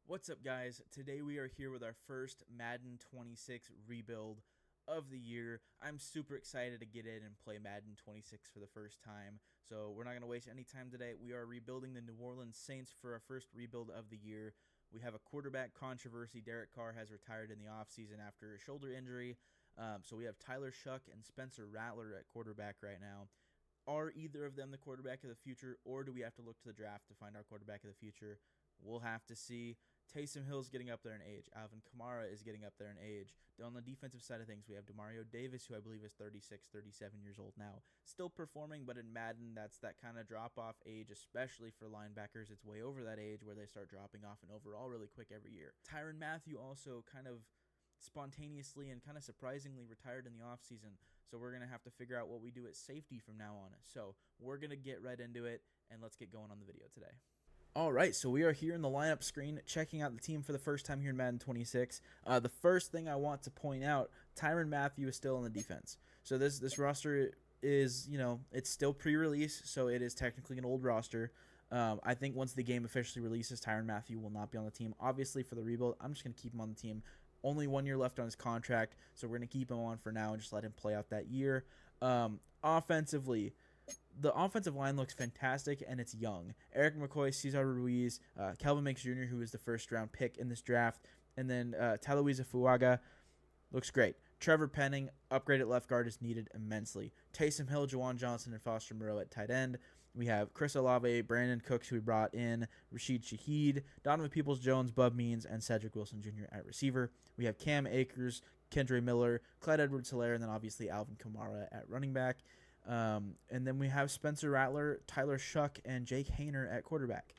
What's up, guys? Today we are here with our first Madden 26 rebuild of the year. I'm super excited to get in and play Madden 26 for the first time. So we're not going to waste any time today. We are rebuilding the New Orleans Saints for our first rebuild of the year. We have a quarterback controversy. Derek Carr has retired in the offseason after a shoulder injury. So we have Tyler Shuck and Spencer Rattler at quarterback right now. Are either of them the quarterback of the future, or do we have to look to the draft to find our quarterback of the future? We'll have to see. Taysom Hill's getting up there in age. Alvin Kamara is getting up there in age. On the defensive side of things, we have Demario Davis, who I believe is 36, 37 years old now. Still performing, but in Madden, that's that kind of drop-off age, especially for linebackers. It's way over that age where they start dropping off in overall really quick every year. Tyrann Mathieu also kind of spontaneously and kind of surprisingly retired in the offseason, so we're going to have to figure out what we do at safety from now on. So we're going to get right into it, and let's get going on the video today. All right, so we are here in the lineup screen checking out the team for the first time here in Madden 26. The first thing I want to point out, Tyrann Mathieu is still on the defense. So this roster is, it's still pre-release, so it is technically an old roster. I think once the game officially releases, Tyrann Mathieu will not be on the team. Obviously, for the rebuild, I'm just going to keep him on the team. Only 1 year left on his contract, so we're going to keep him on for now and just let him play out that year. Offensively, the offensive line looks fantastic, and it's young. Eric McCoy, Cesar Ruiz, Kelvin Makes Jr., who was the first-round pick in this draft, and then Taluiza Fuaga looks great. Trevor Penning, upgrade at left guard, is needed immensely. Taysom Hill, Juwan Johnson, and Foster Moreau at tight end. We have Chris Olave, Brandon Cooks, who we brought in, Rashid Shaheed, Donovan Peoples-Jones, Bub Means, and Cedric Wilson Jr. at receiver. We have Cam Akers, Kendre Miller, Clyde Edwards-Helaire, and then obviously Alvin Kamara at running back. And then we have Spencer Rattler, Tyler Shuck, and Jake Haener at quarterback.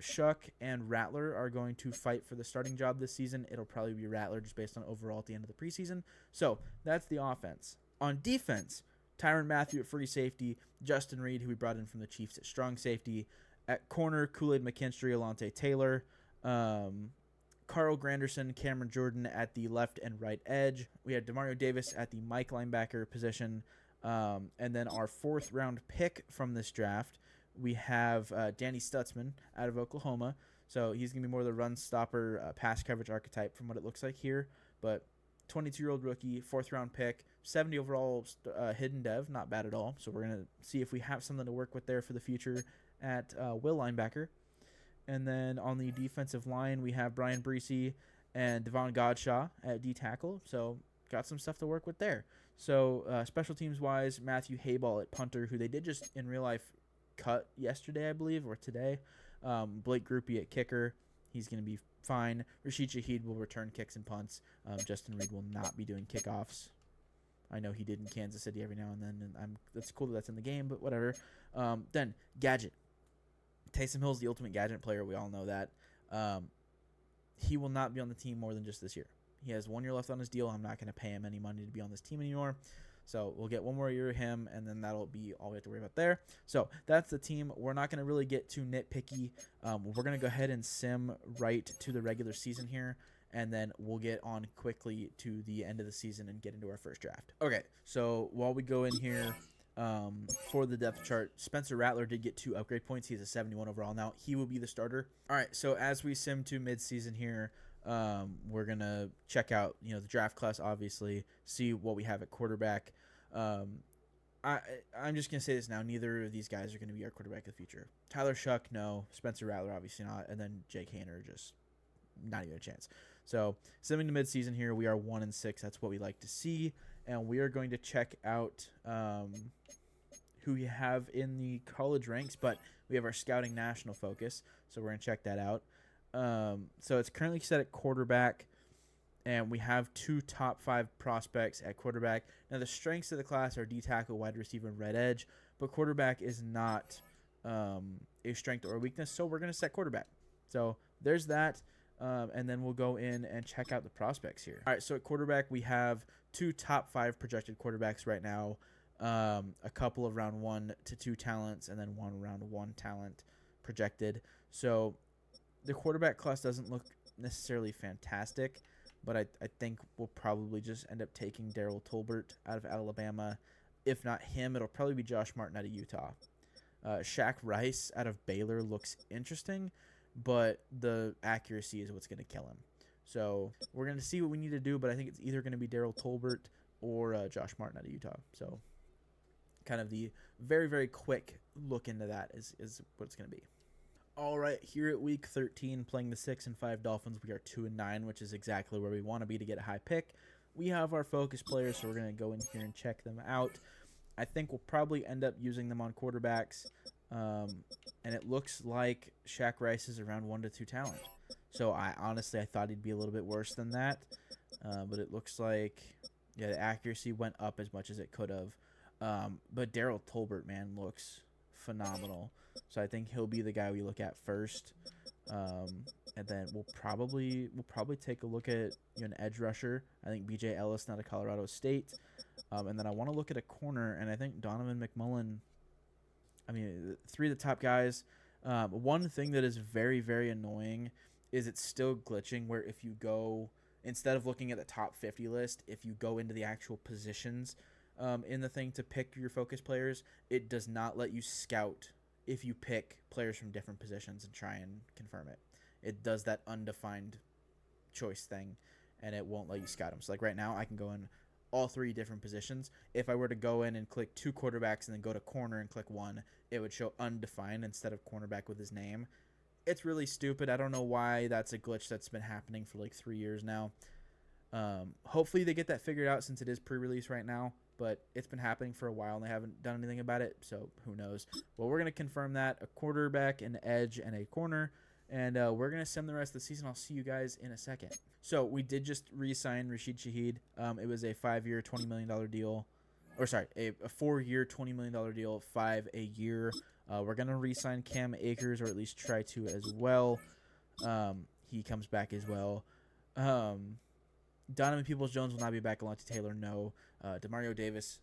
Shuck and Rattler are going to fight for the starting job this season. It'll probably be Rattler just based on overall at the end of the preseason. So that's the offense. On defense, Tyrann Mathieu at free safety, Justin Reed, who we brought in from the Chiefs at strong safety. At corner, Kool-Aid McKinstry, Alontae Taylor. Carl Granderson, Cameron Jordan at the left and right edge. We had Demario Davis at the Mike linebacker position. And then our fourth-round pick from this draft, we have Danny Stutzman out of Oklahoma. So he's going to be more the run-stopper, pass coverage archetype from what it looks like here. But 22-year-old rookie, fourth-round pick, 70 overall hidden dev, not bad at all. So we're going to see if we have something to work with there for the future at will linebacker. And then on the defensive line, we have Brian Breesy and Devon Godshaw at D-tackle. So got some stuff to work with there. So special teams wise, Matthew Hayball at punter, who they did just in real life cut yesterday, I believe, or today. Blake Groupie at kicker. He's going to be fine. Rashid Shaheed will return kicks and punts. Justin Reed will not be doing kickoffs. I know he did in Kansas City every now and then, and that's cool that that's in the game, but whatever. Then Gadget. Taysom Hill's the ultimate gadget player. We all know that. He will not be on the team more than just this year. He has 1 year left on his deal. I'm not going to pay him any money to be on this team anymore. So we'll get one more year of him, and then that'll be all we have to worry about there. So that's the team. We're not going to really get too nitpicky. We're going to go ahead and sim right to the regular season here, and then we'll get on quickly to the end of the season and get into our first draft. Okay, so while we go in here for the depth chart, Spencer Rattler did get 2 upgrade points. He's a 71 overall now. He will be the starter. All right, so as we sim to midseason here, we're gonna check out the draft class, obviously, see what we have at quarterback. I'm just gonna say this now, neither of these guys are gonna be our quarterback of the future. Tyler Shuck, no. Spencer Rattler, obviously not. And then Jake Haener, just not even a chance. So simming to midseason here, we are 1-6. That's what we like to see, and we are going to check out who we have in the college ranks, but we have our scouting national focus, so we're gonna check that out. So it's currently set at quarterback, and we have 2 top 5 prospects at quarterback. Now, the strengths of the class are D-tackle, wide receiver, and red edge, but quarterback is not a strength or a weakness, so we're going to set quarterback. So there's that, and then we'll go in and check out the prospects here. All right, so at quarterback, we have 2 top 5 projected quarterbacks right now, a couple of round 1 to 2 talents, and then 1 round 1 talent projected. So the quarterback class doesn't look necessarily fantastic, but I think we'll probably just end up taking Darryl Tolbert out of Alabama. If not him, it'll probably be Josh Martin out of Utah. Shaq Rice out of Baylor looks interesting. but the accuracy is what's going to kill him. So we're going to see what we need to do, but I think it's either going to be Darryl Tolbert or Josh Martin out of Utah. So kind of the very, very quick look into that is what it's going to be. All right, here at week 13, playing the 6-5 Dolphins, we are 2-9, which is exactly where we want to be to get a high pick. We have our focus players, so we're going to go in here and check them out. I think we'll probably end up using them on quarterbacks, and it looks like Shaq Rice is around 1 to 2 talent. So I thought he'd be a little bit worse than that, but it looks like the accuracy went up as much as it could have. But Darryl Tolbert, man, looks phenomenal. So I think he'll be the guy we look at first, and then we'll probably take a look at an edge rusher. I think B.J. Ellis, out of Colorado State, and then I want to look at a corner, and I think Donovan McMullen. I mean, 3 of the top guys. One thing that is very, very annoying is it's still glitching where if you go, instead of looking at the top 50 list, if you go into the actual positions in the thing to pick your focus players, it does not let you scout if you pick players from different positions and try and confirm it. It does that undefined choice thing, and it won't let you scout them. So like right now, I can go in all 3 different positions. If I were to go in and click 2 quarterbacks and then go to corner and click 1, it would show undefined instead of cornerback with his name. It's really stupid. I don't know why that's a glitch that's been happening for like 3 years now. Hopefully they get that figured out since it is pre-release right now, but it's been happening for a while and they haven't done anything about it, so who knows. Well, we're going to confirm that, a quarterback, an edge, and a corner, and we're going to sim the rest of the season. I'll see you guys in a second. So we did just re-sign Rashid Shaheed. It was a 5-year, $20 million deal. Or sorry, a 4-year, $20 million deal, 5 a year. We're going to re-sign Cam Akers, or at least try to as well. He comes back as well. Donovan Peoples-Jones will not be back. Alontae Taylor, no. Demario Davis,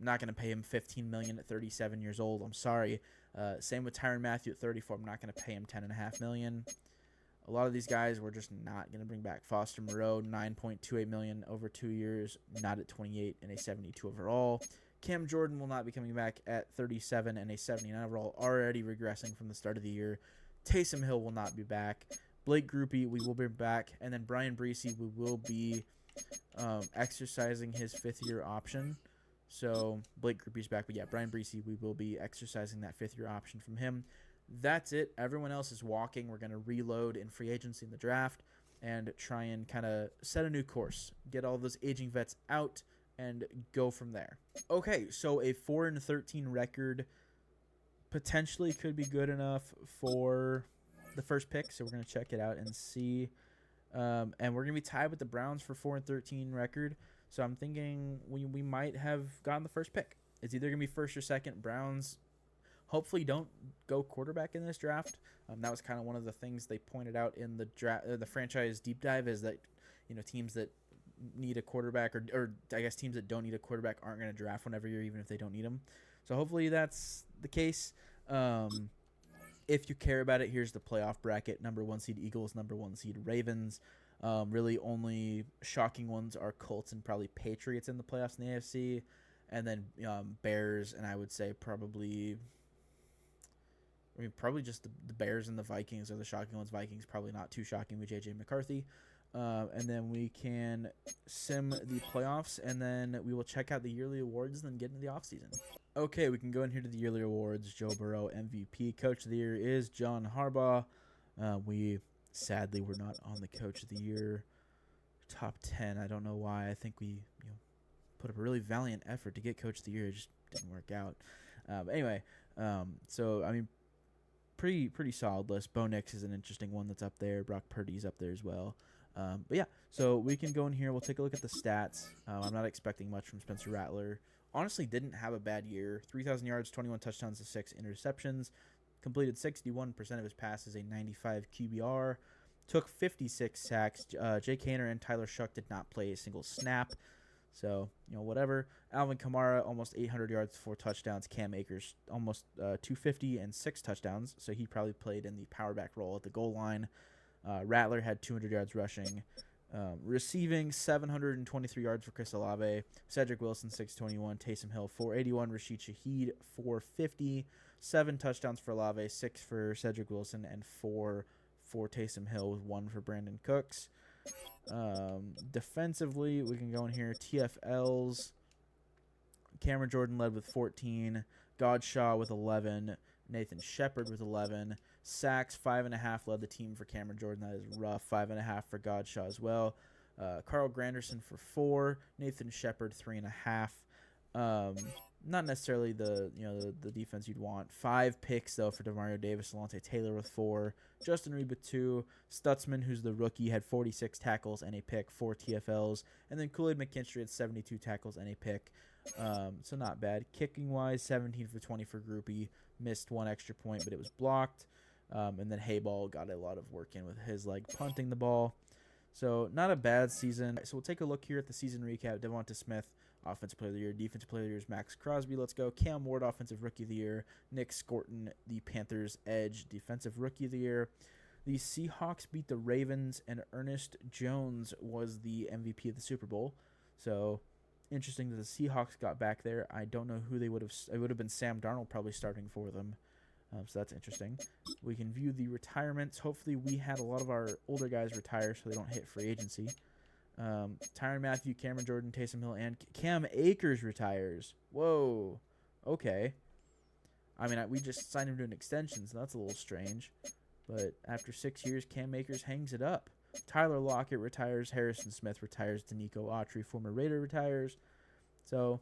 not going to pay him $15 million at 37 years old. I'm sorry. Same with Tyrann Mathieu at 34. I'm not going to pay him $10.5 million. A lot of these guys we're just not going to bring back. Foster Moreau, $9.28 million over 2 years, not at 28 and a 72 overall. Cam Jordan will not be coming back at 37 and a 79 overall, already regressing from the start of the year. Taysom Hill will not be back. Blake Grupe, we will be back. And then Brian Breesy, we will be exercising his 5th-year option. So Blake Grupe's back. But yeah, Brian Breesy, we will be exercising that 5th-year option from him. That's it. Everyone else is walking. We're going to reload in free agency in the draft and try and kind of set a new course. Get all those aging vets out and go from there. Okay, so a 4-13 record potentially could be good enough for the first pick, so we're going to check it out and see. And we're going to be tied with the Browns for 4-13 record, so I'm thinking we might have gotten the first pick. It's either going to be first or second. Browns hopefully don't go quarterback in this draft. That was kind of one of the things they pointed out in the the franchise deep dive, is that teams that need a quarterback, or I guess teams that don't need a quarterback aren't going to draft one every year, even if they don't need them. So hopefully that's the case. If you care about it, here's the playoff bracket. Number 1 seed Eagles, number 1 seed Ravens. Really only shocking ones are Colts and probably Patriots in the playoffs in the AFC. And then Bears, and I would say probably just the Bears and the Vikings are the shocking ones. Vikings probably not too shocking with J.J. McCarthy. And then we can sim the playoffs, and then we will check out the yearly awards and then get into the offseason. Okay, we can go in here to the yearly awards. Joe Burrow, MVP. Coach of the Year is John Harbaugh. We sadly were not on the Coach of the Year top 10. I don't know why. I think we put up a really valiant effort to get Coach of the Year. It just didn't work out. Anyway, so, I mean, pretty solid list. Bo Nix is an interesting one that's up there. Brock Purdy's up there as well. But yeah, so we can go in here. We'll take a look at the stats. I'm not expecting much from Spencer Rattler. Honestly, didn't have a bad year. 3,000 yards, 21 touchdowns to 6 interceptions. Completed 61% of his passes, a 95 QBR. Took 56 sacks. Jake Haener and Tyler Shuck did not play a single snap. So, whatever. Alvin Kamara, almost 800 yards, 4 touchdowns. Cam Akers, almost 250 and 6 touchdowns. So he probably played in the power back role at the goal line. Rattler had 200 yards rushing. Receiving 723 yards for Chris Olave. Cedric Wilson 621. Taysom Hill 481. Rashid Shaheed 450. 7 touchdowns for Olave, 6 for Cedric Wilson, and 4 for Taysom Hill with 1 for Brandon Cooks. Defensively, we can go in here. TFLs. Cameron Jordan led with 14. Godshaw with 11. Nathan Shepard with 11. Sacks, 5.5 led the team for Cameron Jordan. That is rough. 5.5 for Godshaw as well. Carl Granderson for 4. Nathan Shepard, 3.5. Not necessarily the defense you'd want. 5 picks though for Demario Davis. Alontae Taylor with 4. Justin Reed with 2. Stutzman, who's the rookie, had 46 tackles and a pick, 4 TFLs, and then Kool-Aid McKinstry had 72 tackles and a pick. So not bad. Kicking wise, 17 for 20 for Groupie. Missed 1 extra point, but it was blocked. And then Hayball got a lot of work in with his leg punting the ball. So not a bad season. So we'll take a look here at the season recap. Devonta Smith, Offensive Player of the Year. Defensive Player of the Year is Max Crosby. Let's go. Cam Ward, Offensive Rookie of the Year. Nick Scorton, the Panthers Edge, Defensive Rookie of the Year. The Seahawks beat the Ravens, and Ernest Jones was the MVP of the Super Bowl. So interesting that the Seahawks got back there. I don't know who they would have. It would have been Sam Darnold probably starting for them. So that's interesting. We can view the retirements. Hopefully we had a lot of our older guys retire so they don't hit free agency. Tyrann Mathieu, Cameron Jordan, Taysom Hill, and Cam Akers retires. Whoa. Okay. I mean, we just signed him to an extension, so that's a little strange. But after 6 years, Cam Akers hangs it up. Tyler Lockett retires. Harrison Smith retires. Danico Autry, former Raider, retires. So,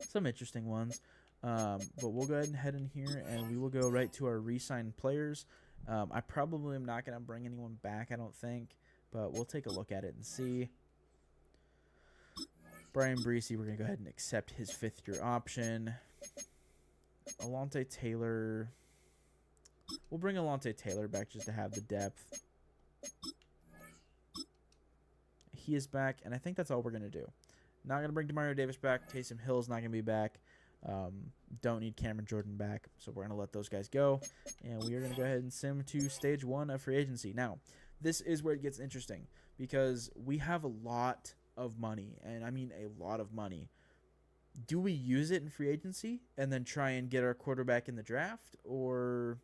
some interesting ones. But we'll go ahead and head in here, and we will go right to our re-signed players. I probably am not going to bring anyone back, I don't think. But we'll take a look at it and see. Brian Breesy, we're going to go ahead and accept his 5th-year option. Alontae Taylor. We'll bring Alontae Taylor back just to have the depth. He is back, and I think that's all we're going to do. Not going to bring Demario Davis back. Taysom Hill's not going to be back. Don't need Cameron Jordan back, so we're going to let those guys go. And we are going to go ahead and sim to stage 1 of free agency. Now, this is where it gets interesting because we have a lot of money, and I mean a lot of money. Do we use it in free agency and then try and get our quarterback in the draft, or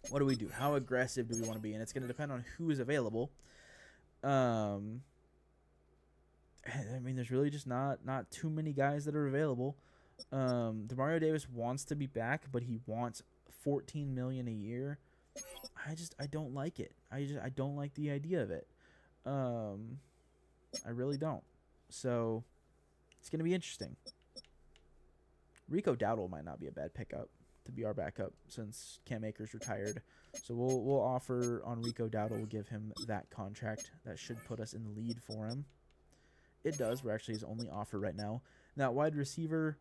what do we do? How aggressive do we want to be? And it's going to depend on who is available. I mean, there's really just not too many guys that are available. Demario Davis wants to be back, but he wants $14 million a year. I don't like it. I don't like the idea of it. I really don't. So it's gonna be interesting. Rico Dowdle might not be a bad pickup to be our backup since Cam Akers retired. So we'll offer on Rico Dowdle. We'll give him that contract. That should put us in the lead for him. It does. We're actually his only offer right now. Now wide receiver.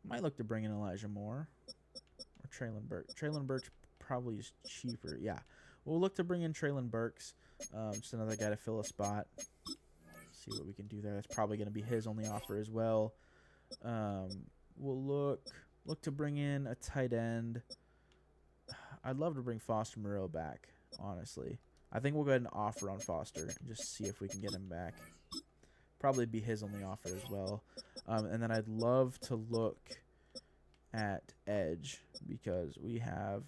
Might look to bring in Elijah Moore or Traylon Burks. Traylon Burks probably is cheaper. Yeah, we'll look to bring in Traylon Burks. Just another guy to fill a spot. See what we can do there. That's probably going to be his only offer as well. We'll look to bring in a tight end. I'd love to bring Foster Moreau back, honestly. I think we'll go ahead and offer on Foster and just see if we can get him back. Probably be his only offer as well. And then I'd love to look at edge because we have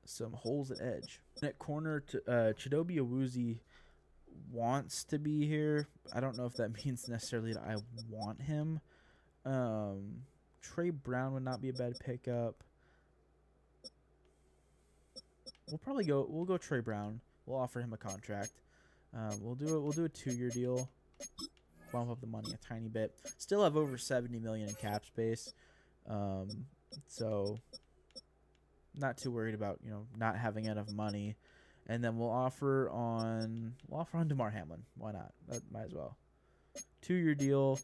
some holes at edge. At corner, Chidobe Awuzie wants to be here. I don't know if that means necessarily that I want him. Trey Brown would not be a bad pickup. We'll go Trey Brown. We'll offer him a contract. We'll do a 2-year deal. Bump up the money a tiny bit. Still have over $70 million in cap space. So not too worried about, not having enough money. And then we'll offer on DeMar Hamlin. Why not? That might as well. 2-year deal.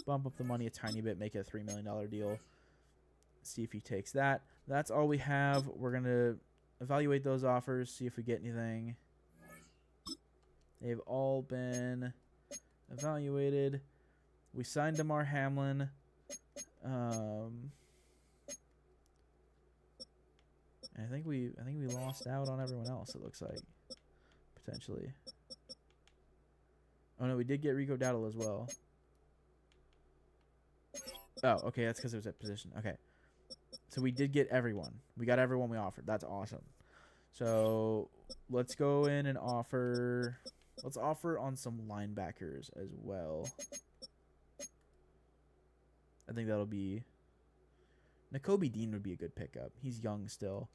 Bump up the money a tiny bit, make it a $3 million deal. See if he takes that. That's all we have. We're going to evaluate those offers, see if we get anything. They've all been evaluated. We signed DeMar Hamlin. I think we lost out on everyone else, it looks like. Potentially. Oh no, we did get Rico Dowdle as well. Oh, okay, that's because it was at position. Okay. So we did get everyone. We got everyone we offered. That's awesome. So let's go in and offer. Let's offer on some linebackers as well. I think that'll be. Nakobe Dean would be a good pickup. He's young still.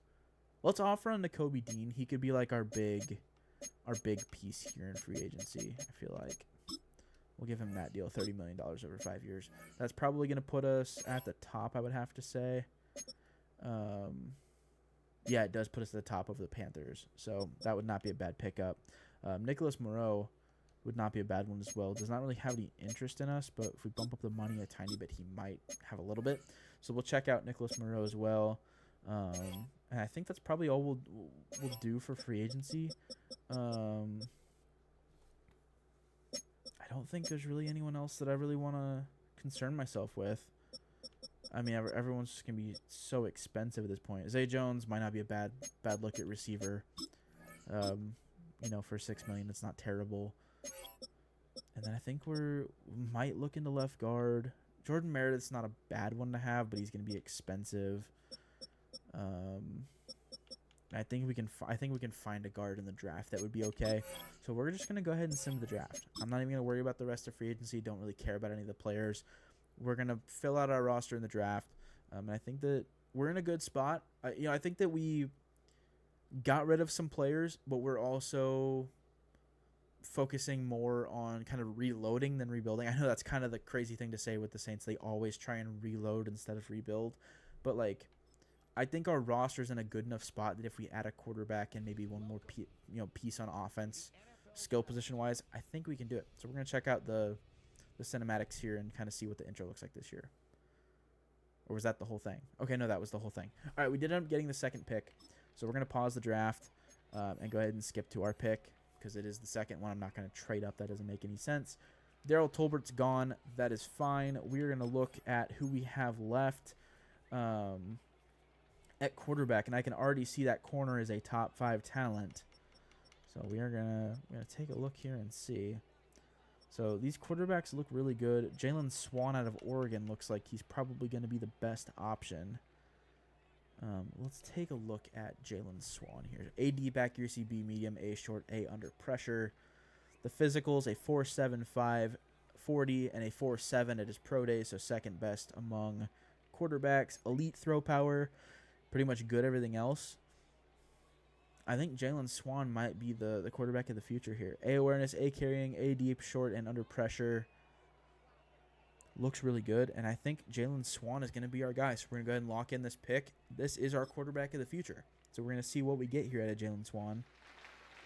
Let's offer on Nakobe Dean. He could be like our big piece here in free agency. I feel like we'll give him that deal, $30 million over 5 years. That's probably going to put us at the top, I would have to say. Yeah, it does put us at the top of the Panthers, so that would not be a bad pickup. Nicholas Moreau would not be a bad one as well. Does not really have any interest in us, but if we bump up the money a tiny bit, he might have a little bit. So we'll check out Nicholas Moreau as well. And I think that's probably all we'll do for free agency. I don't think there's really anyone else that I really want to concern myself with. I mean, everyone's just going to be so expensive at this point. Zay Jones might not be a bad look at receiver. You know, for $6 million, it's not terrible. And then I think we might look into left guard. Jordan Meredith's not a bad one to have, but he's going to be expensive. I think we can find a guard in the draft that would be okay. So we're just going to go ahead and sim the draft. I'm not even going to worry about the rest of free agency. Don't really care about any of the players. We're going to fill out our roster in the draft. And I think that we're in a good spot. I think that we got rid of some players, but we're also focusing more on kind of reloading than rebuilding. I know that's kind of the crazy thing to say with the Saints. They always try and reload instead of rebuild. But, like, I think our roster's in a good enough spot that if we add a quarterback and maybe one more piece on offense, skill position-wise, I think we can do it. So we're going to check out the cinematics here and kind of see what the intro looks like this year. Or was that the whole thing? Okay, no, that was the whole thing. All right, we did end up getting the second pick. So we're going to pause the draft and go ahead and skip to our pick because it is the second one. I'm not going to trade up. That doesn't make any sense. Darryl Tolbert's gone. That is fine. We're going to look at who we have left at quarterback, and I can already see that corner is a top 5 talent. So we're gonna take a look here and see. So these quarterbacks look really good. Jalen Swan out of Oregon looks like he's probably going to be the best option. Let's take a look at Jalen Swan here. A deep accuracy, B medium, A short, A under pressure. The physicals, a 4.75 40 and a 4.7 at his pro day, so second best among quarterbacks. Elite throw power, pretty much good everything else. I think Jalen Swan might be the quarterback of the future here. A awareness, A carrying, A deep, short, and under pressure. Looks really good, and I think Jalen Swan is going to be our guy. So we're going to go ahead and lock in this pick. This is our quarterback of the future. So we're going to see what we get here out of Jalen Swan.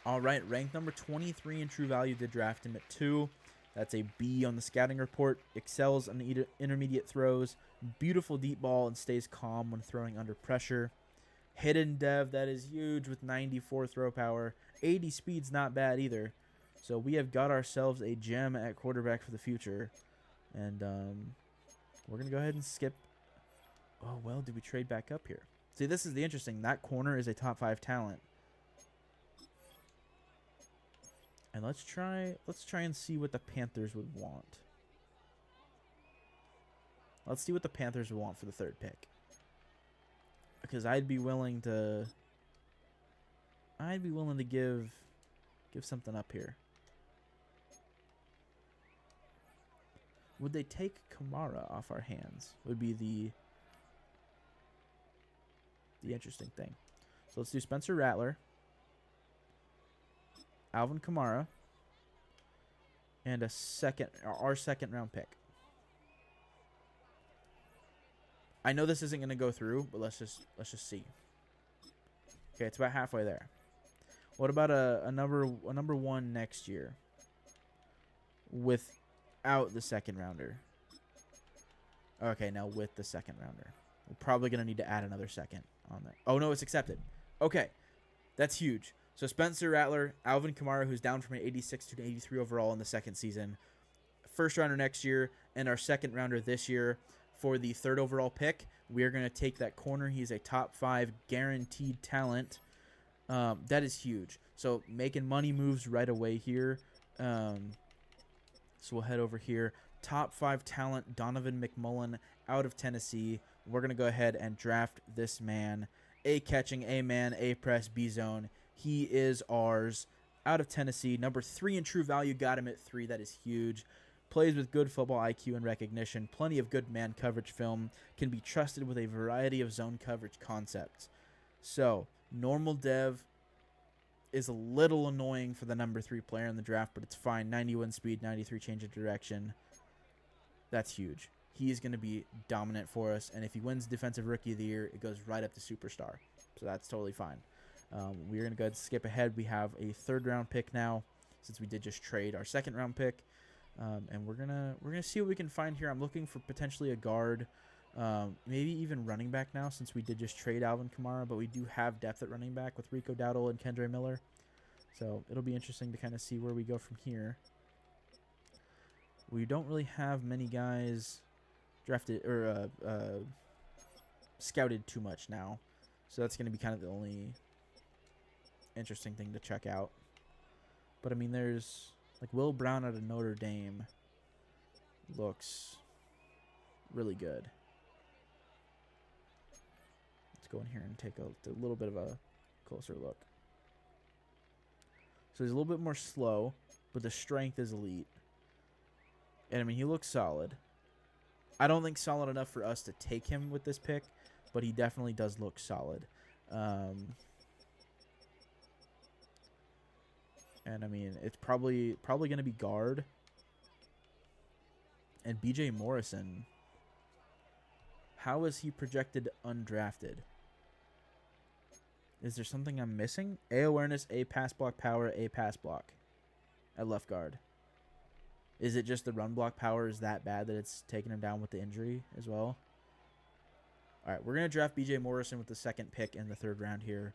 All right, ranked number 23 in true value. Did draft him at 2. That's a B on the scouting report. Excels on the intermediate throws. Beautiful deep ball and stays calm when throwing under pressure. Hidden dev, that is huge with 94 throw power. 80 speed's not bad either. So we have got ourselves a gem at quarterback for the future. And we're going to go ahead and skip. Oh, well, did we trade back up here? See, this is the interesting. That corner is a top 5 talent. And let's try and see what the Panthers would want. Let's see what the Panthers would want for the third pick. Because I'd be willing to give something up here. Would they take Kamara off our hands? Would be the interesting thing. So let's do Spencer Rattler, Alvin Kamara, and our second round pick. I know this isn't going to go through, but let's just see. Okay, it's about halfway there. What about a number 1 next year without the second rounder? Okay, now with the second rounder. We're probably going to need to add another second on there. Oh, no, it's accepted. Okay, that's huge. So Spencer Rattler, Alvin Kamara, who's down from an 86 to an 83 overall in the second season. First rounder next year, and our second rounder this year. For the third overall pick, we are going to take that corner. He's a top 5 guaranteed talent. That is huge. So making money moves right away here. So we'll head over here. Top 5 talent, Donovan McMullen out of Tennessee. we're going to go ahead and draft this man. A catching, A man, A press, B zone. He is ours. Out of Tennessee, number 3 in true value. Got him at 3. That is huge. Plays with good football IQ and recognition. Plenty of good man coverage film. Can be trusted with a variety of zone coverage concepts. So, normal dev is a little annoying for the number 3 player in the draft, but it's fine. 91 speed, 93 change of direction. That's huge. He's going to be dominant for us, and if he wins Defensive Rookie of the Year, it goes right up to Superstar. So that's totally fine. We're going to go ahead and skip ahead. We have a 3rd-round pick now, since we did just trade our 2nd-round pick. And we're gonna see what we can find here. I'm looking for potentially a guard, maybe even running back now, since we did just trade Alvin Kamara, but we do have depth at running back with Rico Dowdle and Kendre Miller. So it'll be interesting to kind of see where we go from here. We don't really have many guys drafted or scouted too much now, so that's going to be kind of the only interesting thing to check out. But I mean, there's like Will Brown out of Notre Dame looks really good. Let's go in here and take a little bit of a closer look. So he's a little bit more slow, but the strength is elite. And I mean, he looks solid. I don't think solid enough for us to take him with this pick, but he definitely does look solid. And I mean, it's probably going to be guard. And BJ Morrison, how is he projected undrafted? Is there something I'm missing? A awareness, A pass block power, A pass block at left guard. Is it just the run block power is that bad that it's taking him down with the injury as well? All right, we're going to draft BJ Morrison with the 2nd pick in the 3rd round here.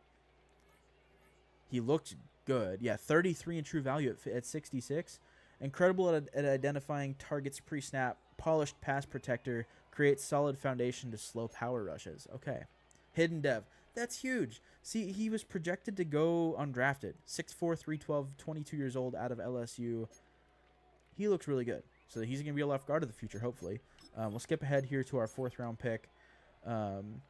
He looked good. Yeah, 33 in true value at 66. Incredible at identifying targets pre-snap. Polished pass protector. Creates solid foundation to slow power rushes. Okay. Hidden dev. That's huge. See, he was projected to go undrafted. 6'4", 312, 22 years old out of LSU. He looks really good. So he's going to be a left guard of the future, hopefully. We'll skip ahead here to our 4th round pick and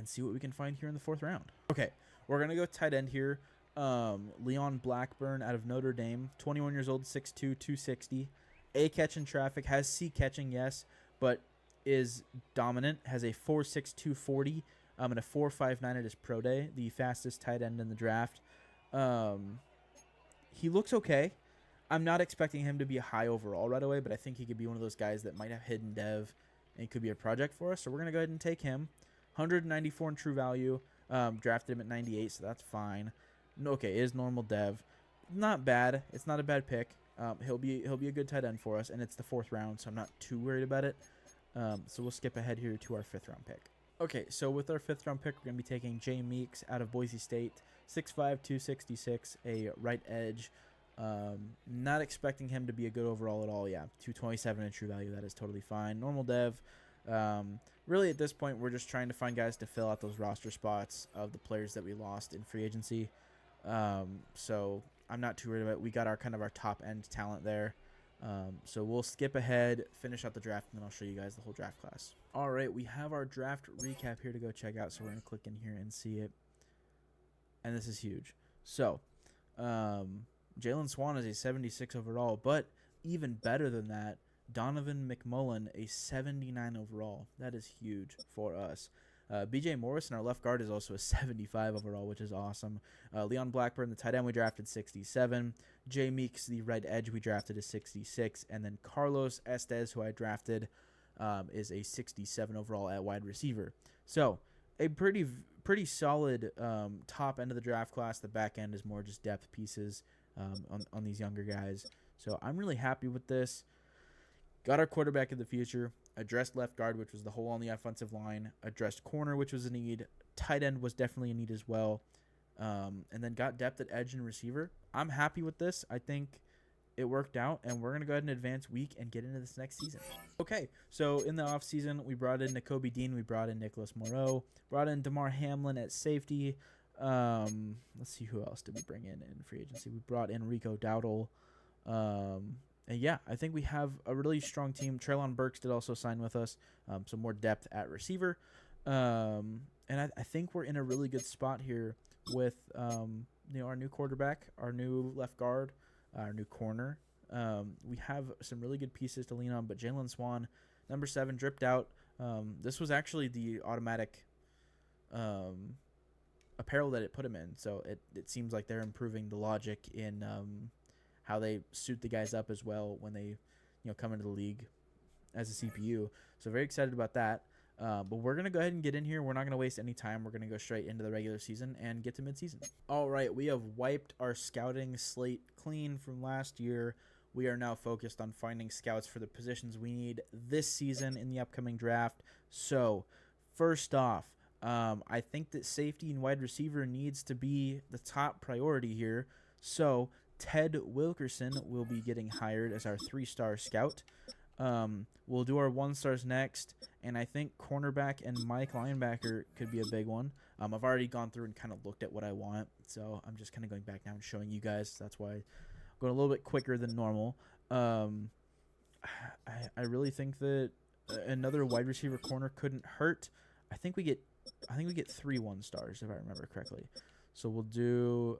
see what we can find here in the 4th round. Okay, we're going to go tight end here. Leon Blackburn out of Notre Dame, 21 years old, 6'2", 260. A catch in traffic, has C catching, yes, but is dominant, has a 4'6", 240, and a 4'5'9" at his pro day, the fastest tight end in the draft. He looks okay. I'm not expecting him to be a high overall right away, but I think he could be one of those guys that might have hidden dev and could be a project for us. So we're going to go ahead and take him. 194 in true value. Drafted him at 98, so that's fine. Okay, is normal dev. Not bad. It's not a bad pick. He'll be a good tight end for us, and it's the 4th round, so I'm not too worried about it. So we'll skip ahead here to our 5th round pick. Okay, so with our 5th round pick, we're going to be taking Jay Meeks out of Boise State. 6'5", 266, a right edge. Not expecting him to be a good overall at all. Yeah, 227 in true value. That is totally fine. Normal dev. Really, at this point, we're just trying to find guys to fill out those roster spots of the players that we lost in free agency. So I'm not too worried about it. We got our kind of our top end talent there. So we'll skip ahead, finish out the draft, and then I'll show you guys the whole draft class. All right, we have our draft recap here to go check out. So we're going to click in here and see it. And this is huge. So, Jalen Swan is a 76 overall, but even better than that, Donovan McMullen, a 79 overall. That is huge for us. BJ Morrison, our left guard, is also a 75 overall, which is awesome. Leon Blackburn, the tight end, we drafted 67. Jay Meeks, the right edge, we drafted a 66. And then Carlos Estes, who I drafted, is a 67 overall at wide receiver. So a pretty solid top end of the draft class. The back end is more just depth pieces on these younger guys. So I'm really happy with this. Got our quarterback of the future. Addressed left guard, which was the hole on the offensive line. Addressed corner, which was a need. Tight end was definitely a need as well. And then got depth at edge and receiver. I'm happy with this. I think it worked out, and we're going to go ahead and advance week and get into this next season. Okay, so in the offseason, we brought in Nakobe Dean. We brought in Nicholas Moreau. Brought in DeMar Hamlin at safety. Let's see, who else did we bring in free agency? We brought in Rico Dowdle. And yeah, I think we have a really strong team. Treylon Burks did also sign with us, some more depth at receiver. And I think we're in a really good spot here with our new quarterback, our new left guard, our new corner. We have some really good pieces to lean on, but Jalen Swan, number 7, dripped out. This was actually the automatic apparel that it put him in, so it seems like they're improving the logic in how they suit the guys up as well when they come into the league as a CPU. So very excited about that. But we're going to go ahead and get in here. We're not going to waste any time. We're going to go straight into the regular season and get to midseason. All right, we have wiped our scouting slate clean from last year. We are now focused on finding scouts for the positions we need this season in the upcoming draft. So first off, I think that safety and wide receiver needs to be the top priority here. So Ted Wilkerson will be getting hired as our 3-star scout. We'll do our 1-stars next, and I think cornerback and Mike linebacker could be a big one. I've already gone through and kind of looked at what I want, so I'm just kind of going back now and showing you guys. That's why I'm going a little bit quicker than normal. I really think that another wide receiver corner couldn't hurt. I think we get 3 1-stars if I remember correctly. So we'll do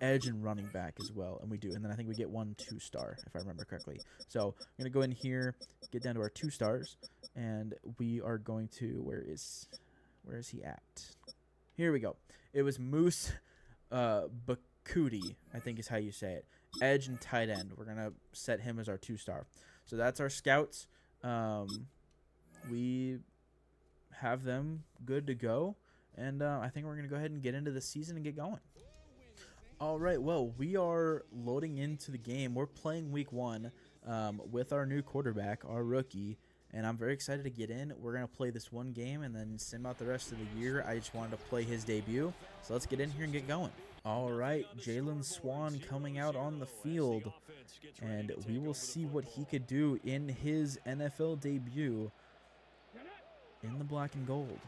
edge and running back as well, and then I think we get 1 2-star if I remember correctly. So I'm gonna go in here, get down to our 2 stars, and we are going to where is he at? Here we go. It was Moose Bakuti, I think is how you say it. Edge and tight end. We're gonna set him as our 2-star. So that's our scouts. We have them good to go, and I think we're gonna go ahead and get into the season and get going. All right, well, we are loading into the game. We're playing week 1 with our new quarterback, our rookie, and I'm very excited to get in. We're going to play this one game and then sim out the rest of the year. I just wanted to play his debut, so let's get in here and get going. All right, Jalen Swan coming out on the field, and we will see what he could do in his NFL debut in the black and gold.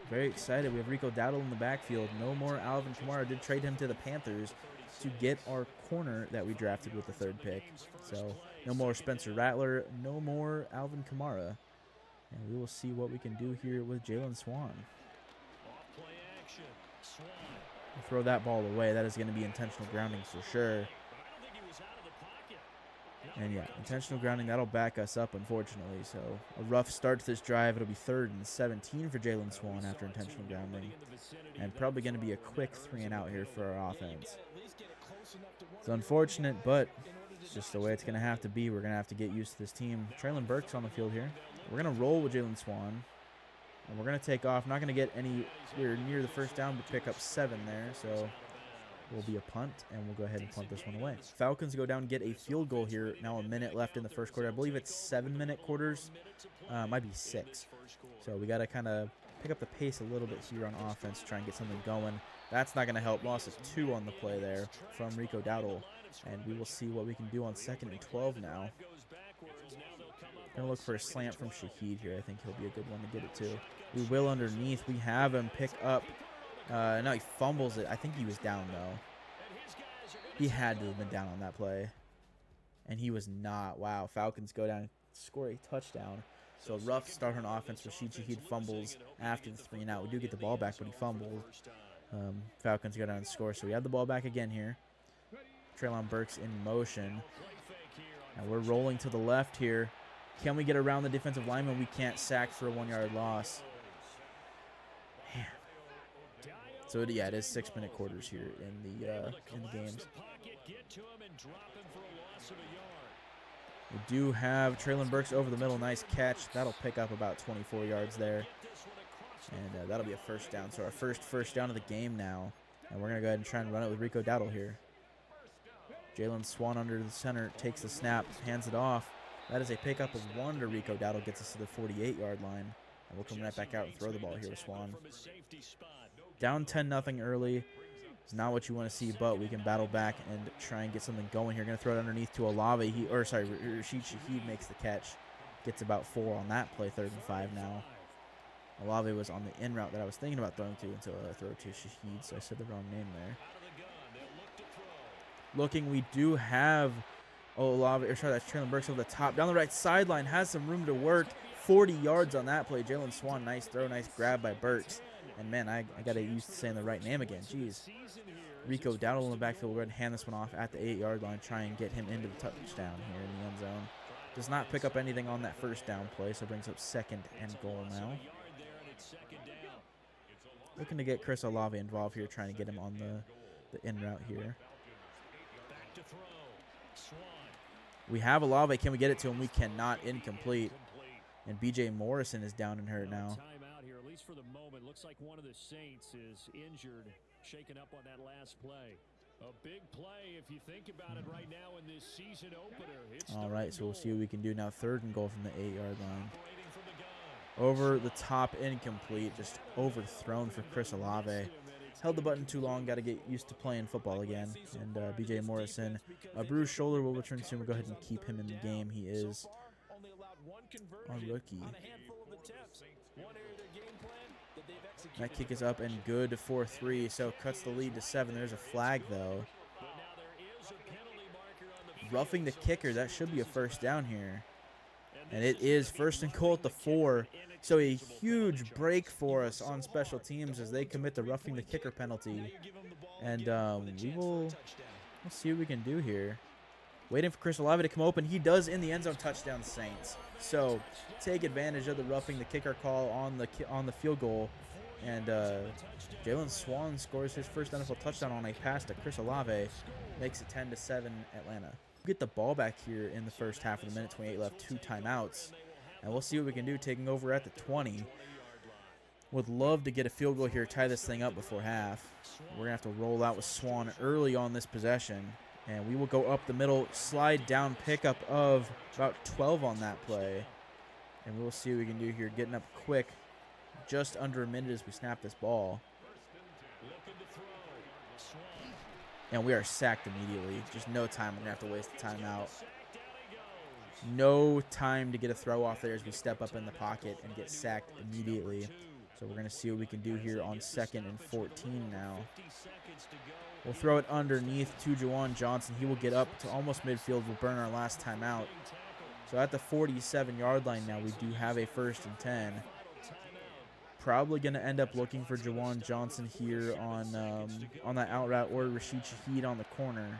Very excited. We have Rico Dowdle in the backfield. No more Alvin Kamara. Did trade him to the Panthers to get our corner that we drafted with the 3rd pick. So no more Spencer Rattler. No more Alvin Kamara. And we will see what we can do here with Jalen Swan. We'll throw that ball away. That is going to be intentional grounding for sure. And yeah, intentional grounding, that'll back us up, unfortunately. So a rough start to this drive. It'll be 3rd and 17 for Jalen Swan after intentional grounding. And probably going to be a quick 3-and-out here for our offense. It's unfortunate, but it's just the way it's going to have to be. We're going to have to get used to this team. Treylon Burks on the field here. We're going to roll with Jalen Swan. And we're going to take off. Not going to get anywhere near the first down, but pick up 7 there. So will be a punt, and we'll go ahead and punt this one away. Falcons go down and get a field goal here. Now a minute left in the first quarter. I believe it's 7-minute quarters. Might be 6. So we got to kind of pick up the pace a little bit here on offense to try and get something going. That's not going to help. Loss of 2 on the play there from Rico Dowdle. And we will see what we can do on 2nd and 12 now. Going to look for a slant from Shaheed here. I think he'll be a good one to get it to. We will underneath. We have him pick up. No, he fumbles it. I think he was down, though. He had to have been down on that play. And he was not. Wow, Falcons go down and score a touchdown. So rough start on offense. Rashid Shaheed fumbles after the 3-and-out. We do get the ball back, but he fumbled. Falcons go down and score. So we have the ball back again here. Treylon Burks in motion. And we're rolling to the left here. Can we get around the defensive lineman? We can't sack for a 1-yard loss. Man. So yeah, it is 6-minute quarters here in the games. We do have Treylon Burks over the middle. Nice catch. That'll pick up about 24 yards there. And that'll be a first down. So our first down of the game now. And we're going to go ahead and try and run it with Rico Dowdle here. Jalen Swan under the center, takes the snap, hands it off. That is a pickup of 1 to Rico Dowdle, gets us to the 48-yard line. And we'll come right back out and throw the ball here with Swan. Down 10-0 early. It's not what you want to see, but we can battle back and try and get something going here. Going to throw it underneath to Olave. Rashid Shaheed makes the catch. Gets about 4 on that play, 3rd and 5 now. Olave was on the in route that I was thinking about throwing to until I throw to Shaheed, so I said the wrong name there. looking. We do have Olave, or sorry, that's Traylon Burks over the top. Down the right sideline, has some room to work. 40 yards on that play. Jalen Swan, nice throw, nice grab by Burks. And, man, I got to get used to saying the right name again. Jeez. Rico Dowdle in the backfield. We're going to hand this one off at the 8-yard line, try and get him into the touchdown here in the end zone. Does not pick up anything on that first down play, so brings up 2nd and goal now. Looking to get Chris Olave involved here, trying to get him on the in route here. We have Olave. Can we get it to him? We cannot. Incomplete. And B.J. Morrison is down and hurt now. Timeout here, at least for the moment. Looks like one of the Saints is injured, shaken up on that last play. A big play if you think about it right now in this season opener. All right, so we'll see what we can do now. 3rd and goal from the 8-yard line. Over the top, incomplete. Just overthrown for Chris Olave. Held the button too long. Got to get used to playing football again. And B.J. Morrison, a bruised shoulder, will return soon. We'll go ahead and keep him in the game. He is a rookie. That kick is up and good for 3, so cuts the lead to 7. There's a flag, though. Roughing the kicker. That should be a first down here. And it is 1st and goal at the 4. So a huge break for us on special teams as they commit the roughing the kicker penalty. And we'll see what we can do here. Waiting for Chris Olave to come open. He does in the end zone, touchdown Saints. So take advantage of the roughing the kicker call on the field goal. And Jalen Swan scores his first NFL touchdown on a pass to Chris Olave. Makes it 10-7 Atlanta. Get the ball back here in the first half with a minute 28 left, 2 timeouts. And we'll see what we can do, taking over at the 20. Would love to get a field goal here, tie this thing up before half. We're going to have to roll out with Swan early on this possession. And we will go up the middle, slide down, pickup of about 12 on that play. And we'll see what we can do here, getting up quick, just under a minute as we snap this ball. And we are sacked immediately. Just no time. We're going to have to waste the timeout. No time to get a throw off there as we step up in the pocket and get sacked immediately. So we're going to see what we can do here on 2nd and 14 now. We'll throw it underneath to Juwan Johnson. He will get up to almost midfield. We'll burn our last timeout. So at the 47-yard line now, we do have a 1st and 10. Probably going to end up looking for Juwan Johnson here on that out route, or Rashid Shaheed on the corner.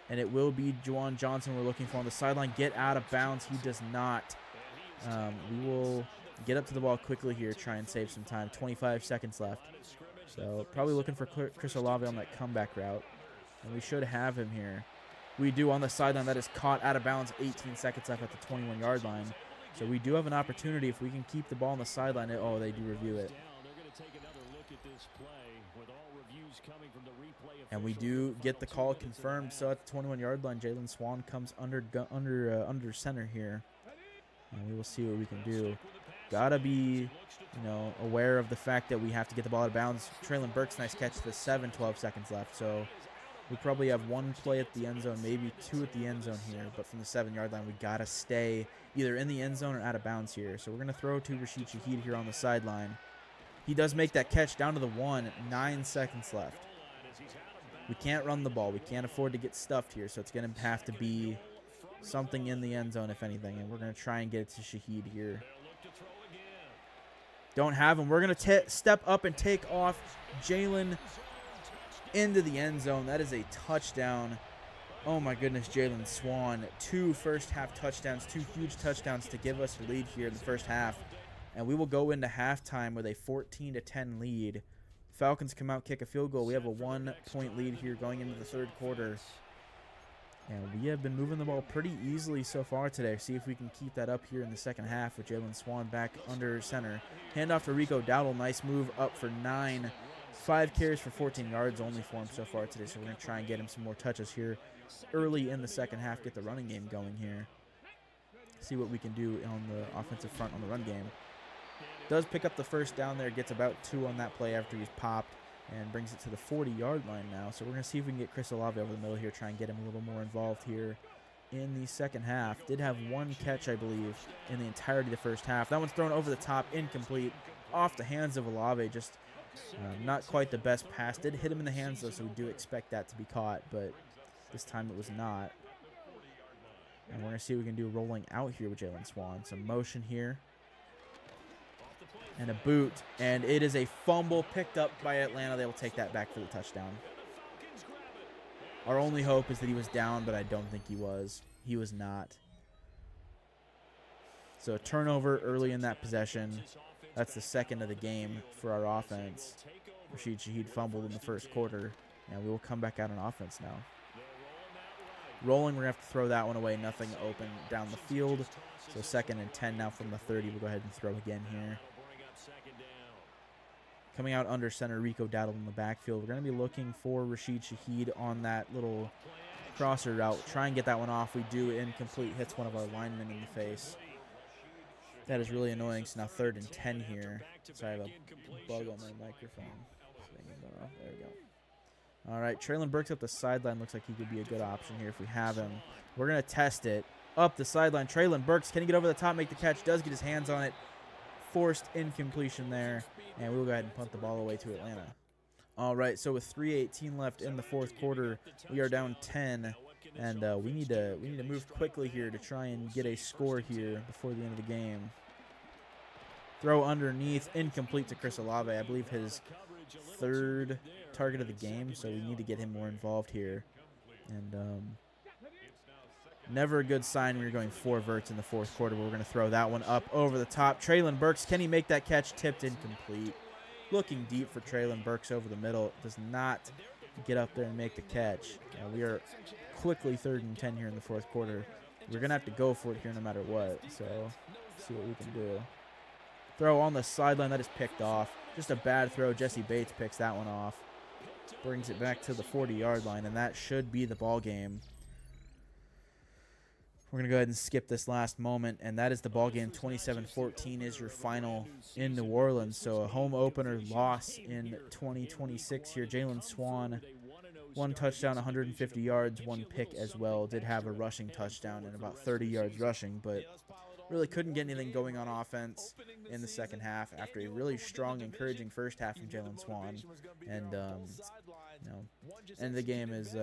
And it will be Juwan Johnson we're looking for on the sideline. Get out of bounds. He does not. We will get up to the ball quickly here, try and save some time. 25 seconds left. So probably looking for Chris Olave on that comeback route. And we should have him here. We do on the sideline. That is caught out of bounds. 18 seconds left at the 21-yard line. So we do have an opportunity if we can keep the ball on the sideline. Oh, they do review it. And we do get the call confirmed. So at the 21-yard line, Jalen Swan comes under center here. And we will see what we can do. Gotta be, aware of the fact that we have to get the ball out of bounds. Traylon Burks, nice catch to the 12 seconds left. So we probably have 1 play at the end zone, maybe 2 at the end zone here. But from the 7-yard line, we gotta stay either in the end zone or out of bounds here. So we're gonna throw to Rashid Shaheed here on the sideline. He does make that catch down to the 1. 9 seconds left. We can't run the ball. We can't afford to get stuffed here. So it's gonna have to be something in the end zone, if anything. And we're gonna try and get it to Shaheed here. Don't have him. We're going to step up and take off Jalen into the end zone. That is a touchdown. Oh, my goodness, Jalen Swan. 2 first-half touchdowns, 2 huge touchdowns to give us a lead here in the first half. And we will go into halftime with a 14-10 lead. Falcons come out, kick a field goal. We have a 1-point lead here going into the 3rd quarter. And we have been moving the ball pretty easily so far today. See if we can keep that up here in the second half with Jalen Swan back under center. Handoff to Rico Dowdle. Nice move up for 9. 5 carries for 14 yards only for him so far today. So we're going to try and get him some more touches here early in the second half. Get the running game going here. See what we can do on the offensive front on the run game. Does pick up the first down there. Gets about 2 on that play after he's popped. And brings it to the 40-yard line now. So we're going to see if we can get Chris Olave over the middle here, try and get him a little more involved here in the second half. Did have 1 catch, I believe, in the entirety of the first half. That one's thrown over the top, incomplete, off the hands of Olave. Just not quite the best pass. Did hit him in the hands, though, so we do expect that to be caught. But This time it was not. And we're going to see what we can do rolling out here with Jalen Swan. Some motion here. And a boot. And it is a fumble picked up by Atlanta. They will take that back for the touchdown. Our only hope is that he was down, but I don't think he was. He was not. So a turnover early in that possession. That's the second of the game for our offense. Rashid Shaheed fumbled in the first quarter. And we will come back out on offense now. Rolling, we're going to have to throw that one away. Nothing open down the field. So 2nd and 10 now from the 30. We'll go ahead and throw again here. Coming out under center, Rico Daddle in the backfield. We're going to be looking for Rashid Shaheed on that little crosser route. Try and get that one off. We do. Incomplete. Hits one of our linemen in the face. That is really annoying. So now 3rd and 10 here. So I have a bug on my microphone. There we go. All right, Traylon Burks up the sideline. Looks like he could be a good option here if we have him. We're going to test it. Up the sideline, Traylon Burks. Can he get over the top, make the catch? Does get his hands on it. Forced incompletion there. And we'll go ahead and punt the ball away to Atlanta. All right, so with 3:18 left in the 4th quarter, we are down 10. And we need to move quickly here to try and get a score here before the end of the game. Throw underneath, incomplete to Chris Olave. I believe his 3rd target of the game, so we need to get him more involved here. And never a good sign when you're going 4 verts in the 4th quarter, but we're going to throw that one up over the top. Traylon Burks, can he make that catch? Tipped incomplete. Looking deep for Traylon Burks over the middle. Does not get up there and make the catch. We are quickly 3rd and 10 here in the 4th quarter. We're going to have to go for it here no matter what, so let's see what we can do. Throw on the sideline. That is picked off. Just a bad throw. Jesse Bates picks that one off. Brings it back to the 40-yard line, and that should be the ball game. We're going to go ahead and skip this last moment, and that is the ball game. 27-14 is your final in New Orleans. So a home opener loss in 2026 here. Jalen Swan, 1 touchdown, 150 yards, 1 pick as well. Did have a rushing touchdown and about 30 yards rushing, but really couldn't get anything going on offense in the second half after a really strong, encouraging first half from Jalen Swan. And, end of the game is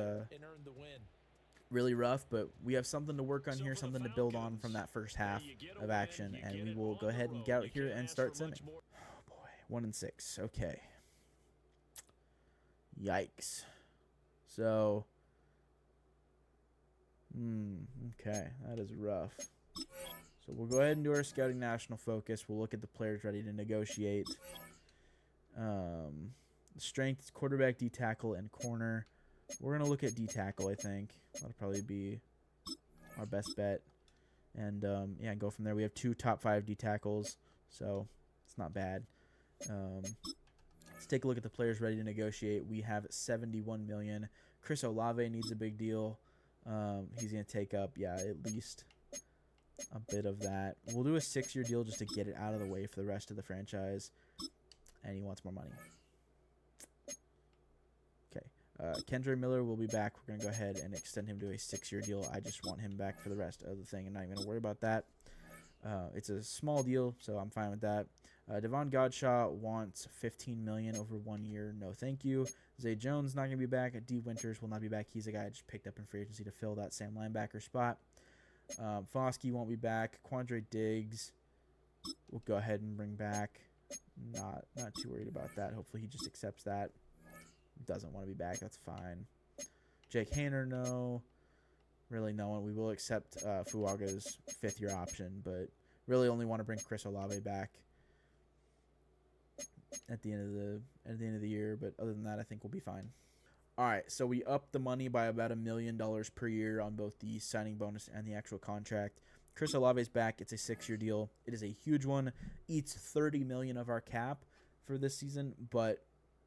really rough, but we have something to work on here, something to build on from that first half of action, and we will go ahead and get out here and start simming. Oh, boy. 1-6. Okay. Yikes. So, okay. That is rough. So we'll go ahead and do our scouting national focus. We'll look at the players ready to negotiate. Strength, quarterback, D tackle, and corner. We're going to look at D tackle, I think. That'll probably be our best bet. And, yeah, go from there. We have 2 top 5 D tackles, so it's not bad. Let's take a look at the players ready to negotiate. We have $71 million. Chris Olave needs a big deal. He's going to take up, at least a bit of that. We'll do a 6-year deal just to get it out of the way for the rest of the franchise. And he wants more money. Okay. Kendra Miller will be back. We're going to go ahead and extend him to a 6-year deal. I just want him back for the rest of the thing and not even going to worry about that. It's a small deal, so I'm fine with that. Devon Godshaw wants $15 million over 1 year. No, thank you. Zay Jones not going to be back. D. Winters will not be back. He's a guy I just picked up in free agency to fill that Sam linebacker spot. Foskey won't be back. Quandre Diggs we'll go ahead and bring back. Not too worried about that. Hopefully he just accepts that. Doesn't want to be back. That's fine. Jake Haener, no. Really no one. We will accept Fuaga's 5th-year option, but really only want to bring Chris Olave back at the end of the year. But other than that, I think we'll be fine. All right, so we upped the money by about $1 million per year on both the signing bonus and the actual contract. Chris Olave's back. It's a 6-year deal. It is a huge one. Eats $30 million of our cap for this season, but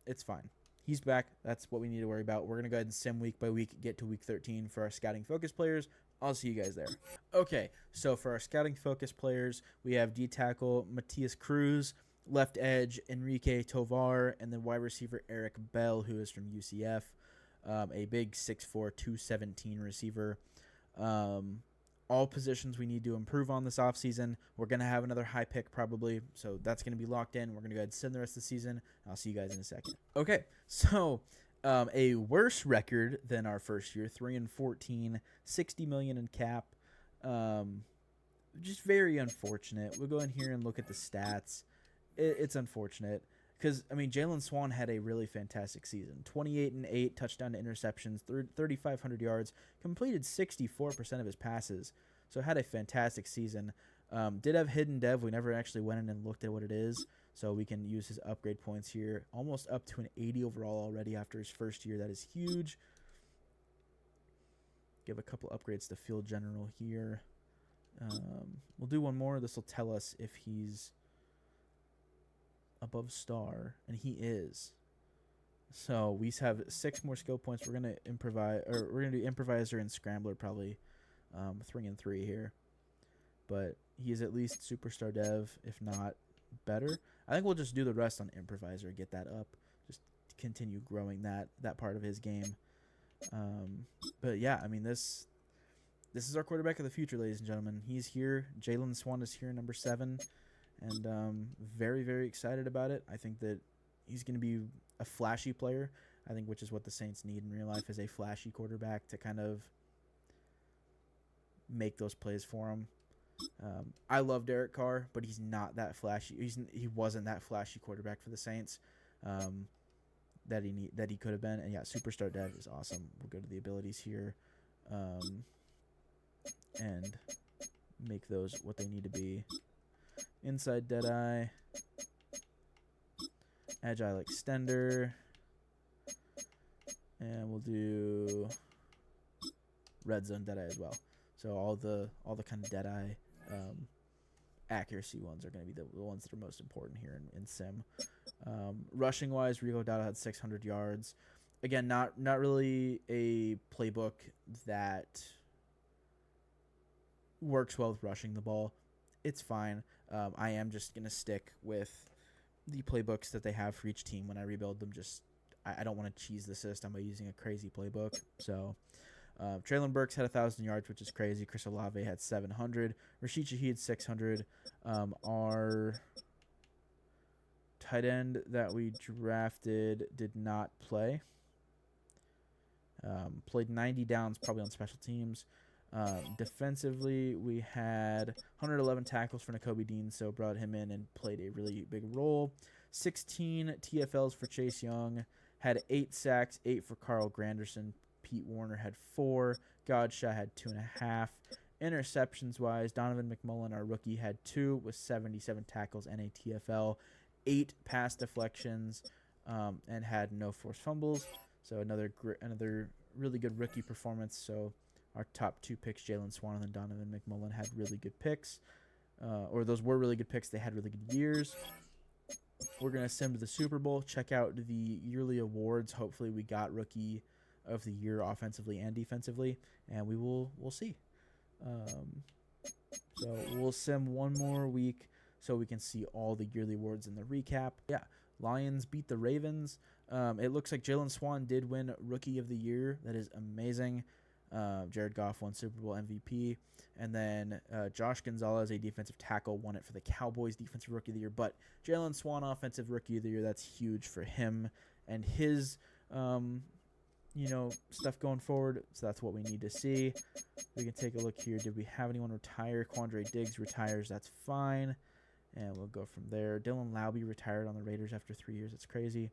it's fine. He's back. That's what we need to worry about. We're going to go ahead and sim week by week, get to week 13 for our scouting focus players. I'll see you guys there. Okay, so for our scouting focus players, we have D tackle Matias Cruz, left edge Enrique Tovar, and then wide receiver Eric Bell, who is from UCF, a big 6'4", 217 receiver. All positions we need to improve on this offseason. We're going to have another high pick probably, so that's going to be locked in. We're going to go ahead and send the rest of the season. I'll see you guys in a second. Okay, so A worse record than our first year, 3-14, 60 million in cap. Just very unfortunate. We'll go in here and look at the stats. It's unfortunate because I mean Jalen Swan had a really fantastic season. 28-8 touchdown to interceptions, 3,500 yards, completed 64% of his passes. So had a fantastic season. Did have hidden dev. We never actually went in and looked at what it is. So we can use his upgrade points here. Almost up to an 80 overall already after his first year. That is huge. Give a couple upgrades to field general here. We'll do one more. This will tell us if he's above star, and he is. So we have 6 more skill points. We're gonna improvise, or we're gonna do improviser and scrambler probably, 3 and 3 here. But he is at least superstar dev, if not better. I think we'll just do the rest on improviser, get that up, just continue growing that part of his game. But yeah, I mean this is our quarterback of the future, ladies and gentlemen. He's here. Jalen Swan is here, number 7, and very, very excited about it. I think that he's going to be a flashy player, I think, which is what the Saints need in real life, is a flashy quarterback to kind of make those plays for him. I love Derek Carr, but he's not that flashy. He wasn't that flashy quarterback for the Saints that he could have been. And yeah, superstar dev is awesome. We'll go to the abilities here. And make those what they need to be. Inside Deadeye. Agile Extender. And we'll do Red Zone Deadeye as well. So all the kind of Deadeye accuracy ones are going to be the ones that are most important here in Sim. Rushing wise, Rico Dowdle had 600 yards. Again, not really a playbook that works well with rushing the ball. It's fine. I am just going to stick with the playbooks that they have for each team when I rebuild them. I don't want to cheese the system by using a crazy playbook. So Traylon Burks had 1,000 yards, which is crazy. Chris Olave had 700. Rashid Shaheed 600. Our tight end that we drafted did not play. Played 90 downs, probably on special teams. Defensively, we had 111 tackles for Nakobe Dean, so brought him in and played a really big role. 16 TFLs for Chase Young. Had 8 sacks, 8 for Carl Granderson. Pete Warner had 4. Godshaw had 2.5. Interceptions-wise, Donovan McMullen, our rookie, had 2 with 77 tackles and a TFL. 8 pass deflections and had no forced fumbles. So another really good rookie performance. So our top 2 picks, Jalen Swan and Donovan McMullen, had really good picks. Or those were really good picks. They had really good years. We're going to sim to the Super Bowl. Check out the yearly awards. Hopefully we got Rookie of the Year offensively and defensively. And we'll see. So we'll sim one more week so we can see all the yearly awards in the recap. Yeah, Lions beat the Ravens. It looks like Jalen Swan did win Rookie of the Year. That is amazing. Jared Goff won Super Bowl MVP. And then Josh Gonzalez, a defensive tackle, won it for the Cowboys Defensive Rookie of the Year. But Jalen Swan, Offensive Rookie of the Year, that's huge for him and his, stuff going forward. So that's what we need to see. We can take a look here. Did we have anyone retire? Quandre Diggs retires. That's fine. And we'll go from there. Dylan Laube retired on the Raiders after 3 years. That's crazy.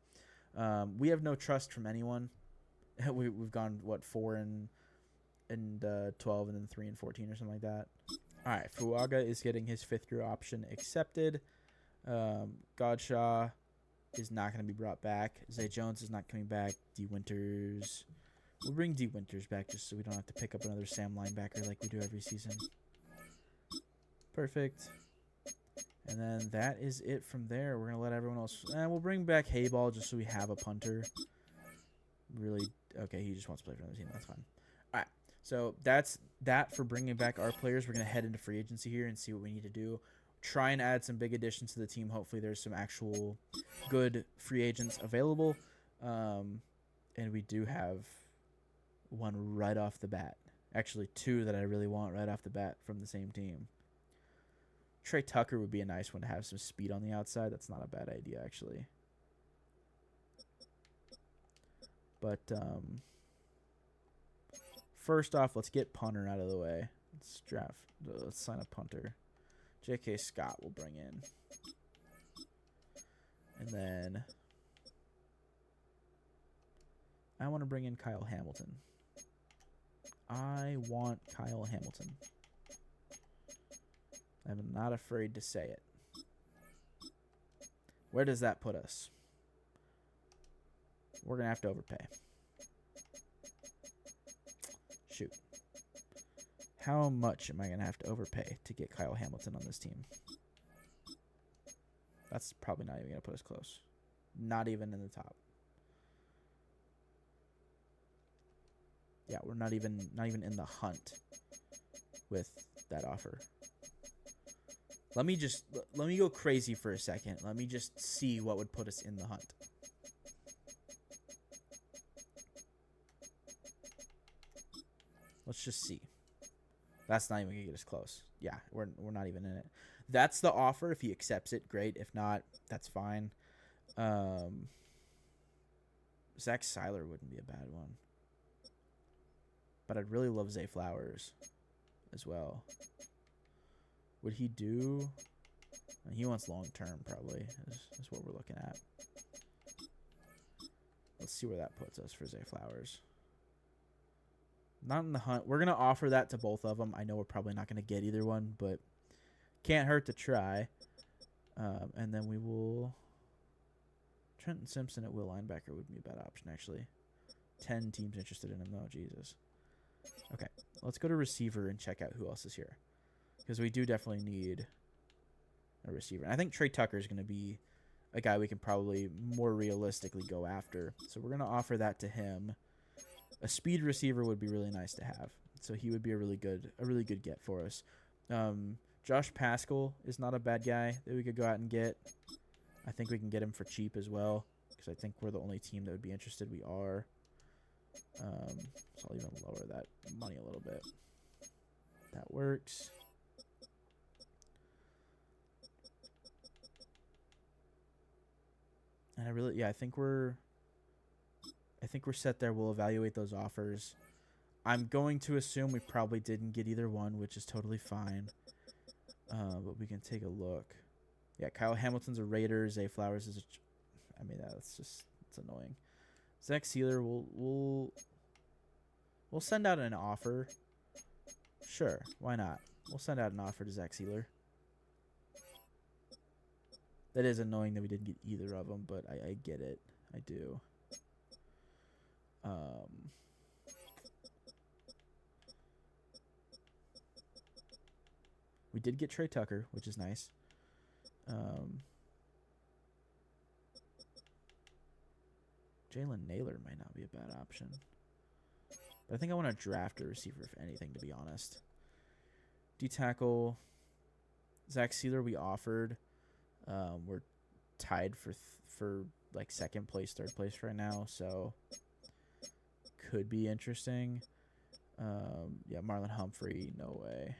We have no trust from anyone. We've gone, 4 and 12 and then 3 and 14 or something like that. All right, Fuaga is getting his 5th-year option accepted. Godshaw is not going to be brought back. Zay Jones is not coming back. D. Winters. We'll bring D. Winters back just so we don't have to pick up another Sam linebacker like we do every season. Perfect. And then that is it from there. We're going to let everyone else... we'll bring back Hayball just so we have a punter. Really... Okay, he just wants to play for another team. That's fine. All right. So that's that for bringing back our players. We're going to head into free agency here and see what we need to do. Try and add some big additions to the team. Hopefully there's some actual good free agents available. And we do have one right off the bat. Actually, 2 that I really want right off the bat from the same team. Trey Tucker would be a nice one to have some speed on the outside. That's not a bad idea, actually. But first off, let's get punter out of the way. Let's sign a punter. J.K. Scott will bring in. And then I want to bring in Kyle Hamilton. I want Kyle Hamilton. I'm not afraid to say it. Where does that put us? We're going to have to overpay. Shoot. How much am I going to have to overpay to get Kyle Hamilton on this team? That's probably not even going to put us close. Not even in the top. Yeah, we're not even in the hunt with that offer. Let me go crazy for a second. Let me just see what would put us in the hunt. Let's just see. That's not even gonna get us close. Yeah, we're not even in it. That's the offer. If he accepts it, great. If not, that's fine. Zach Seiler wouldn't be a bad one. But I'd really love Zay Flowers as well. Would he do... He wants long-term, probably, is what we're looking at. Let's see where that puts us for Zay Flowers. Not in the hunt. We're going to offer that to both of them. I know we're probably not going to get either one, but can't hurt to try. And then we will... Trenton Simpson at will linebacker would be a bad option, actually. 10 teams interested in him, though. Jesus. Okay, let's go to receiver and check out who else is here. Because we do definitely need a receiver. And I think Trey Tucker is going to be a guy we can probably more realistically go after. So we're going to offer that to him. A speed receiver would be really nice to have. So he would be a really good get for us. Josh Paschal is not a bad guy that we could go out and get. I think we can get him for cheap as well. Because I think we're the only team that would be interested. We are. So I'll even lower that money a little bit. That works. And I think we're set there. We'll evaluate those offers. I'm going to assume we probably didn't get either one, which is totally fine. But we can take a look. Yeah, Kyle Hamilton's a Raider. Zay Flowers is it's annoying. Zach Seiler, we'll send out an offer. Sure, why not? We'll send out an offer to Zach Seiler. That is annoying that we didn't get either of them, but I get it. I do. We did get Trey Tucker, which is nice. Jalen Naylor might not be a bad option. But I think I want to draft a receiver, if anything, to be honest. D-tackle. Zach Seiler we offered. We're tied for like second place, third place right now, so could be interesting. Yeah, Marlon Humphrey, no way.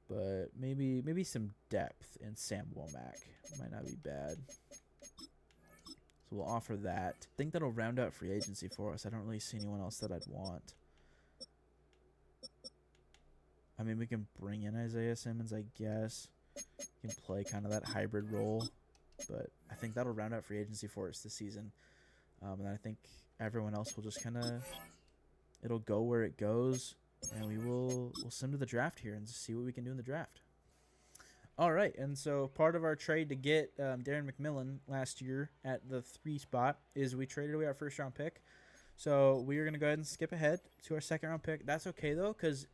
But maybe some depth in Sam Womack might not be bad. So we'll offer that. I think that'll round out free agency for us. I don't really see anyone else that I'd want. I mean, we can bring in Isaiah Simmons, I guess. He can play kind of that hybrid role. But I think that'll round out free agency for us this season. And I think everyone else will just kind of... It'll go where it goes. And we'll send to the draft here and see what we can do in the draft. All right, and so part of our trade to get Darren McMillan last year at the 3 spot is we traded away our first-round pick. So we are going to go ahead and skip ahead to our second-round pick. That's okay, though, because,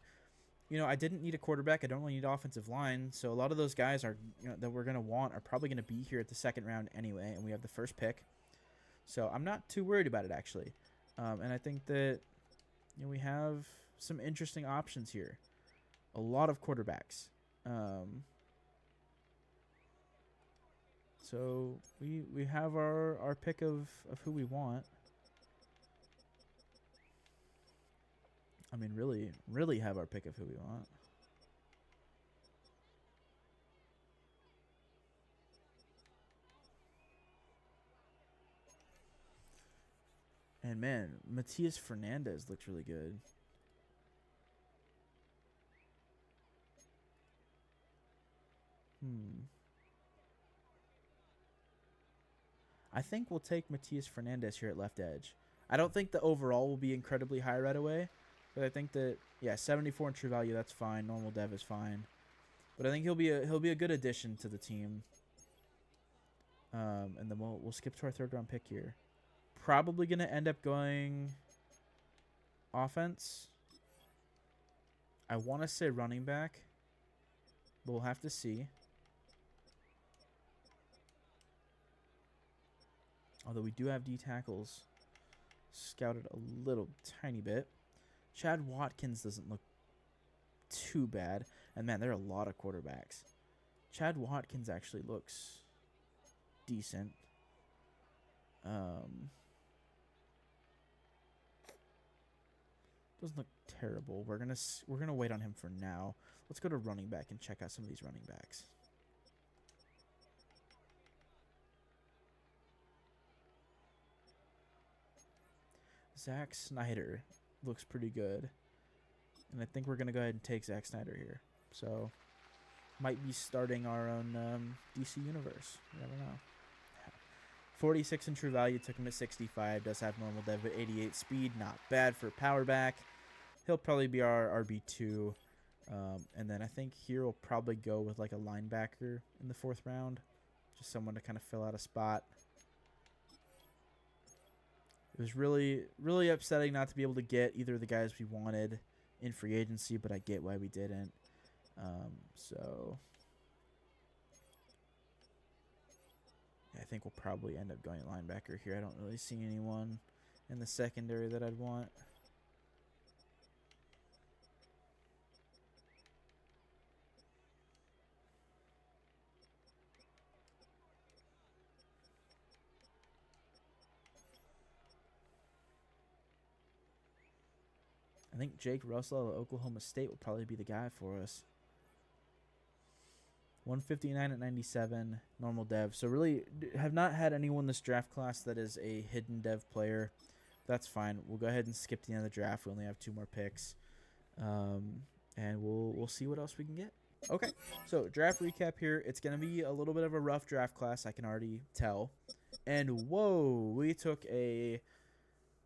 I didn't need a quarterback. I don't really need offensive line. So a lot of those guys are that we're going to want are probably going to be here at the second round anyway, and we have the first pick. So I'm not too worried about it, actually. And I think that we have some interesting options here. A lot of quarterbacks. So we have our pick of who we want. I mean, really have our pick of who we want. And, man, Matias Fernandez looks really good. I think we'll take Matias Fernandez here at left edge. I don't think the overall will be incredibly high right away. But I think that, yeah, 74 in true value, that's fine. Normal dev is fine. But I think he'll be a good addition to the team. And then we'll skip to our third round pick here. Probably going to end up going offense. I want to say running back, but we'll have to see. Although we do have D tackles scouted a little tiny bit. Chad Watkins doesn't look too bad. And, man, there are a lot of quarterbacks. Chad Watkins actually looks decent. Doesn't look terrible. We're gonna wait on him for now. Let's go to running back and check out some of these running backs. Zach Snyder looks pretty good. And I think we're going to go ahead and take Zach Snyder here. So, might be starting our own DC universe. You never know. 46 in true value, took him at 65. Does have normal dev at 88 speed. Not bad for power back. He'll probably be our RB2. And then I think here we'll probably go with like a linebacker in the 4th round. Just someone to kind of fill out a spot. It was really, really upsetting not to be able to get either of the guys we wanted in free agency, but I get why we didn't. So yeah, I think we'll probably end up going linebacker here. I don't really see anyone in the secondary that I'd want. I think Jake Russell of Oklahoma State will probably be the guy for us. 159 at 97, normal dev. So really have not had anyone this draft class that is a hidden dev player. That's fine. We'll go ahead and skip the end of the draft. We only have 2 more picks. And we'll see what else we can get. Okay, so draft recap here. It's going to be a little bit of a rough draft class, I can already tell. And whoa,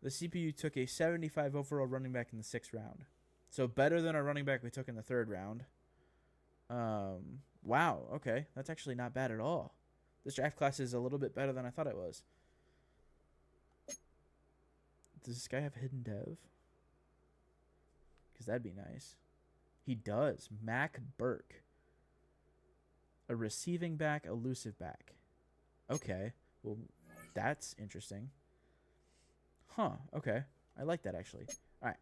the CPU took a 75 overall running back in the 6th round. So better than our running back we took in the 3rd round. Wow, okay. That's actually not bad at all. This draft class is a little bit better than I thought it was. Does this guy have hidden dev? Because that'd be nice. He does. Mac Burke. A receiving back, elusive back. Okay. Well, that's interesting. Huh, okay. I like that, actually. All right.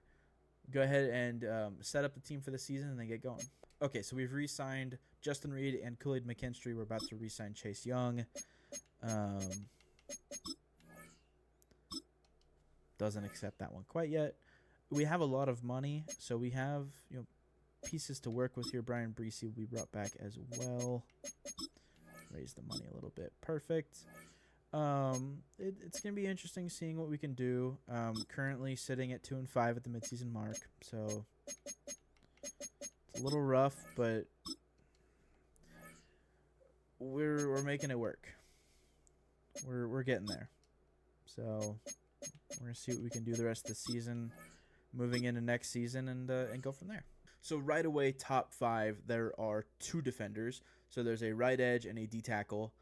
Go ahead and set up the team for the season and then get going. Okay, so we've re-signed Justin Reed and Kool-Aid McKinstry. We're about to re-sign Chase Young. Doesn't accept that one quite yet. We have a lot of money, so we have pieces to work with here. Brian Breesy will be brought back as well. Raise the money a little bit. Perfect. It's going to be interesting seeing what we can do. Currently sitting at 2-5 at the midseason mark, so it's a little rough, but we're making it work. We're getting there. So we're going to see what we can do the rest of the season, moving into next season, and go from there. So right away, top 5, there are 2 defenders. So there's a right edge and a D tackle.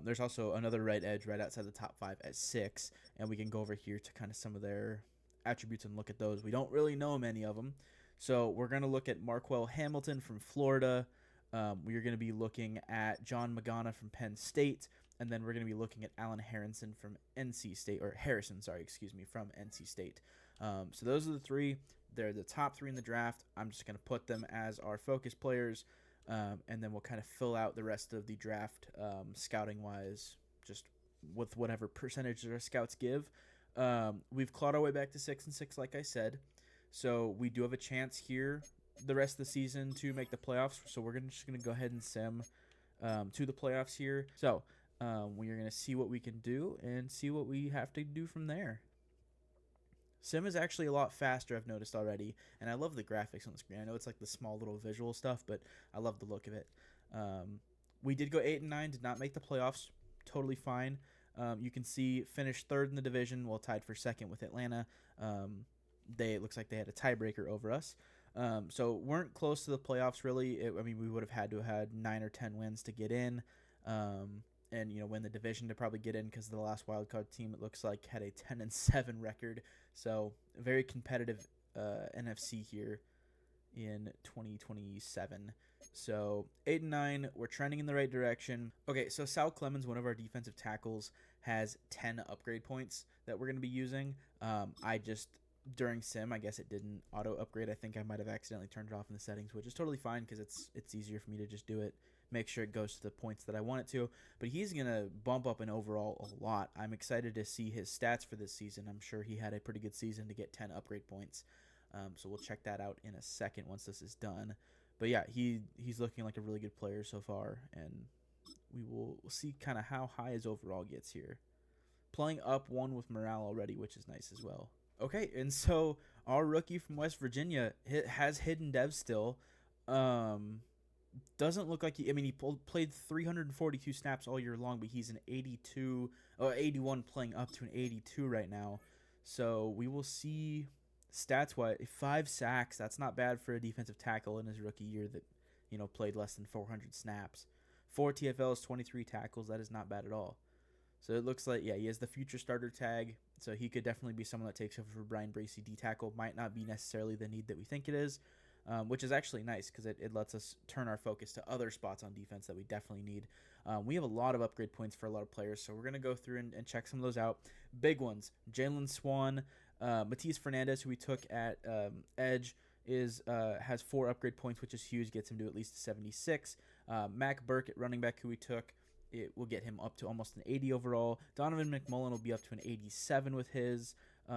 There's also another right edge right outside the top 5 at 6, and we can go over here to kind of some of their attributes and look at those. We don't really know many of them, so we're going to look at Marquell Hamilton from Florida. We're going to be looking at John Magana from Penn State, and then we're going to be looking at Alan Harrison from NC State, or Harrison, from NC State. So those are the 3. They're the top 3 in the draft. I'm just going to put them as our focus players. And then we'll kind of fill out the rest of the draft scouting-wise, just with whatever percentage our scouts give. We've clawed our way back to 6-6, like I said. So we do have a chance here the rest of the season to make the playoffs. So we're just going to go ahead and sim to the playoffs here. So we are going to see what we can do and see what we have to do from there. Sim is actually a lot faster, I've noticed already, and I love the graphics on the screen. I know it's like the small little visual stuff, but I love the look of it. Um, we did go 8-9, did not make the playoffs. Totally fine. You can see finished third in the division, while tied for second with Atlanta. It looks like they had a tiebreaker over us. So weren't close to the playoffs really. We would have had to have had 9 or 10 wins to get in. And win the division to probably get in, because the last wildcard team, it looks like, had a 10-7 record. So a very competitive NFC here in 2027. So 8-9, we're trending in the right direction. Okay, so Sal Clemens, one of our defensive tackles, has 10 upgrade points that we're going to be using. During sim, I guess it didn't auto upgrade. I think I might have accidentally turned it off in the settings, which is totally fine because it's easier for me to just do it, make sure it goes to the points that I want it to. But he's going to bump up in overall a lot. I'm excited to see his stats for this season. I'm sure he had a pretty good season to get 10 upgrade points. So we'll check that out in a second once this is done. But yeah, he's looking like a really good player so far, and we'll see kind of how high his overall gets here. Playing up one with morale already, which is nice as well. Okay, and so our rookie from West Virginia has hidden dev still. Doesn't look like he played 342 snaps all year long, but he's an 81 playing up to an 82 right now. So we will see stats-wise. 5 sacks, that's not bad for a defensive tackle in his rookie year that, played less than 400 snaps. 4 TFLs, 23 tackles, that is not bad at all. So it looks like, he has the future starter tag, so he could definitely be someone that takes over for Brian Bracey D tackle. Might not be necessarily the need that we think it is, which is actually nice because it lets us turn our focus to other spots on defense that we definitely need. We have a lot of upgrade points for a lot of players, so we're going to go through and check some of those out. Big ones: Jalen Swan, Matias Fernandez, who we took at edge, has 4 upgrade points, which is huge, gets him to at least 76. Mac Burke at running back, who we took, it will get him up to almost an 80 overall. Donovan McMullen will be up to an 87 with his.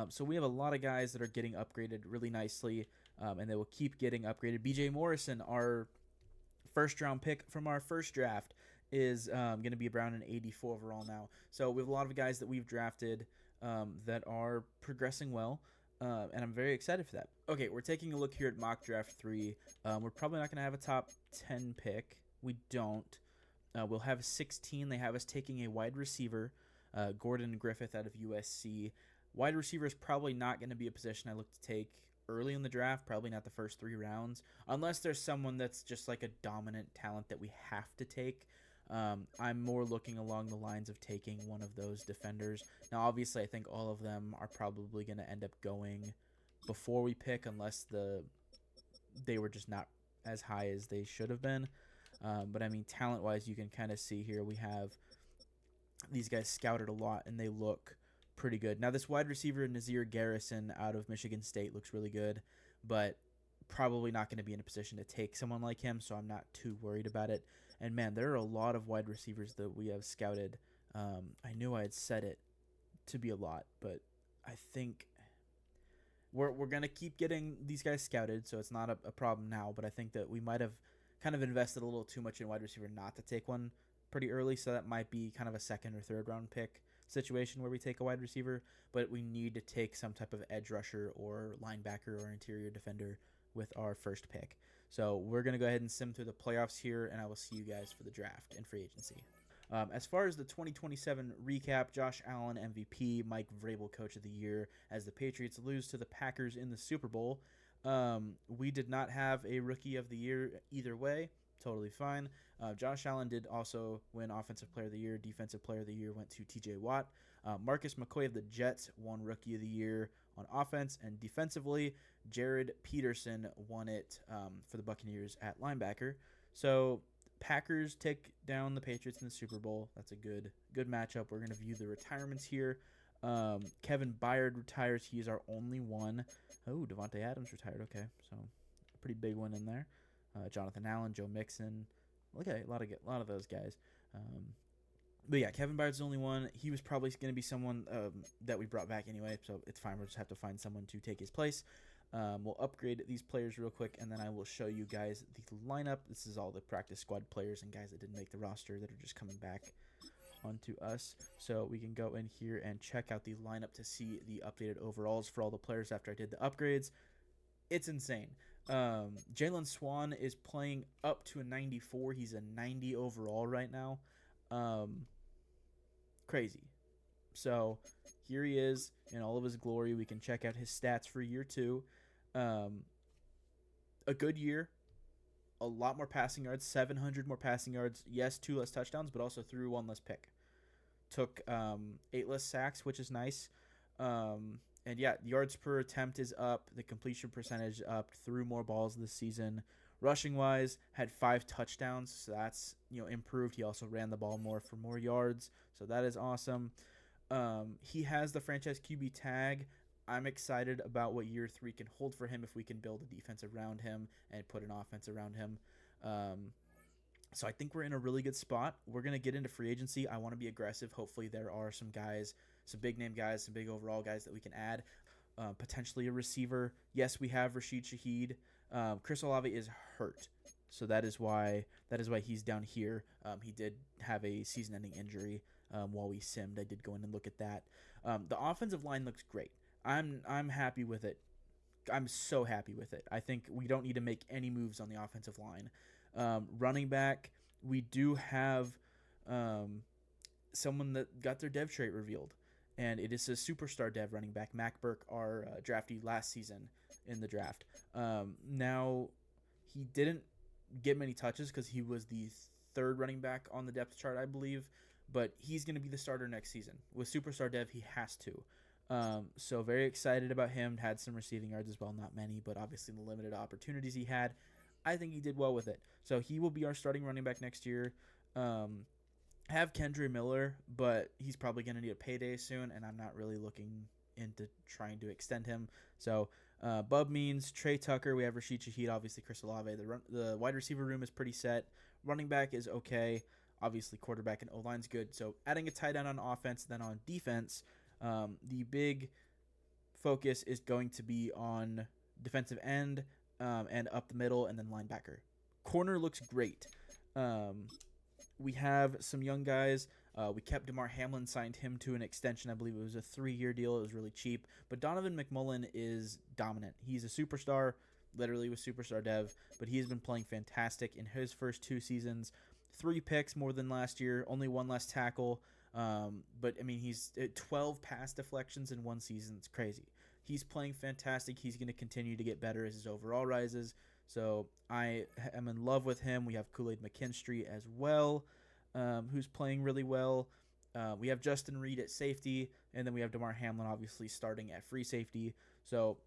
So we have a lot of guys that are getting upgraded really nicely, and they will keep getting upgraded. BJ Morrison, our first-round pick from our first draft, is going to be around an 84 overall now. So we have a lot of guys that we've drafted that are progressing well, and I'm very excited for that. Okay, we're taking a look here at Mock Draft 3. We're probably not going to have a top 10 pick. We don't. We'll have 16. They have us taking a wide receiver, Gordon Griffith out of USC. Wide receiver is probably not going to be a position I look to take early in the draft, probably not the first 3 rounds, unless there's someone that's just like a dominant talent that we have to take. I'm more looking along the lines of taking one of those defenders. Now, obviously, I think all of them are probably going to end up going before we pick, unless they were just not as high as they should have been. But talent-wise, you can kind of see here we have these guys scouted a lot, and they look pretty good. Now, this wide receiver, Nazir Garrison out of Michigan State, looks really good, but probably not going to be in a position to take someone like him, so I'm not too worried about it. And, man, there are a lot of wide receivers that we have scouted. I knew I had said it to be a lot, but I think we're going to keep getting these guys scouted, so it's not a problem now, but I think that we might have kind of invested a little too much in wide receiver not to take one pretty early, so that might be kind of a 2nd or 3rd round pick situation where we take a wide receiver, but we need to take some type of edge rusher or linebacker or interior defender with our first pick. So we're going to go ahead and sim through the playoffs here, and I will see you guys for the draft and free agency. As far as the 2027 recap, Josh Allen MVP, Mike Vrabel Coach of the Year, as the Patriots lose to the Packers in the Super Bowl. We did not have a Rookie of the Year either way. Totally fine. Josh Allen did also win Offensive Player of the Year. Defensive Player of the Year went to TJ Watt. Marcus McCoy of the Jets won Rookie of the Year on offense, and defensively, Jared Peterson won it for the Buccaneers at linebacker. So Packers take down the Patriots in the Super Bowl. That's a good matchup. We're going to view the retirements here. Kevin Byard retires. He is our only one. Oh, Devontae Adams retired. Okay, so a pretty big one in there. Jonathan Allen, Joe Mixon. Okay, a lot of those guys. But yeah, Kevin Byard's the only one. He was probably going to be someone that we brought back anyway, so it's fine. We'll just have to find someone to take his place. We'll upgrade these players real quick, and then I will show you guys the lineup. This is all the practice squad players and guys that didn't make the roster that are just coming back onto us so we can go in here and check out the lineup to see the updated overalls for all the players after I did the upgrades. It's insane. Jalen Swan is playing up to a 94. He's a 90 overall right now. Crazy. So here he is in all of his glory. We can check out his stats for year 2. A good year. A lot more passing yards, 700 more passing yards. Yes, 2 less touchdowns, but also threw 1 less pick. Took 8 less sacks, which is nice. And yeah, yards per attempt is up. The completion percentage up. Threw more balls this season. Rushing wise, had 5 touchdowns, so that's improved. He also ran the ball more for more yards, so that is awesome. He has the franchise QB tag. I'm excited about what year 3 can hold for him if we can build a defense around him and put an offense around him. So I think we're in a really good spot. We're going to get into free agency. I want to be aggressive. Hopefully there are some guys, some big name guys, some big overall guys that we can add. Potentially a receiver. Yes, we have Rashid Shaheed. Chris Olave is hurt, so that is why he's down here. He did have a season-ending injury while we simmed. I did go in and look at that. The offensive line looks great. I'm happy with it. I'm so happy with it. I think we don't need to make any moves on the offensive line. Running back, we do have someone that got their dev trait revealed, and it is a superstar dev running back, Mac Burke, our draftee last season in the draft. Now, he didn't get many touches because he was the 3rd running back on the depth chart, I believe, but he's going to be the starter next season. With superstar dev, he has to. So very excited about him. Had some receiving yards as well, not many, but obviously the limited opportunities he had, I think he did well with it. So he will be our starting running back next year. Have Kendre Miller, but he's probably going to need a payday soon, and I'm not really looking into trying to extend him. So Bub Means, Trey Tucker, we have Rashid Shaheed, obviously Chris Olave. The wide receiver room is pretty set. Running back is okay. Obviously quarterback and O-line's good. So adding a tight end on offense, then on defense, the big focus is going to be on defensive end and up the middle, and then linebacker. Corner looks great. We have some young guys. We kept DeMar Hamlin, signed him to an extension. I believe it was a 3-year deal. It was really cheap. But Donovan McMullen is dominant. He's a superstar, literally with superstar dev, but he has been playing fantastic in his first 2 seasons. 3 picks more than last year, only 1 less tackle. But, I mean, he's 12 pass deflections in 1 season. It's crazy. He's playing fantastic. He's going to continue to get better as his overall rises. So I am in love with him. We have Kool-Aid McKinstry as well, who's playing really well. We have Justin Reed at safety, and then we have DeMar Hamlin obviously starting at free safety. So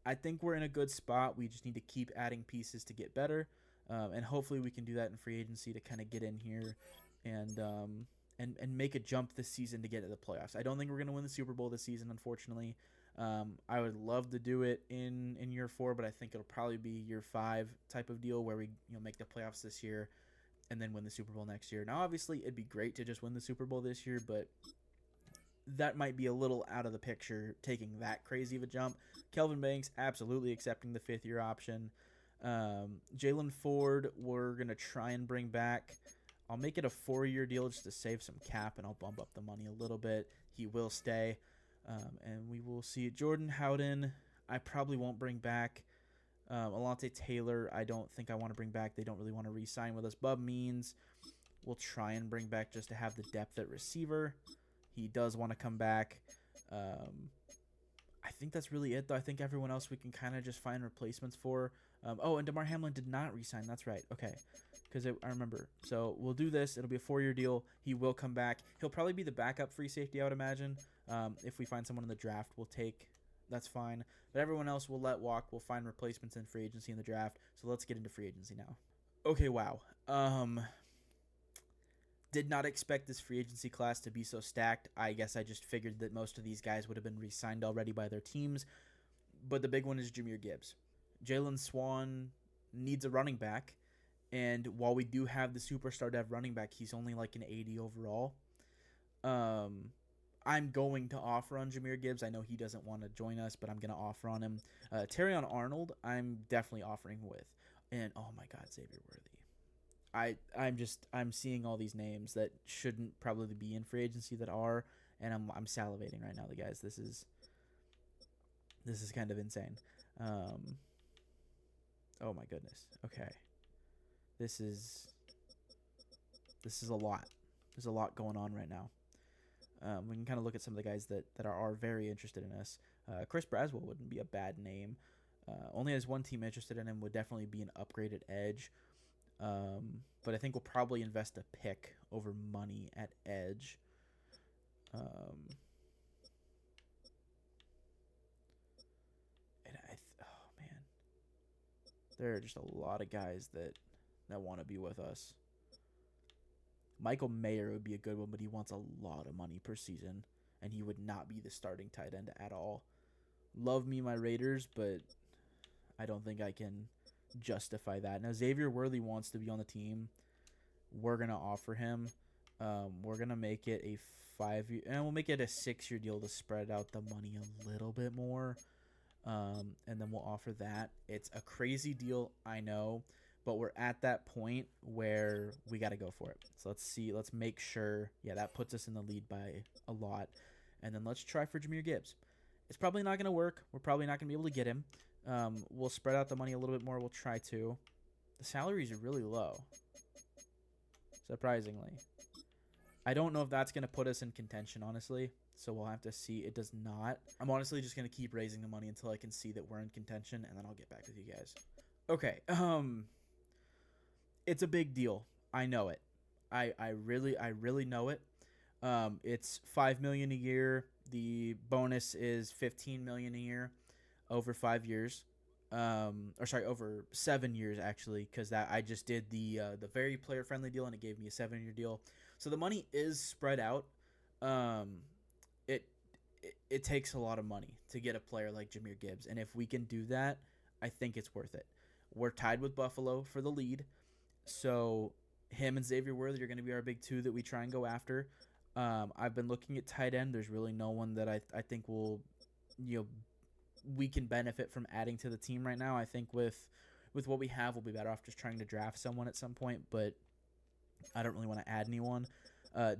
I think we're in a good spot. We just need to keep adding pieces to get better, and hopefully we can do that in free agency to kind of get in here and make a jump this season to get to the playoffs. I don't think we're going to win the Super Bowl this season, unfortunately. I would love to do it in year 4, but I think it'll probably be year 5 type of deal where we make the playoffs this year and then win the Super Bowl next year. Now, obviously, it'd be great to just win the Super Bowl this year, but that might be a little out of the picture, taking that crazy of a jump. Kelvin Banks, absolutely accepting the 5th-year option. Jalen Ford, we're going to try and bring back. I'll make it a 4-year deal just to save some cap, and I'll bump up the money a little bit. He will stay. And we will see Jordan Howden. I probably won't bring back. Alontae Taylor, I don't think I want to bring back. They don't really want to re-sign with us. Bub Means, we'll try and bring back just to have the depth at receiver. He does want to come back. I think that's really it, though. I think everyone else we can kind of just find replacements for. And DeMar Hamlin did not re-sign. That's right. Okay. Because I remember. So we'll do this. It'll be a 4-year deal. He will come back. He'll probably be the backup free safety, I would imagine. If we find someone in the draft, we'll take. That's fine. But everyone else we'll let walk. We'll find replacements in free agency in the draft. So let's get into free agency now. Okay, wow. Did not expect this free agency class to be so stacked. I guess I just figured that most of these guys would have been re-signed already by their teams. But the big one is Jahmyr Gibbs. Jalen Swan needs a running back. And while we do have the superstar dev running back, he's only like an 80 overall. I'm going to offer on Jahmyr Gibbs. I know he doesn't want to join us, but I'm going to offer on him. Terrion Arnold, I'm definitely offering with. And, oh my God, Xavier Worthy. I'm seeing all these names that shouldn't probably be in free agency that are, and I'm salivating right now, the guys. This is kind of insane. Oh my goodness. Okay. This is a lot. There's a lot going on right now. We can kind of look at some of the guys that are very interested in us. Chris Braswell wouldn't be a bad name. Only has one team interested in him, would definitely be an upgraded edge. But I think we'll probably invest a pick over money at edge. And oh man, there are just a lot of guys that want to be with us. Michael Mayer would be a good one, but he wants a lot of money per season, and he would not be the starting tight end at all. Love me my Raiders, but I don't think I can justify that. Now, Xavier Worthy wants to be on the team. We're going to offer him. We're going to make it a 5-year, and we'll make it a 6-year deal to spread out the money a little bit more. And then we'll offer that. It's a crazy deal, I know, but we're at that point where we got to go for it. So let's see. Let's make sure. Yeah, that puts us in the lead by a lot. And then let's try for Jahmyr Gibbs. It's probably not going to work. We're probably not going to be able to get him. We'll spread out the money a little bit more. We'll try to. The salaries are really low, surprisingly. I don't know if that's going to put us in contention, honestly. So we'll have to see. It does not. I'm honestly just going to keep raising the money until I can see that we're in contention, and then I'll get back with you guys. Okay. It's a big deal. I know it. I really know it. It's $5 million a year. The bonus is $15 million a year over 5 years. Over 7 years actually, because that I just did the very player friendly deal and it gave me a 7-year deal. So the money is spread out. It takes a lot of money to get a player like Jahmyr Gibbs, and if we can do that, I think it's worth it. We're tied with Buffalo for the lead. So him and Xavier Worthy are going to be our big two that we try and go after. I've been looking at tight end. There's really no one that I think will, we can benefit from adding to the team right now. I think with what we have, we'll be better off just trying to draft someone at some point, but I don't really want to add anyone.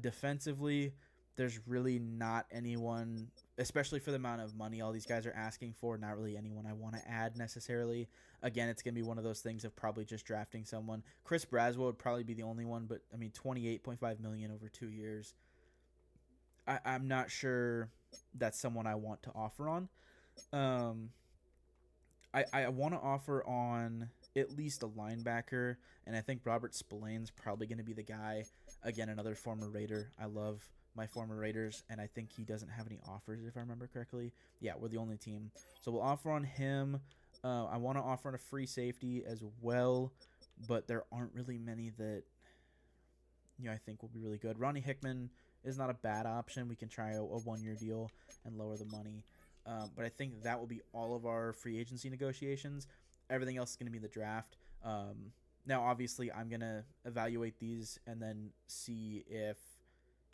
Defensively, there's really not anyone, especially for the amount of money all these guys are asking for, not really anyone I want to add necessarily. Again, it's going to be one of those things of probably just drafting someone. Chris Braswell would probably be the only one, but I mean, $28.5 million over 2 years. I'm not sure that's someone I want to offer on. I want to offer on at least a linebacker, and I think Robert Spillane's probably going to be the guy. Again, another former Raider. I love my former Raiders, and I think he doesn't have any offers, if I remember correctly. Yeah, we're the only team. So we'll offer on him. I want to offer on a free safety as well, but there aren't really many that I think will be really good. Ronnie Hickman is not a bad option. We can try a 1-year deal and lower the money. But I think that will be all of our free agency negotiations. Everything else is going to be the draft. Now, obviously, I'm going to evaluate these and then see if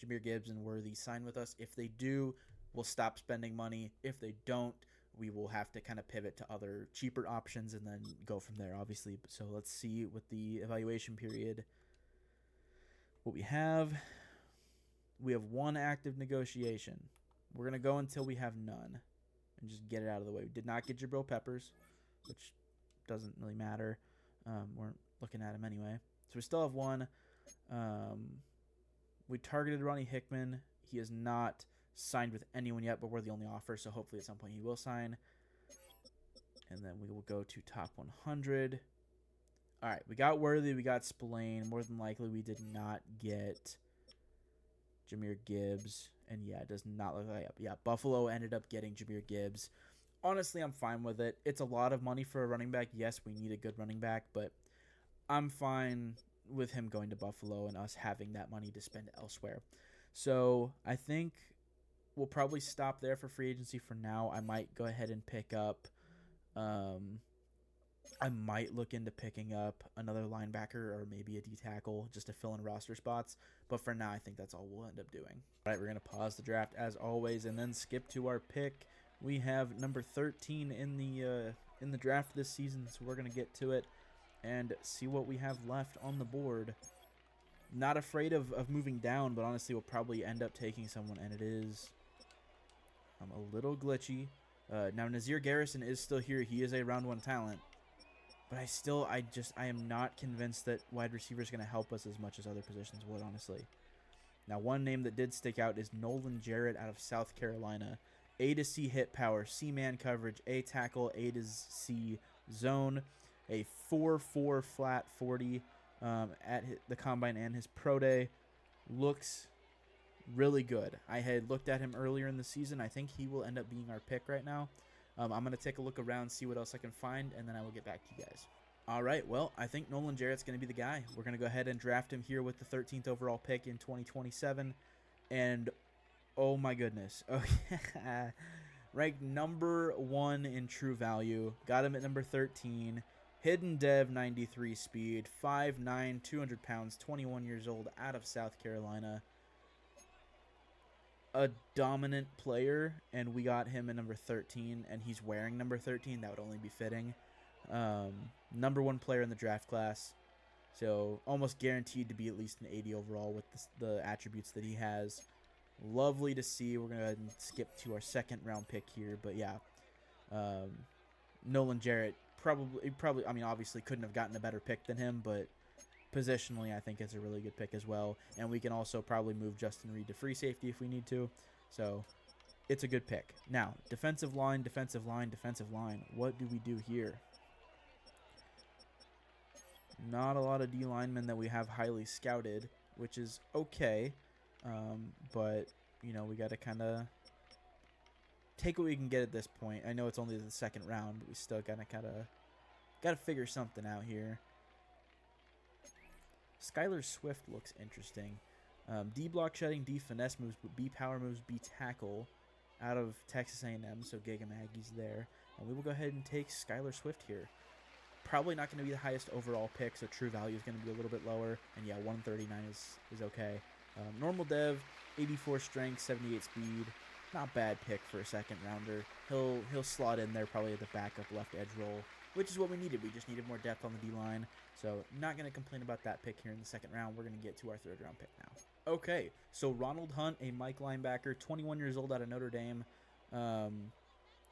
Jahmyr Gibbs and Worthy sign with us. If they do, we'll stop spending money. If they don't, we will have to kind of pivot to other cheaper options and then go from there, obviously. So let's see with the evaluation period what we have. We have one active negotiation. We're going to go until we have none and just get it out of the way. We did not get Jabril Peppers, which doesn't really matter. We're looking at him anyway. So we still have one. We targeted Ronnie Hickman. He has not signed with anyone yet, but we're the only offer, so hopefully at some point he will sign. And then we will go to top 100. All right, we got Worthy, we got Spillane. More than likely, we did not get Jahmyr Gibbs. And yeah, it does not look like it. Yeah, Buffalo ended up getting Jahmyr Gibbs. Honestly, I'm fine with it. It's a lot of money for a running back. Yes, we need a good running back, but I'm fine with him going to Buffalo and us having that money to spend elsewhere. So I think we'll probably stop there for free agency for now. I might go ahead and pick up I might look into picking up another linebacker or maybe a D tackle just to fill in roster spots. But for now, I think that's all we'll end up doing. All right, we're going to pause the draft as always and then skip to our pick. We have number 13 in the draft this season, so we're going to get to it. and see what we have left on the board. Not afraid of moving down, but honestly we'll probably end up taking someone, and it is a little glitchy. Now Nazir Garrison is still here. He is a round 1 talent. But I am not convinced that wide receiver is going to help us as much as other positions would, honestly. Now, one name that did stick out is Nolan Jarrett out of South Carolina. A to C hit power, C man coverage, A tackle, A to C zone, a 4.4 flat 40 at the combine and his pro day. Looks really good. I had looked at him earlier in the season. I think he will end up being our pick right now. I'm going to take a look around, see what else I can find, and then I will get back to you guys. All right, well, I think Nolan Jarrett's going to be the guy. We're going to go ahead and draft him here with the 13th overall pick in 2027. And, oh my goodness. Okay. Ranked number 1 in true value. Got him at number 13. Hidden Dev 93 speed. 5'9", 200 pounds, 21 years old, out of South Carolina. A dominant player, and we got him at number 13, and he's wearing number 13. That would only be fitting. Number 1 player in the draft class, so almost guaranteed to be at least an 80 overall with the attributes that he has. Lovely to see. We're going to go ahead and skip to our 2nd round pick here, but yeah, Nolan Jarrett probably, I mean, obviously couldn't have gotten a better pick than him, but positionally, I think it's a really good pick as well. And we can also probably move Justin Reed to free safety if we need to. So it's a good pick. Now, defensive line, defensive line, defensive line. What do we do here? Not a lot of D linemen that we have highly scouted, which is okay. But, you know, we got to kind of take what we can get at this point. I know it's only the 2nd round, but we still got to figure something out here. Skylar Swift looks interesting. D block shedding, D finesse moves, B power moves, B tackle out of Texas A&M, so Giga Maggie's there. And we will go ahead and take Skylar Swift here. Probably not going to be the highest overall pick, so true value is going to be a little bit lower. And yeah, 139 is okay. Normal dev, 84 strength, 78 speed. Not bad pick for a 2nd rounder. He'll slot in there probably at the backup left edge role, which is what we needed. We just needed more depth on the D-line. So not going to complain about that pick here in the 2nd round. We're going to get to our 3rd round pick now. Okay, so Ronald Hunt, a Mike linebacker, 21 years old out of Notre Dame.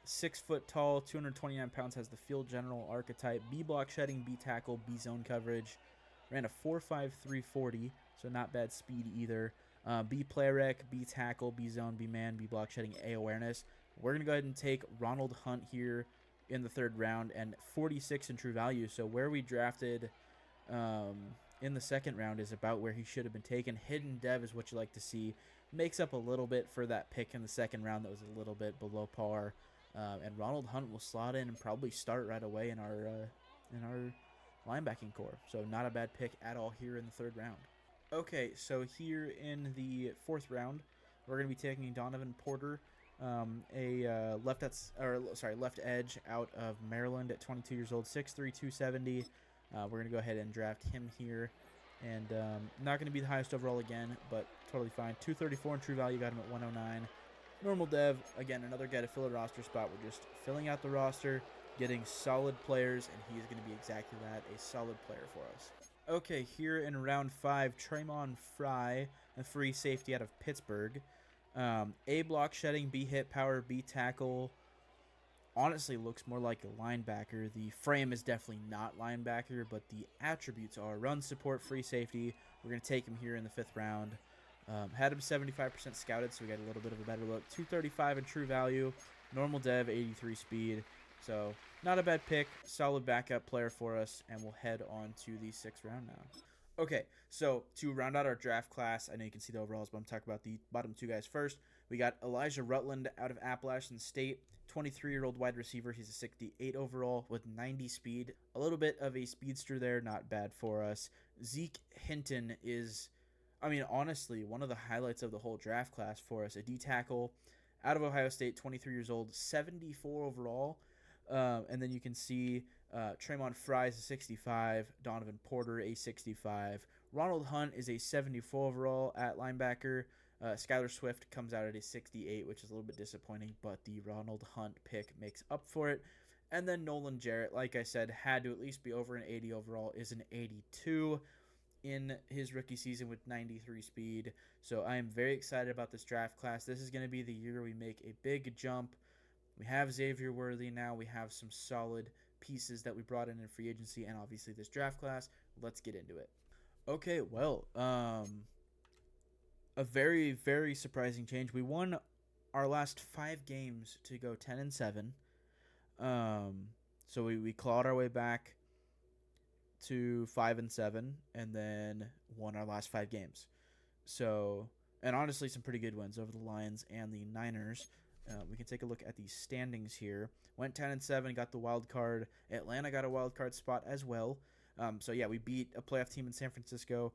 6 foot tall, 229 pounds, has the field general archetype. B block shedding, B tackle, B zone coverage. Ran a 4.5 340, so not bad speed either. B play rec, B tackle, B zone, B man, B block shedding, A awareness. We're going to go ahead and take Ronald Hunt here in the 3rd round, and 46 in true value. So where we drafted in the 2nd round is about where he should have been taken. Hidden Dev is what you like to see. Makes up a little bit for that pick in the 2nd round that was a little bit below par. And Ronald Hunt will slot in and probably start right away in our linebacking core. So not a bad pick at all here in the 3rd round. Okay, so here in the 4th round, we're going to be taking Donovan Porter, left edge out of Maryland at 22 years old, 6'3", 270. We're going to go ahead and draft him here. And not going to be the highest overall again, but totally fine. 234 in true value, got him at 109. Normal dev, again, another guy to fill a roster spot. We're just filling out the roster, getting solid players, and he is going to be exactly that, a solid player for us. Okay, here in round 5, Tremon Fry, a free safety out of Pittsburgh. A block shedding, B hit power, B tackle. Honestly looks more like a linebacker. The frame is definitely not linebacker, but the attributes are run support, free safety. We're going to take him here in the 5th round. Had him 75% scouted, so we got a little bit of a better look. 235 in true value. Normal dev, 83 speed. So not a bad pick. Solid backup player for us, and we'll head on to the 6th round now. Okay, so to round out our draft class, I know you can see the overalls, but I'm talking about the bottom 2 guys first. We got Elijah Rutland out of Appalachian State, 23-year-old wide receiver. He's a 68 overall with 90 speed. A little bit of a speedster there, not bad for us. Zeke Hinton is, I mean, honestly, one of the highlights of the whole draft class for us. A D tackle out of Ohio State, 23 years old, 74 overall. And then you can see Tremon Fry is a 65, Donovan Porter a 65. Ronald Hunt is a 74 overall at linebacker. Skylar Swift comes out at a 68, which is a little bit disappointing, but the Ronald Hunt pick makes up for it. And then Nolan Jarrett, like I said, had to at least be over an 80 overall, is an 82 in his rookie season with 93 speed. So I am very excited about this draft class. This is going to be the year we make a big jump. We have Xavier Worthy now. We have some solid pieces that we brought in free agency and obviously this draft class. Let's get into it. Okay, well, a very, very surprising change. We won our last 5 games to go 10-7. So we clawed our way back to 5-7 and then won our last 5 games. So, and honestly, some pretty good wins over the Lions and the Niners. We can take a look at the standings here. Went 10-7, got the wild card. Atlanta got a wild card spot as well. So yeah, we beat a playoff team in San Francisco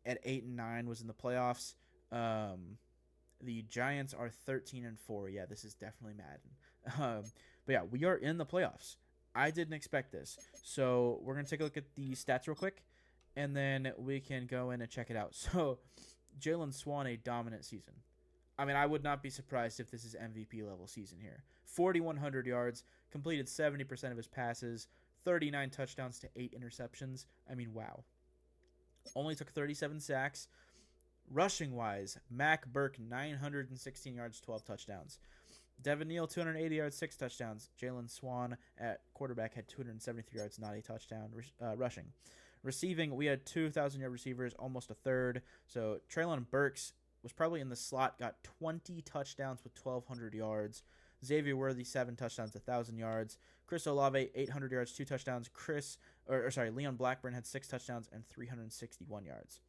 at 8-9. Was in the playoffs. The Giants are 13-4. Yeah, this is definitely Madden. But yeah, we are in the playoffs. I didn't expect this. So we're gonna take a look at the stats real quick, and then we can go in and check it out. So Jalen Swan, a dominant season. I mean, I would not be surprised if this is MVP level season here. 4,100 yards, completed 70% of his passes, 39 touchdowns to 8 interceptions. I mean, wow. Only took 37 sacks. Rushing wise, Mac Burke 916 yards, 12 touchdowns. Devin Neal 280 yards, 6 touchdowns. Jalen Swan at quarterback had 273 yards, not a touchdown rushing. Receiving, we had 2,000-yard receivers, almost a third. So Treylon Burks was probably in the slot, got 20 touchdowns with 1,200 yards. Xavier Worthy, 7 touchdowns, 1,000 yards. Chris Olave, 800 yards, 2 touchdowns. Leon Blackburn had 6 touchdowns and 361 yards.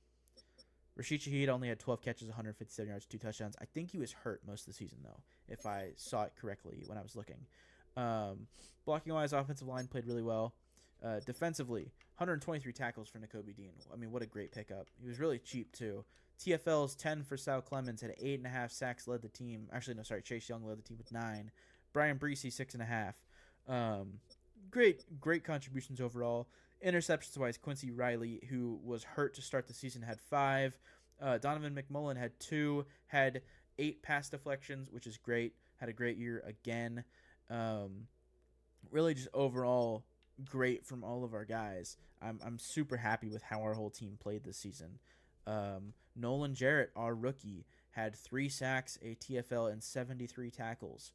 Rashid Shaheed only had 12 catches, 157 yards, 2 touchdowns. I think he was hurt most of the season, though, if I saw it correctly when I was looking. Blocking-wise, offensive line played really well. Defensively, 123 tackles for Nakobe Dean. I mean, what a great pickup. He was really cheap, too. TFL's 10 for Sal Clemens, had 8.5 sacks, led the team. Actually, no, sorry, Chase Young led the team with 9. Brian Breesy, 6.5. Great contributions overall. Interceptions-wise, Quincy Riley, who was hurt to start the season, had 5. Donovan McMullen had 2. Had 8 pass deflections, which is great. Had a great year again. Really just overall great from all of our guys. I'm super happy with how our whole team played this season. Nolan Jarrett, our rookie, had 3 sacks, a TFL, and 73 tackles.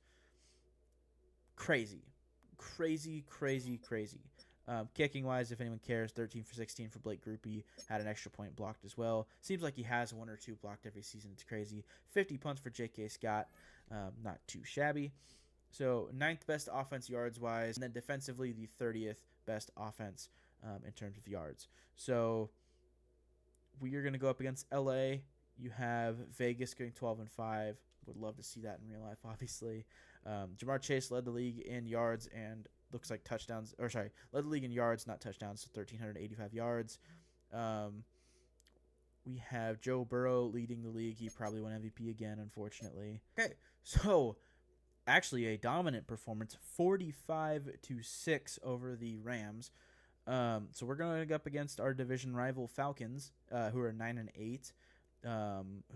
Crazy. Kicking wise, if anyone cares, 13 for 16 for Blake Groupie. Had an extra point blocked as well. Seems like he has 1 or 2 blocked every season. It's crazy. 50 punts for J.K. Scott. Not too shabby. So 9th best offense yards wise, and then defensively the 30th best offense in terms of yards. So we are going to go up against LA. You have Vegas going 12-5. Would love to see that in real life, obviously. Jamar Chase led the league in yards and looks like touchdowns. Led the league in yards, not touchdowns, so 1,385 yards. We have Joe Burrow leading the league. He probably won MVP again, unfortunately. Okay, so actually a dominant performance, 45-6 over the Rams. So we're going to go up against our division rival Falcons, who are 9-8,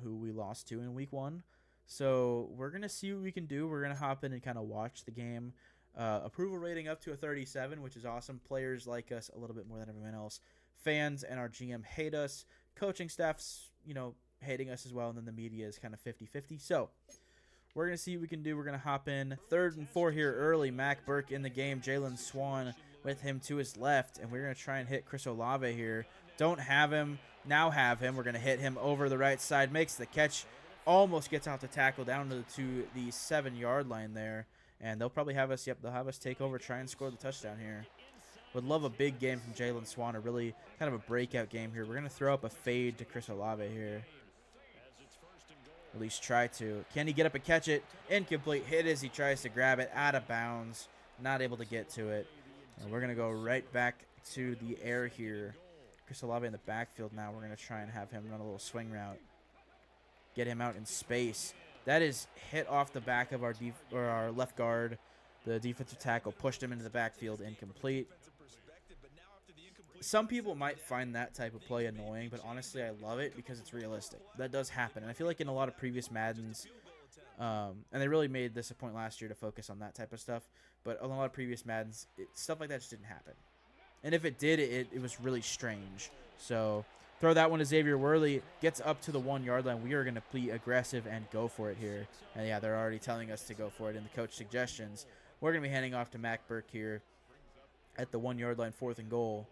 who we lost to in week 1. So we're going to see what we can do. We're going to hop in and kind of watch the game. Approval rating up to a 37, which is awesome. Players like us a little bit more than everyone else. Fans and our GM hate us. Coaching staff's, hating us as well. And then the media is kind of 50-50. So we're going to see what we can do. We're going to hop in. 3rd and 4 here early. Mac Burke in the game. Jalen Swan with him to his left. And we're going to try and hit Chris Olave here. Don't have him. Now have him. We're going to hit him over the right side. Makes the catch. Almost gets out the tackle down to the 7-yard line there. And they'll probably have us, they'll have us take over, try and score the touchdown here. Would love a big game from Jalen Swan, a really kind of a breakout game here. We're going to throw up a fade to Chris Olave here. At least try to. Can he get up and catch it? Incomplete hit as he tries to grab it out of bounds. Not able to get to it. And we're going to go right back to the air here. Chris Olave in the backfield now. We're going to try and have him run a little swing route. Get him out in space. That is hit off the back of our left guard. The defensive tackle pushed him into the backfield, incomplete. Some people might find that type of play annoying, but honestly, I love it because it's realistic. That does happen. And I feel like in a lot of previous Maddens, And they really made this a point last year to focus on that type of stuff. But on a lot of previous Maddens, stuff like that just didn't happen. And if it did, it was really strange. So throw that one to Xavier Worley. Gets up to the 1 yard line. We are going to be aggressive and go for it here. And yeah, they're already telling us to go for it in the coach suggestions. We're going to be handing off to Mac Burke here at the 1 yard line, 4th and goal.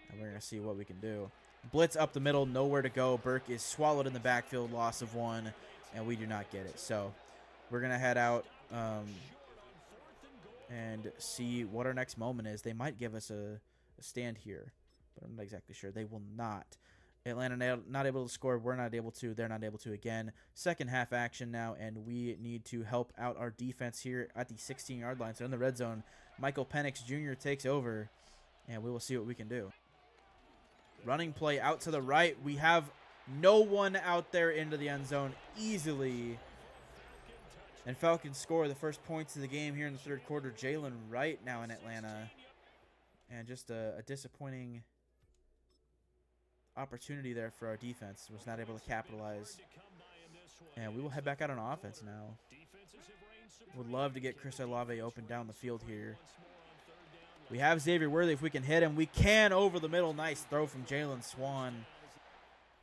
And we're going to see what we can do. Blitz up the middle, nowhere to go. Burke is swallowed in the backfield, loss of 1, and we do not get it. So we're going to head out and see what our next moment is. They might give us a stand here, but I'm not exactly sure. They will not. Atlanta not able to score. We're not able to. They're not able to again. Second half action now, and we need to help out our defense here at the 16-yard line. So in the red zone, Michael Penix Jr. takes over, and we will see what we can do. Running play out to the right. We have no one out there into the end zone easily. And Falcons score the first points of the game here in the third quarter. Jalen Wright now in Atlanta. And just a disappointing opportunity there for our defense. Was not able to capitalize. And we will head back out on offense now. Would love to get Chris Olave open down the field here. We have Xavier Worthy. If we can hit him, we can over the middle. Nice throw from Jalen Swan.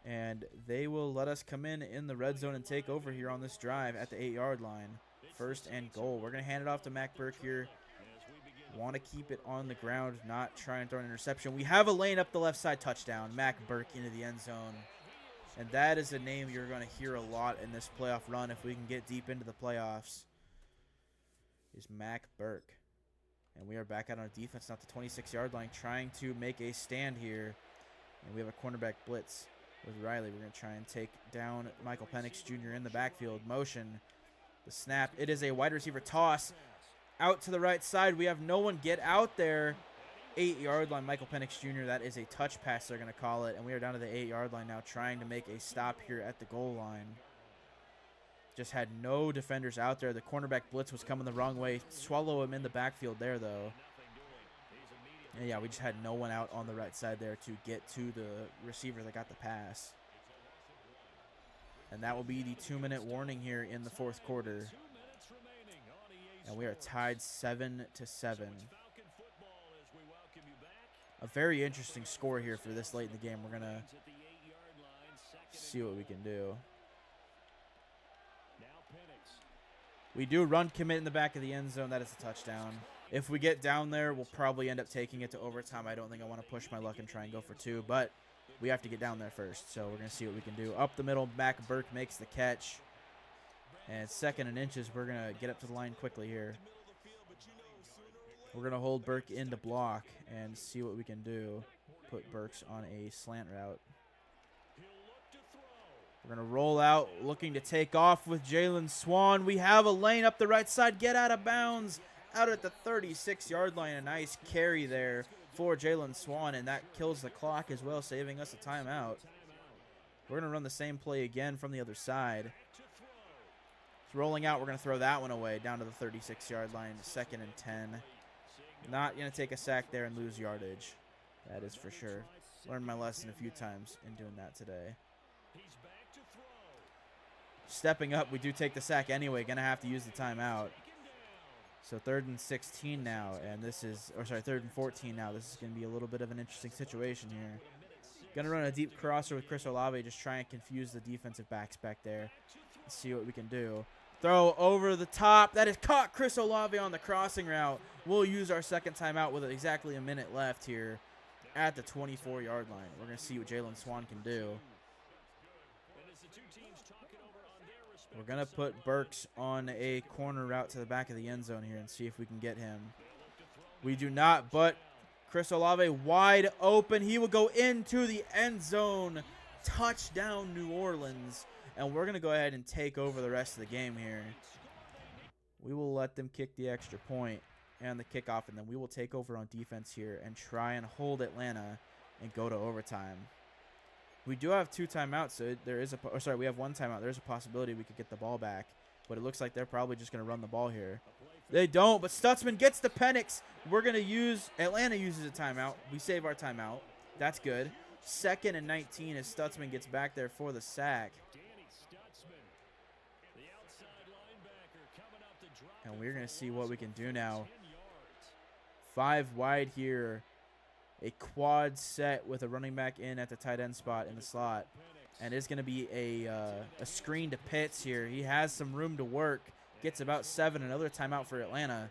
And they will let us come in the red zone and take over here on this drive at the 8-yard line. 1st and goal. We're going to hand it off to Mac Burke here. Want to keep it on the ground, not try and throw an interception. We have a lane up the left side, touchdown. Mac Burke into the end zone. And that is a name you're going to hear a lot in this playoff run if we can get deep into the playoffs. Is Mac Burke. And we are back out on defense, not the 26-yard line, trying to make a stand here. And we have a cornerback blitz with Riley. We're going to try and take down Michael Penix Jr. in the backfield. Motion. The snap. It is a wide receiver toss. Out to the right side. We have no one get out there. 8-yard line, Michael Penix Jr. That is a touch pass, they're going to call it. And we are down to the 8-yard line now, trying to make a stop here at the goal line. Just had no defenders out there. The cornerback blitz was coming the wrong way. Swallow him in the backfield there, though. And yeah, we just had no one out on the right side there to get to the receiver that got the pass. And that will be the 2-minute warning here in the 4th quarter. And we are tied 7-7. A very interesting score here for this late in the game. We're going to see what we can do. We do run commit in the back of the end zone. That is a touchdown. If we get down there, we'll probably end up taking it to overtime. I don't think I want to push my luck and try and go for 2, but we have to get down there first. So we're going to see what we can do. Up the middle, Mac Burke makes the catch. And 2nd and inches, we're going to get up to the line quickly here. We're going to hold Burke in to block and see what we can do. Put Burks on a slant route. We're going to roll out, looking to take off with Jalen Swan. We have a lane up the right side. Get out of bounds. Out at the 36-yard line. A nice carry there for Jalen Swan, and that kills the clock as well, saving us a timeout. We're going to run the same play again from the other side. It's rolling out. We're going to throw that one away down to the 36-yard line. 2nd and 10. Not going to take a sack there and lose yardage. That is for sure. Learned my lesson a few times in doing that today. Stepping up, we do take the sack anyway. Going to have to use the timeout. So 3rd and 16 now, and this is, or sorry, 3rd and 14 now. This is going to be a little bit of an interesting situation here. Going to run a deep crosser with Chris Olave, just try and confuse the defensive backs back there. Let's see what we can do. Throw over the top. That is caught. Chris Olave on the crossing route. We'll use our 2nd timeout with exactly a minute left here at the 24-yard line. We're going to see what Jalen Swan can do. We're going to put Burks on a corner route to the back of the end zone here and see if we can get him. We do not, but Chris Olave wide open. He will go into the end zone. Touchdown, New Orleans. And we're going to go ahead and take over the rest of the game here. We will let them kick the extra point and the kickoff, and then we will take over on defense here and try and hold Atlanta and go to overtime. We do have 2 timeouts, so there is we have 1 timeout. There's a possibility we could get the ball back, but it looks like they're probably just going to run the ball here. They don't, but Stutzman gets the Penix. We're going to use, Atlanta uses a timeout. We save our timeout. That's good. 2nd and 19 as Stutzman gets back there for the sack. And we're going to see what we can do now. 5 wide here. A quad set with a running back in at the tight end spot in the slot. And it's going to be a screen to Pitts here. He has some room to work. Gets about 7. Another timeout for Atlanta.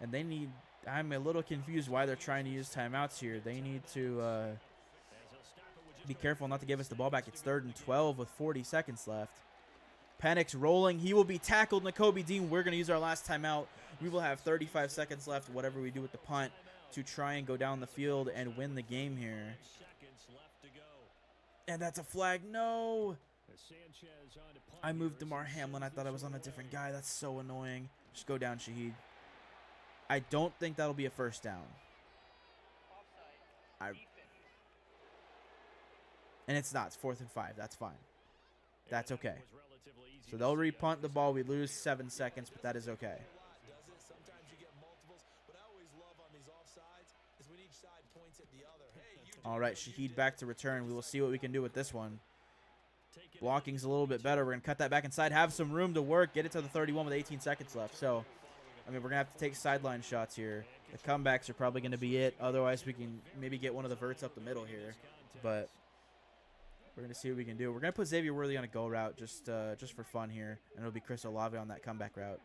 And they need... I'm a little confused why they're trying to use timeouts here. They need to be careful not to give us the ball back. It's 3rd and 12 with 40 seconds left. Penix rolling. He will be tackled. Nakobe Dean, we're going to use our last timeout. We will have 35 seconds left, whatever we do with the punt, to try and go down the field and win the game here. And that's a flag. No. I moved DeMar Hamlin. I thought I was on a different guy. That's so annoying. Just go down, Shaheed. I don't think that'll be a first down. And it's not. It's 4th and 5. That's fine. That's okay. So they'll repunt the ball. We lose 7 seconds, but that is okay. All right, Shaheed back to return. We will see what we can do with this one. Blocking's a little bit better. We're going to cut that back inside, have some room to work, get it to the 31 with 18 seconds left. So, I mean, we're going to have to take sideline shots here. The comebacks are probably going to be it. Otherwise, we can maybe get one of the verts up the middle here. But we're going to see what we can do. We're going to put Xavier Worthy on a go route just for fun here. And it'll be Chris Olave on that comeback route.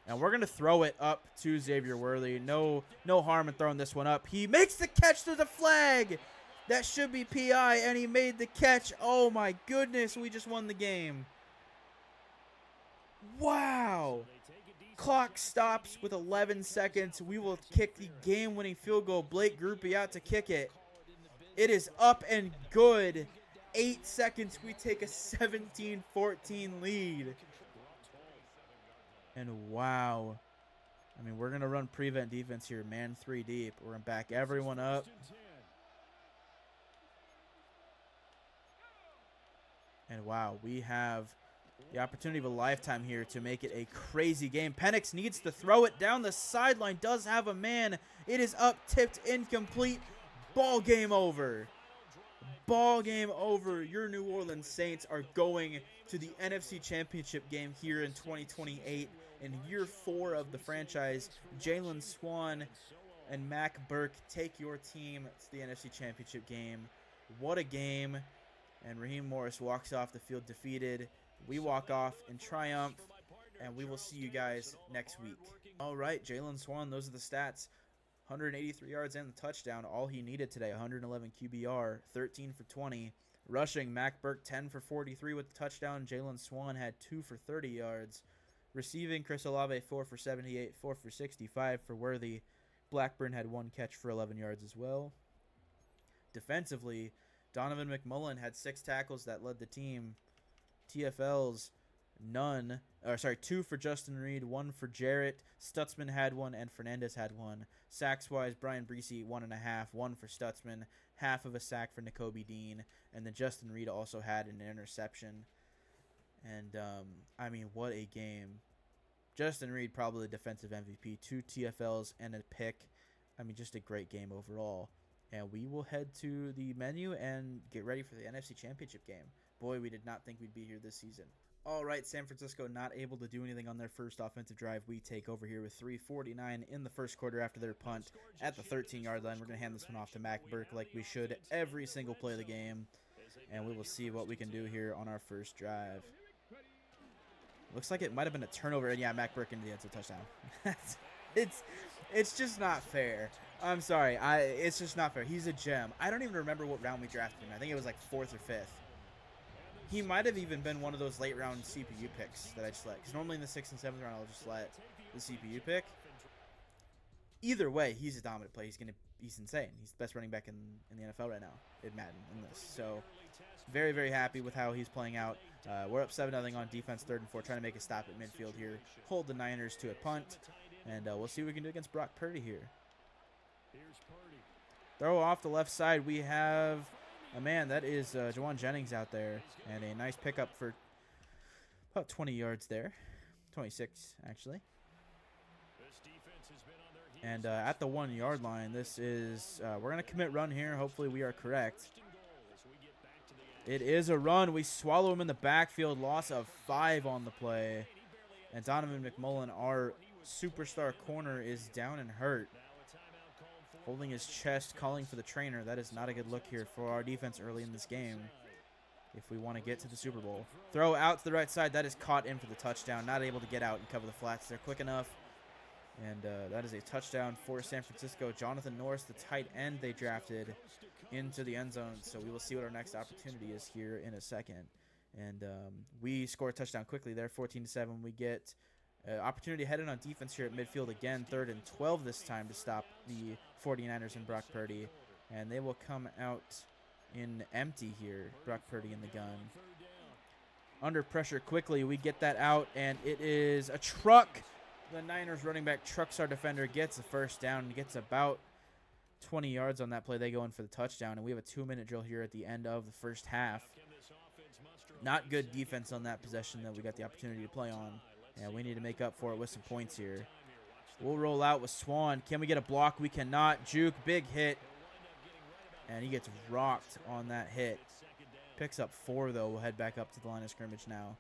And we're going to throw it up to Xavier Worthy. No harm in throwing this one up. He makes the catch to the flag. That should be PI, and he made the catch. Oh, my goodness. We just won the game. Wow. Clock stops with 11 seconds. We will kick the game-winning field goal. Blake Grupe out to kick it. It is up and good. 8 seconds. We take a 17-14 lead. And wow. I mean, we're going to run prevent defense here. Man 3 deep. We're going to back everyone up. And wow, we have the opportunity of a lifetime here to make it a crazy game. Penix needs to throw it down the sideline. Does have a man. It is up, tipped, incomplete. Ball game over. Ball game over. Your New Orleans Saints are going to the NFC Championship game here in 2028. In year 4 of the franchise, Jalen Swan and Mac Burke take your team to the NFC Championship game. What a game. And Raheem Morris walks off the field defeated. We walk off in triumph, and we will see you guys next week. All right, Jalen Swan, those are the stats. 183 yards and the touchdown, all he needed today. 111 QBR, 13 for 20. Rushing, Mac Burke 10 for 43 with the touchdown. Jalen Swan had 2 for 30 yards. Receiving, Chris Olave 4 for 78, 4 for 65 for Worthy. Blackburn had 1 catch for 11 yards as well. Defensively, Donovan McMullen had 6 tackles that led the team. TFLs, 2 for Justin Reed, 1 for Jarrett. Stutzman had 1, and Fernandez had 1. Sacks-wise, Brian Breesy, 1.5, 1 for Stutzman, half of a sack for Nakobe Dean, and then Justin Reed also had an interception. And, I mean, what a game. Justin Reed, probably the defensive MVP, 2 TFLs and a pick. I mean, just a great game overall. And we will head to the menu and get ready for the NFC Championship game. Boy, we did not think we'd be here this season. All right, San Francisco not able to do anything on their first offensive drive. We take over here with 3:49 in the first quarter after their punt at the 13-yard line. We're going to hand this one off to Mac Burke like we should every single play of the game. And we will see what we can do here on our first drive. Looks like it might have been a turnover. And yeah, Mac Burke into the end zone touchdown. It's just not fair. I'm sorry. It's just not fair. He's a gem. I don't even remember what round we drafted him. I think it was like 4th or 5th. He might have even been one of those late round CPU picks that I just let. Because normally in the 6th and 7th round, I'll just let the CPU pick. Either way, he's a dominant play. He's insane. He's the best running back in the NFL right now in Madden in this. So very, very happy with how he's playing out. We're up 7-0 on defense, 3rd and 4, trying to make a stop at midfield here. Hold the Niners to a punt. And we'll see what we can do against Brock Purdy here. Throw off the left side. We have a man. That is Jawan Jennings out there. And a nice pickup for about 20 yards there. 26, actually. And at the 1-yard line, this is we're going to commit run here. Hopefully we are correct. It is a run. We swallow him in the backfield. Loss of 5 on the play. And Donovan McMullen, our superstar corner, is down and hurt. Holding his chest, calling for the trainer. That is not a good look here for our defense early in this game if we want to get to the Super Bowl. Throw out to the right side. That is caught in for the touchdown. Not able to get out and cover the flats there quick enough. And that is a touchdown for San Francisco. Jonathan Norris, the tight end they drafted, into the end zone. So we will see what our next opportunity is here in a second. And we score a touchdown quickly there, 14-7. We get opportunity headed on defense here at midfield again, 3rd and 12 this time to stop the 49ers and Brock Purdy. And they will come out in empty here, Brock Purdy in the gun. Under pressure quickly, we get that out, and it is a truck. The Niners running back trucks our defender, gets the first down, and gets about 20 yards on that play. They go in for the touchdown, and we have a 2-minute drill here at the end of the first half. Not good defense on that possession that we got the opportunity to play on. And we need to make up for it with some points here. We'll roll out with Swan. Can we get a block? We cannot. Juke, big hit. And he gets rocked on that hit. Picks up 4, though. We'll head back up to the line of scrimmage now.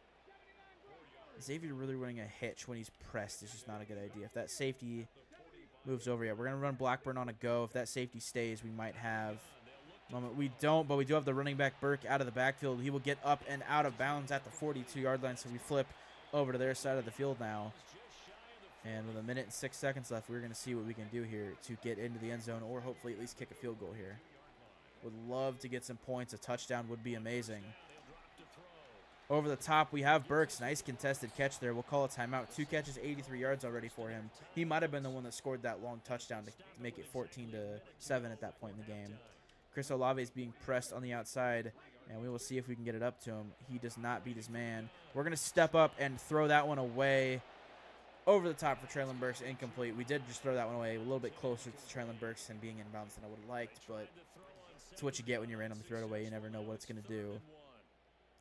Xavier really running a hitch when he's pressed is just not a good idea. If that safety moves over, yeah, we're going to run Blackburn on a go. If that safety stays, we might have a moment. We don't, but we do have the running back Burke out of the backfield. He will get up and out of bounds at the 42-yard line, so we flip over to their side of the field now. And with 1 minute and 6 seconds left, we're going to see what we can do here to get into the end zone or hopefully at least kick a field goal here. Would love to get some points. A touchdown would be amazing. Over the top, we have Burks. Nice contested catch there. We'll call a timeout. 2 catches, 83 yards already for him. He might have been the one that scored that long touchdown to make it 14-7 at that point in the game. Chris Olave is being pressed on the outside, and we will see if we can get it up to him. He does not beat his man. We're going to step up and throw that one away. Over the top for Traylon Burks, incomplete. We did just throw that one away a little bit closer to Traylon Burks and being inbounds than I would have liked, but it's what you get when you randomly throw it away. You never know what it's going to do.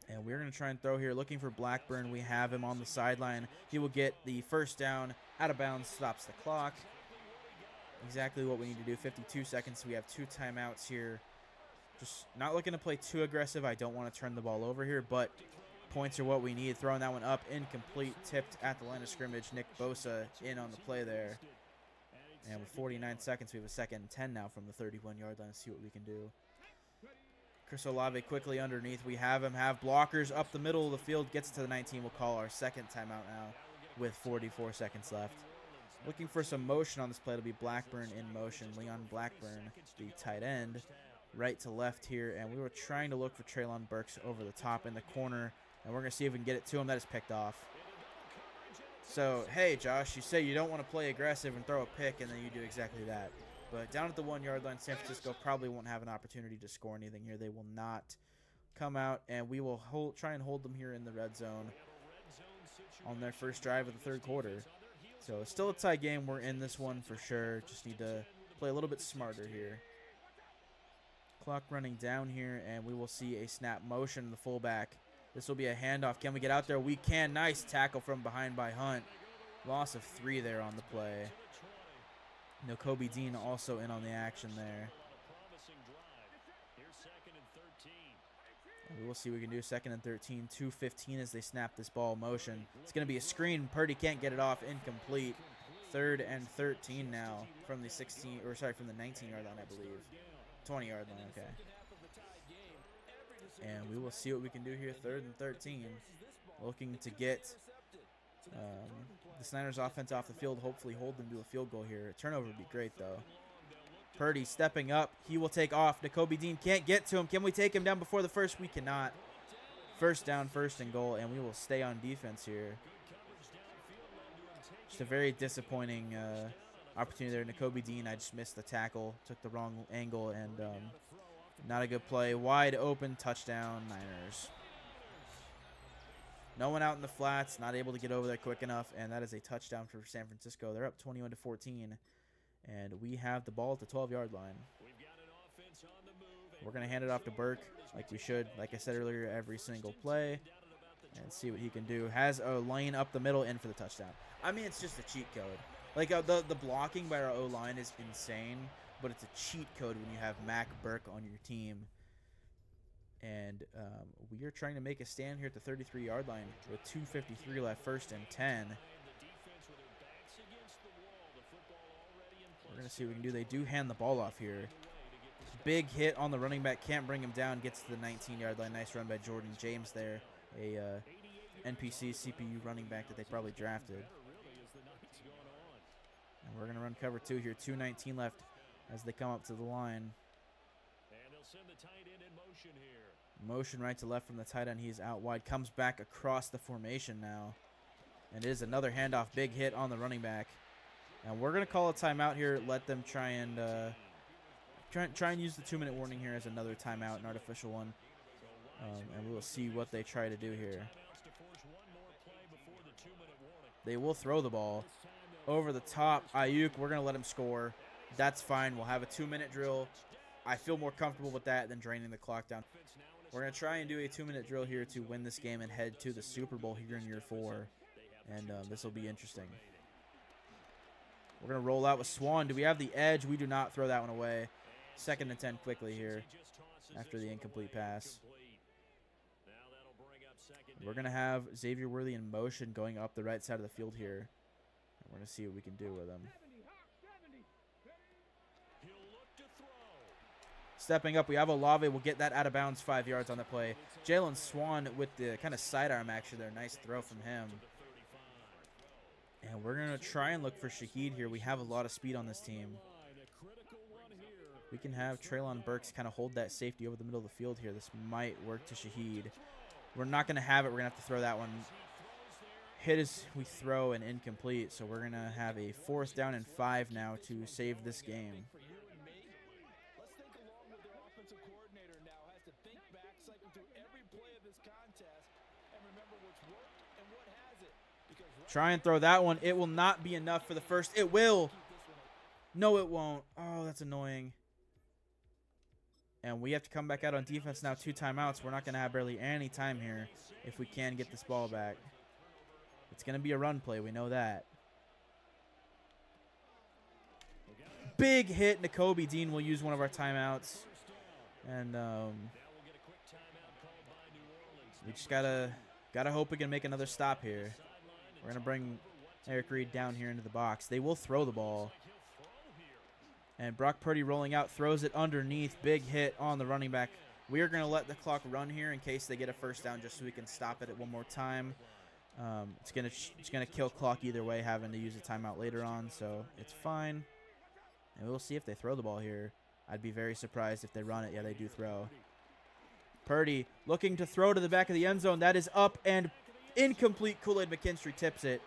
And we're going to try and throw here, looking for Blackburn. We have him on the sideline. He will get the first down, out of bounds, stops the clock. Exactly what we need to do. 52 seconds. We have 2 timeouts here. Just not looking to play too aggressive. I don't want to turn the ball over here, but points are what we need. Throwing that one up, incomplete, tipped at the line of scrimmage. Nick Bosa in on the play there. And with 49 seconds, we have a 2nd and 10 now from the 31-yard line. Let's see what we can do. Chris Olave quickly underneath. We have him have blockers up the middle of the field. Gets to the 19. We'll call our 2nd timeout now with 44 seconds left. Looking for some motion on this play. It'll be Blackburn in motion. Leon Blackburn, the tight end, right to left here. And we were trying to look for Traylon Burks over the top in the corner. And we're going to see if we can get it to him. That is picked off. So, hey, Josh, you say you don't want to play aggressive and throw a pick, and then you do exactly that. But down at the 1-yard line, San Francisco probably won't have an opportunity to score anything here. They will not come out, and we will try and hold them here in the red zone on their first drive of the 3rd quarter. So it's still a tie game. We're in this one for sure. Just need to play a little bit smarter here. Clock running down here, and we will see a snap motion. The fullback. This will be a handoff. Can we get out there? We can. Nice tackle from behind by Hunt. Loss of 3 there on the play. Kobe Dean also in on the action there. And we will see what we can do. 2nd and 13. 2:15 as they snap this ball motion. It's going to be a screen. Purdy can't get it off. Incomplete. 3rd and 13 now from the 19-yard line, I believe. 20-yard line, okay. And we will see what we can do here. 3rd and 13. Looking to get the Niners offense off the field. Hopefully hold them to a field goal here. A turnover would be great, though. Purdy stepping up. He will take off. Nakobe Dean can't get to him. Can we take him down before the first? We cannot. First down, 1st and goal, and we will stay on defense here. Just a very disappointing opportunity there. Nakobe Dean, I just missed the tackle. Took the wrong angle, and not a good play. Wide open, touchdown, Niners. No one out in the flats, not able to get over there quick enough, and that is a touchdown for San Francisco. They're up 21-14, and we have the ball at the 12-yard line. We're going to hand it off to Burke like we should, like I said earlier, every single play, and see what he can do. Has a lane up the middle in for the touchdown. I mean, it's just a cheat code. Like, the blocking by our O-line is insane, but it's a cheat code when you have Mac Burke on your team. And we are trying to make a stand here at the 33-yard line with 2:53 left, 1st and 10. We're going to see what we can do. They do hand the ball off here. Big hit on the running back. Can't bring him down. Gets to the 19-yard line. Nice run by Jordan James there. A NPC CPU running back that they probably drafted. And we're going to run cover 2 here. 2:19 left as they come up to the line. Send the tight end in motion here. Motion right to left from the tight end. He's out wide. Comes back across the formation now. And it is another handoff. Big hit on the running back. And we're going to call a timeout here. Let them try and use the 2-minute warning here as another timeout, an artificial one. And we'll see what they try to do here. They will throw the ball over the top. Ayuk, we're going to let him score. That's fine. We'll have a 2-minute drill. I feel more comfortable with that than draining the clock down. We're going to try and do a 2-minute drill here to win this game and head to the Super Bowl here in year 4. And this will be interesting. We're going to roll out with Swan. Do we have the edge? We do not. Throw that one away. 2nd and 10 quickly here after the incomplete pass. We're going to have Xavier Worthy in motion going up the right side of the field here. We're going to see what we can do with him. Stepping up, we have Olave. We'll get that out of bounds 5 yards on the play. Jalen Swan with the kind of sidearm action there. Nice throw from him. And we're going to try and look for Shaheed here. We have a lot of speed on this team. We can have Treylon Burks kind of hold that safety over the middle of the field here. This might work to Shaheed. We're not going to have it. We're going to have to throw that one. Hit as we throw and incomplete. So we're going to have a 4th down and 5 now to save this game. Try and throw that one. It will not be enough for the first. It will. No, it won't. Oh, that's annoying. And we have to come back out on defense now. 2 timeouts. We're not going to have barely any time here if we can get this ball back. It's going to be a run play. We know that. Big hit. N'Kobe Dean will use one of our timeouts. And we just gotta hope we can make another stop here. We're going to bring Eric Reed down here into the box. They will throw the ball. And Brock Purdy rolling out, throws it underneath. Big hit on the running back. We are going to let the clock run here in case they get a 1st down just so we can stop it at one more time. It's gonna kill clock either way, having to use a timeout later on, so it's fine. And we'll see if they throw the ball here. I'd be very surprised if they run it. Yeah, they do throw. Purdy looking to throw to the back of the end zone. That is up and incomplete. Kool-Aid McKinstry tips it.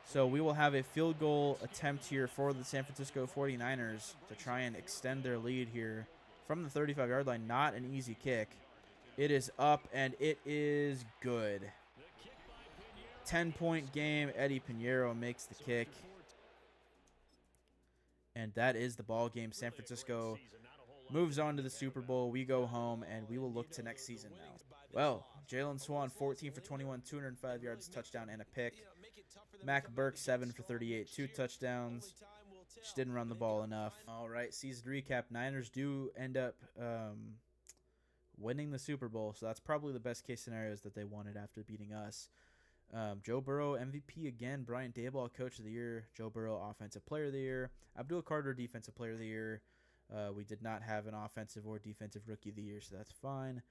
So we will have a field goal attempt here for the San Francisco 49ers to try and extend their lead here from the 35-yard line. Not an easy kick. It is up, and it is good. 10-point game. Eddie Pinheiro makes the kick. And that is the ball game. San Francisco moves on to the Super Bowl. We go home, and we will look to next season now. Well, Jalen Swan, 14 for 21, 205 yards, touchdown, and a pick. Mac Burke, 7 for 38, 2 touchdowns. Just didn't run the ball enough. All right, season recap. Niners do end up winning the Super Bowl, so that's probably the best case scenario is that they won it after beating us. Joe Burrow, MVP again. Brian Daboll, Coach of the Year. Joe Burrow, Offensive Player of the Year. Abdul Carter, Defensive Player of the Year. We did not have an offensive or defensive Rookie of the Year, so that's fine.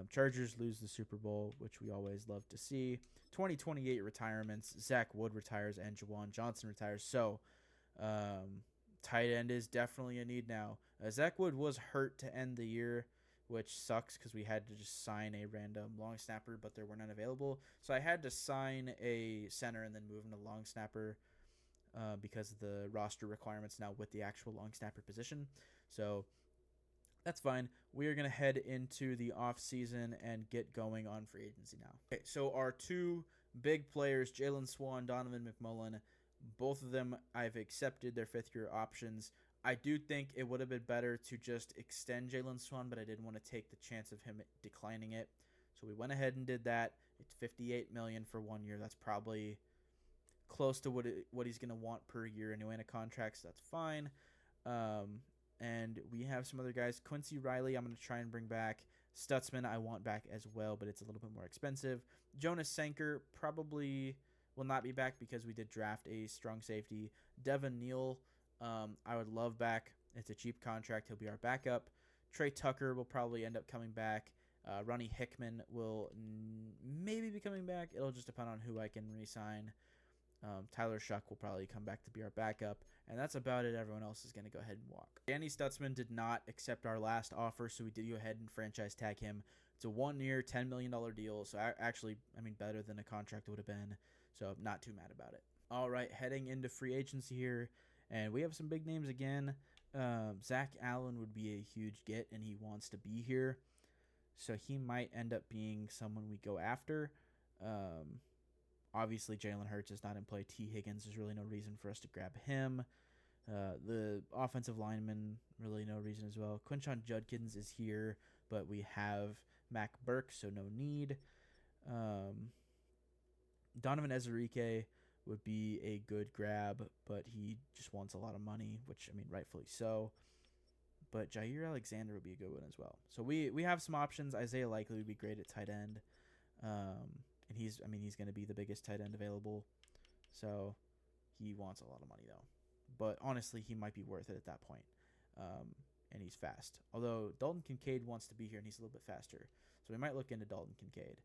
Chargers lose the Super Bowl, which we always love to see. 2028 retirements. Zach Wood retires and Jawan Johnson retires. So, tight end is definitely a need now. Zach Wood was hurt to end the year, which sucks because we had to just sign a random long snapper, but there were none available. So I had to sign a center and then move him to long snapper because of the roster requirements now with the actual long snapper position. So that's fine. We are going to head into the off season and get going on free agency now. Okay, so our 2 big players, Jalen Swan, Donovan McMullen, both of them I've accepted their 5th-year options. I do think it would have been better to just extend Jalen Swan, but I didn't want to take the chance of him declining it. So we went ahead and did that. It's $58 million for 1 year. That's probably close to what he's going to want per year anyway in a contract, so that's fine. And we have some other guys. Quincy Riley, I'm going to try and bring back. Stutzman I want back as well, but it's a little bit more expensive. Jonas Sanker probably will not be back because we did draft a strong safety. Devin Neal, I would love back. It's a cheap contract. He'll be our backup. Trey Tucker will probably end up coming back. Ronnie Hickman will maybe be coming back. It'll just depend on who I can re-sign. Tyler Shuck will probably come back to be our backup. And that's about it. Everyone else is going to go ahead and walk. Danny Stutzman did not accept our last offer, so we did go ahead and franchise tag him. It's a 1-year, $10 million deal. So actually, better than a contract would have been. So I'm not too mad about it. All right, heading into free agency here. And we have some big names again. Zach Allen would be a huge get, and he wants to be here. So he might end up being someone we go after. Obviously, Jalen Hurts is not in play. T. Higgins, there's really no reason for us to grab him. The offensive lineman, really no reason as well. Quinshon Judkins is here, but we have Mac Burke, so no need. Donovan Ezerike would be a good grab, but he just wants a lot of money, which, rightfully so. But Jair Alexander would be a good one as well. So we have some options. Isaiah Likely would be great at tight end. And he's going to be the biggest tight end available. So he wants a lot of money, though. But honestly, he might be worth it at that point. And he's fast. Although Dalton Kincaid wants to be here, and he's a little bit faster. So we might look into Dalton Kincaid.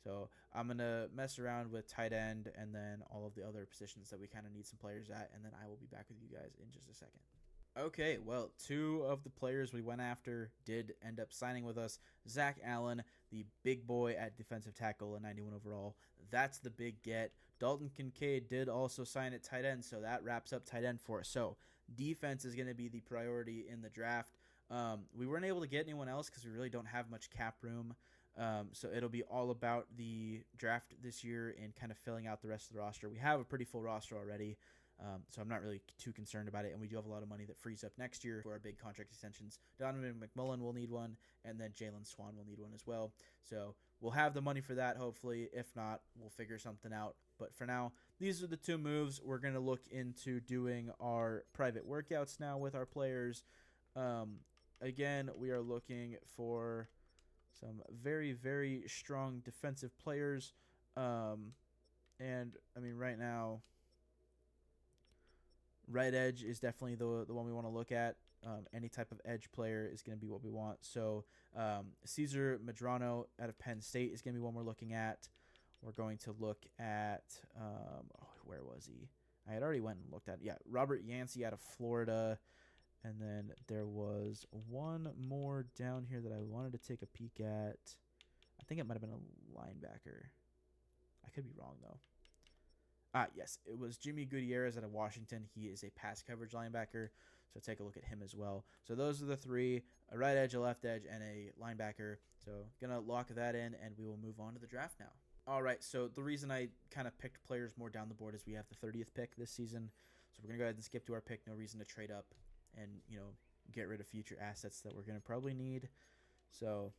So I'm going to mess around with tight end and then all of the other positions that we kind of need some players at. And then I will be back with you guys in just a second. Okay, well, 2 of the players we went after did end up signing with us. Zach Allen, the big boy at defensive tackle, a 91 overall. That's the big get. Dalton Kincaid did also sign at tight end, so that wraps up tight end for us. So defense is going to be the priority in the draft. We weren't able to get anyone else because we really don't have much cap room. So it'll be all about the draft this year and kind of filling out the rest of the roster. We have a pretty full roster already. So I'm not really too concerned about it, and we do have a lot of money that frees up next year for our big contract extensions. Donovan McMullen will need one, and then Jalen Swan will need one as well. So we'll have the money for that, hopefully. If not, we'll figure something out. But for now, these are the 2 moves. We're going to look into doing our private workouts now with our players. Again, we are looking for some very, very strong defensive players. And, right now, right edge is definitely the one we want to look at. Any type of edge player is going to be what we want. So Cesar Medrano out of Penn State is going to be one we're looking at. We're going to look at, where was he? I had already went and looked at, Robert Yancey out of Florida. And then there was one more down here that I wanted to take a peek at. I think it might have been a linebacker. I could be wrong, though. Yes, it was Jimmy Gutierrez out of Washington. He is a pass coverage linebacker, so take a look at him as well. So those are the 3, a right edge, a left edge, and a linebacker. So going to lock that in, and we will move on to the draft now. All right, so the reason I kind of picked players more down the board is we have the 30th pick this season. So we're going to go ahead and skip to our pick. No reason to trade up and, get rid of future assets that we're going to probably need. So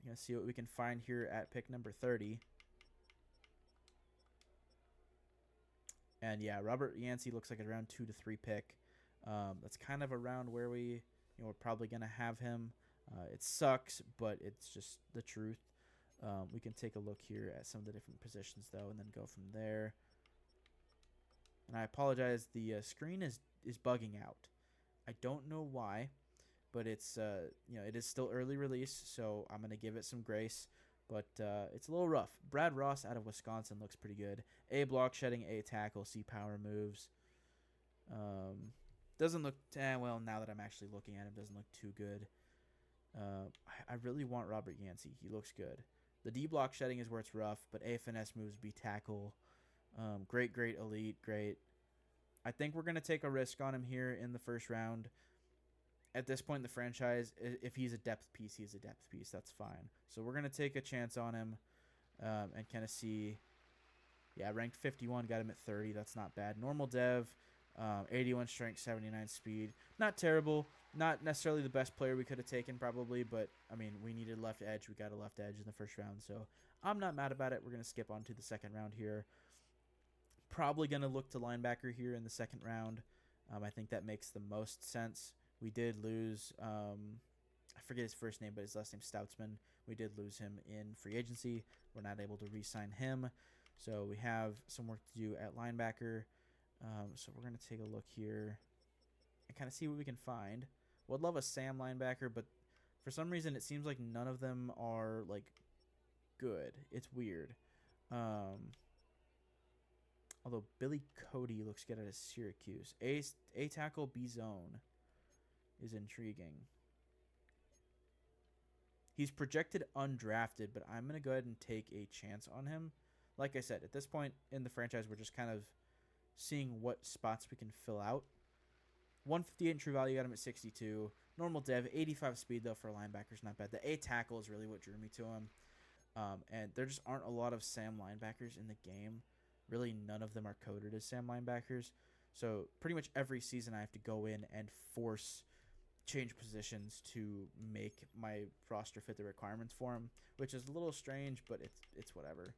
I'm going to see what we can find here at pick number 30. And Robert Yancey looks like a round 2 to 3 pick. That's kind of around where we're probably going to have him. It sucks, but it's just the truth. We can take a look here at some of the different positions, though, and then go from there. And I apologize, the screen is bugging out. I don't know why, but it's it is still early release, so I'm going to give it some grace. But it's a little rough. Brad Ross out of Wisconsin looks pretty good. A block shedding, A tackle, C power moves. Doesn't look, well, now that I'm actually looking at him, doesn't look too good. I really want Robert Yancey. He looks good. The D block shedding is where it's rough, but A finesse moves, B tackle. Great, elite, great. I think we're going to take a risk on him here in the first round. At this point in the franchise, if he's a depth piece, he's a depth piece. That's fine. So we're going to take a chance on him and kind of see. Ranked 51, got him at 30. That's not bad. Normal dev, 81 strength, 79 speed. Not terrible. Not necessarily the best player we could have taken probably, but, we needed left edge. We got a left edge in the first round, so I'm not mad about it. We're going to skip on to the second round here. Probably going to look to linebacker here in the second round. I think that makes the most sense. We did lose, I forget his first name, but his last name's Stoutsman. We did lose him in free agency. We're not able to re-sign him. So we have some work to do at linebacker. So we're going to take a look here and kind of see what we can find. Would love a Sam linebacker, but for some reason it seems like none of them are like good. It's weird. Although Billy Cody looks good at Syracuse. A tackle B zone is intriguing. He's projected undrafted, but I'm going to go ahead and take a chance on him. Like I said, at this point in the franchise, we're just kind of seeing what spots we can fill out. 158 in true value, got him at 62. Normal dev, 85 speed, though, for a linebacker is not bad. The A tackle is really what drew me to him. And there just aren't a lot of Sam linebackers in the game. Really, none of them are coded as Sam linebackers. So pretty much every season I have to go in and force change positions to make my roster fit the requirements for him, which is a little strange, but it's whatever.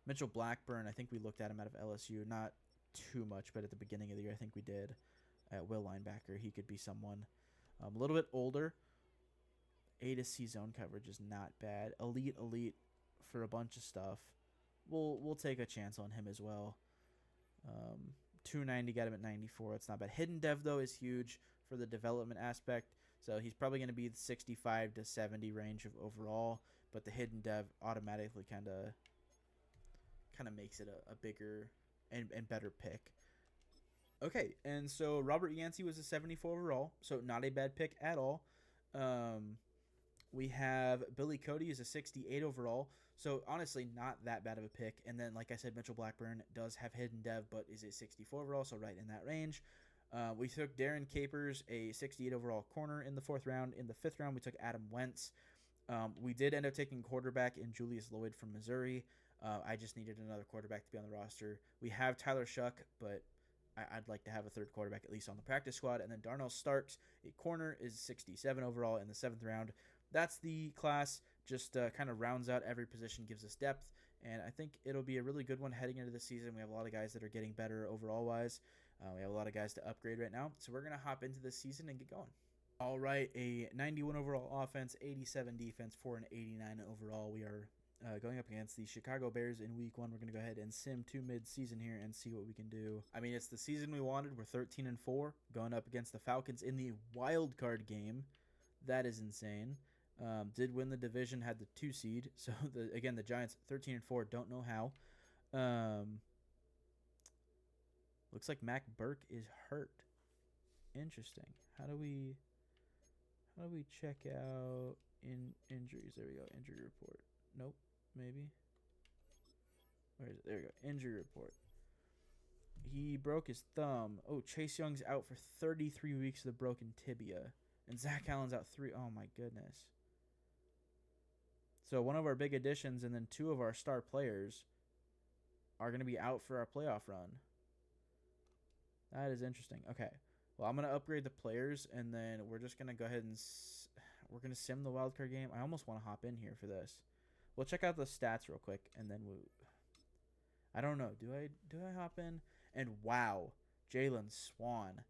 Mitchell Blackburn, I think we looked at him out of LSU, not too much, but at the beginning of the year, I think we did. At will linebacker, he could be someone a little bit older. A to C zone coverage is not bad. Elite for a bunch of stuff. We'll take a chance on him as well. 290, got him at 94. It's not bad. Hidden dev, though, is huge for the development aspect. So he's probably going to be the 65 to 70 range of overall. But the hidden dev automatically kind of makes it a bigger and better pick. Okay, and so Robert Yancey was a 74 overall. So not a bad pick at all. We have Billy Cody is a 68 overall. So honestly, not that bad of a pick. And then, like I said, Mitchell Blackburn does have hidden dev, but is a 64 overall, so right in that range. We took Darren Capers, a 68 overall corner in the 4th round. In the 5th round, we took Adam Wentz. We did end up taking quarterback in Julius Lloyd from Missouri. I just needed another quarterback to be on the roster. We have Tyler Shuck, but I'd like to have a third quarterback at least on the practice squad. And then Darnell Starks, a corner, is 67 overall in the 7th round. That's the class. Just kind of rounds out every position, gives us depth, and I think it'll be a really good one heading into the season. We have a lot of guys that are getting better overall-wise. We have a lot of guys to upgrade right now, so we're going to hop into this season and get going. All right, a 91 overall offense, 87 defense, for an 89 overall. We are going up against the Chicago Bears in week 1. We're going to go ahead and sim to mid-season here and see what we can do. I mean, it's the season we wanted. We're 13-4, going up against the Falcons in the wild card game. That is insane. Did win the division, had the 2 seed. So, the Giants 13-4, don't know how. Looks like Mac Burke is hurt. Interesting. How do we check out injuries? There we go. Injury report. Nope. Maybe. Where is it? There we go. Injury report. He broke his thumb. Oh, Chase Young's out for 33 weeks with a broken tibia. And Zach Allen's out 3. Oh, my goodness. So one of our big additions and then 2 of our star players are going to be out for our playoff run. That is interesting. Okay. Well, I'm going to upgrade the players, and then we're just going to go ahead and we're going to sim the wildcard game. I almost want to hop in here for this. We'll check out the stats real quick, and then I don't know. Do I hop in? And wow, Jalen Swan,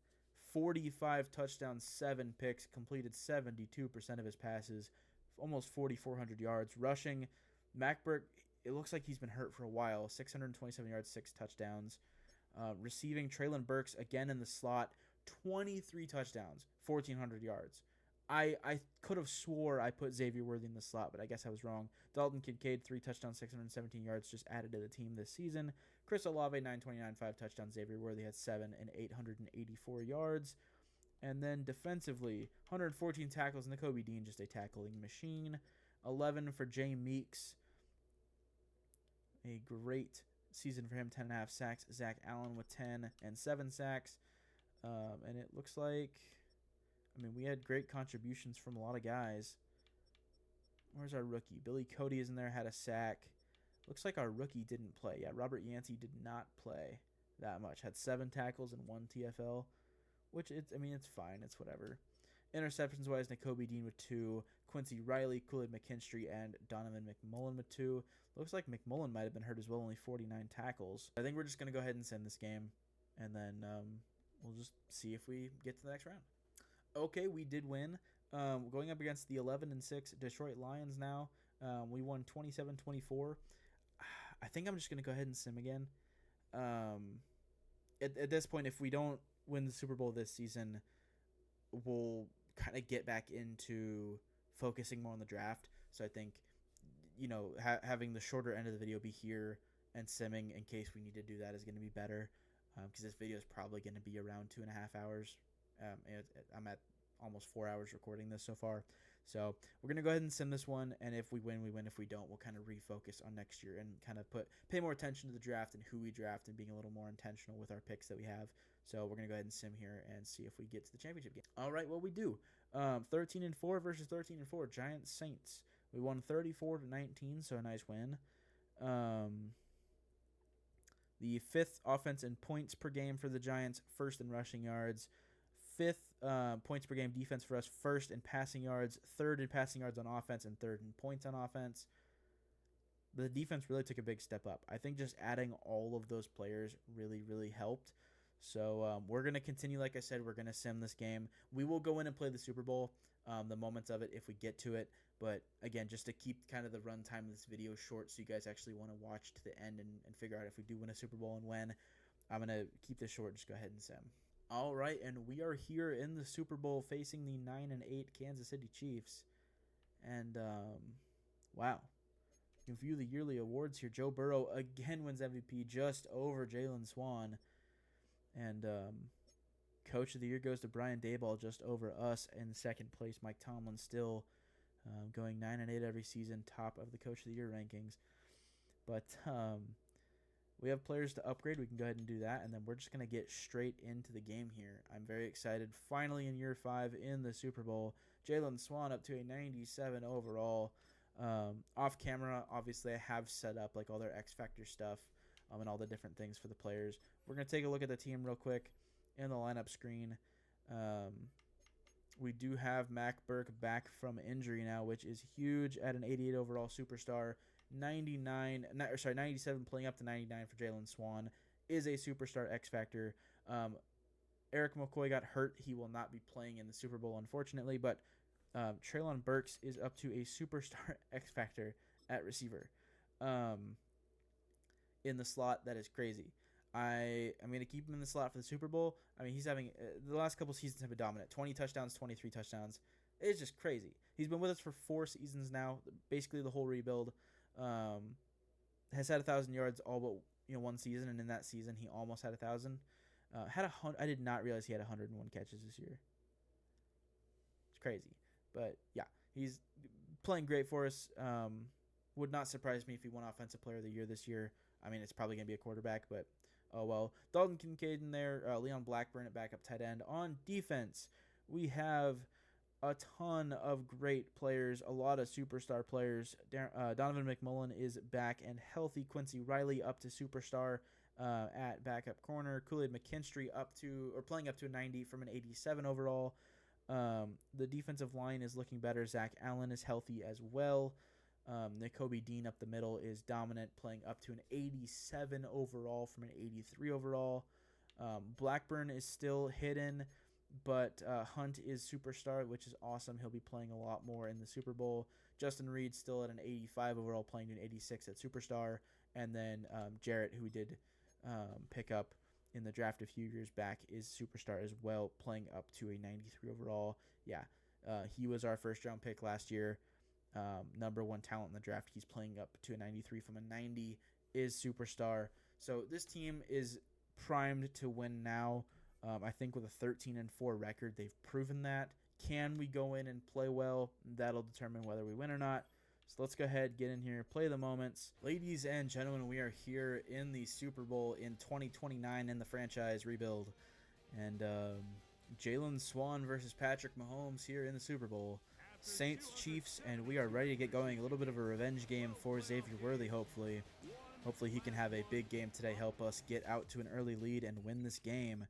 45 touchdowns, 7 picks, completed 72% of his passes, almost 4,400 yards. Rushing, Mac Burke, it looks like he's been hurt for a while. 627 yards, 6 touchdowns. Receiving, Treylon Burks, again in the slot, 23 touchdowns, 1,400 yards. I could have swore I put Xavier Worthy in the slot, but I guess I was wrong. Dalton Kincaid, 3 touchdowns, 617 yards, just added to the team this season. Chris Olave, 929, 5 touchdowns. Xavier Worthy had 7 and 884 yards. And then defensively, 114 tackles. Nakobe Dean, just a tackling machine. 11 for Jay Meeks. A great season for him, 10.5 sacks. Zach Allen with 10 and 7 sacks. And it looks like, we had great contributions from a lot of guys. Where's our rookie? Billy Cody is in there, had a sack. Looks like our rookie didn't play. Yeah, Robert Yancey did not play that much. Had 7 tackles and 1 TFL. Which, it's fine. It's whatever. Interceptions-wise, Nakobe Dean with 2. Quincy Riley, Kool-Aid McKinstry, and Donovan McMullen with 2. Looks like McMullen might have been hurt as well, only 49 tackles. I think we're just going to go ahead and send this game, and then we'll just see if we get to the next round. Okay, we did win. Going up against the 11-6 Detroit Lions now. We won 27-24. I think I'm just going to go ahead and sim again. At this point, if we don't win the Super Bowl this season, we'll kind of get back into focusing more on the draft. So I think, having the shorter end of the video be here and simming in case we need to do that is going to be better, because this video is probably going to be around 2.5 hours. I'm at almost 4 hours recording this so far. So we're going to go ahead and sim this one, and if we win, we win. If we don't, we'll kind of refocus on next year and kind of pay more attention to the draft and who we draft and being a little more intentional with our picks that we have. So we're going to go ahead and sim here and see if we get to the championship game. All right, well, we do. 13-4 versus 13-4, Giants Saints. We won 34-19, so a nice win. The 5th offense in points per game for the Giants, 1st in rushing yards. 5th points per game defense for us, 1st in passing yards, 3rd in passing yards on offense, and 3rd in points on offense. The defense really took a big step up. I think just adding all of those players really, really helped. So we're going to continue, like I said, we're going to sim this game. We will go in and play the Super Bowl, the moments of it if we get to it. But, again, just to keep kind of the runtime of this video short so you guys actually want to watch to the end and figure out if we do win a Super Bowl and when, I'm going to keep this short. Just go ahead and sim. All right, and we are here in the Super Bowl facing the 9-8 Kansas City Chiefs. And, wow. You can view the yearly awards here. Joe Burrow again wins MVP just over Jalen Swan. And Coach of the Year goes to Brian Daboll just over us in second place. Mike Tomlin still going 9-8 every season, top of the Coach of the Year rankings. But we have players to upgrade. We can go ahead and do that, and then we're just going to get straight into the game here. I'm very excited. Finally in year 5 in the Super Bowl. Jalen Swan up to a 97 overall. Off camera, obviously, I have set up like all their X Factor stuff and all the different things for the players. We're going to take a look at the team real quick in the lineup screen. We do have Mac Burke back from injury now, which is huge at an 88 overall superstar. 97 playing up to 99 for Jalen Swan is a superstar X Factor. Eric McCoy got hurt. He will not be playing in the Super Bowl, unfortunately, but Treylon Burks is up to a superstar X Factor at receiver. In the slot, that is crazy. I'm going to keep him in the slot for the Super Bowl. I mean, he's having the last couple seasons have been dominant. 20 touchdowns, 23 touchdowns. It's just crazy. He's been with us for 4 seasons now, basically the whole rebuild. Has had 1,000 yards all but one season, and in that season he almost had 1,000. I did not realize he had 101 catches this year. It's crazy, but yeah, he's playing great for us. Would not surprise me if he won Offensive Player of the Year this year. I mean, it's probably gonna be a quarterback, but oh well. Dalton Kincaid in there, Leon Blackburn at backup tight end. On defense, we have a ton of great players, a lot of superstar players. Donovan McMullen is back and healthy. Quincy Riley up to superstar at backup corner. Kool-Aid McKinstry playing up to a 90 from an 87 overall. The defensive line is looking better. Zach Allen is healthy as well. Nakobe Dean up the middle is dominant, playing up to an 87 overall from an 83 overall. Blackburn is still hidden, but Hunt is superstar, which is awesome. He'll be playing a lot more in the Super Bowl. Justin Reed still at an 85 overall, playing to an 86 at superstar. And then Jarrett, who we did pick up in the draft a few years back, is superstar as well, playing up to a 93 overall. Yeah, he was our first-round pick last year. Number 1 talent in the draft. He's playing up to a 93 from a 90, is superstar. So this team is primed to win now. I think with a 13-4 record, they've proven that. Can we go in and play well? That'll determine whether we win or not. So let's go ahead, get in here, play the moments. Ladies and gentlemen, we are here in the Super Bowl in 2029 in the franchise rebuild. And Jalen Swan versus Patrick Mahomes here in the Super Bowl. Saints, Chiefs, and we are ready to get going. A little bit of a revenge game for Xavier Worthy, hopefully. Hopefully he can have a big game today, help us get out to an early lead and win this game.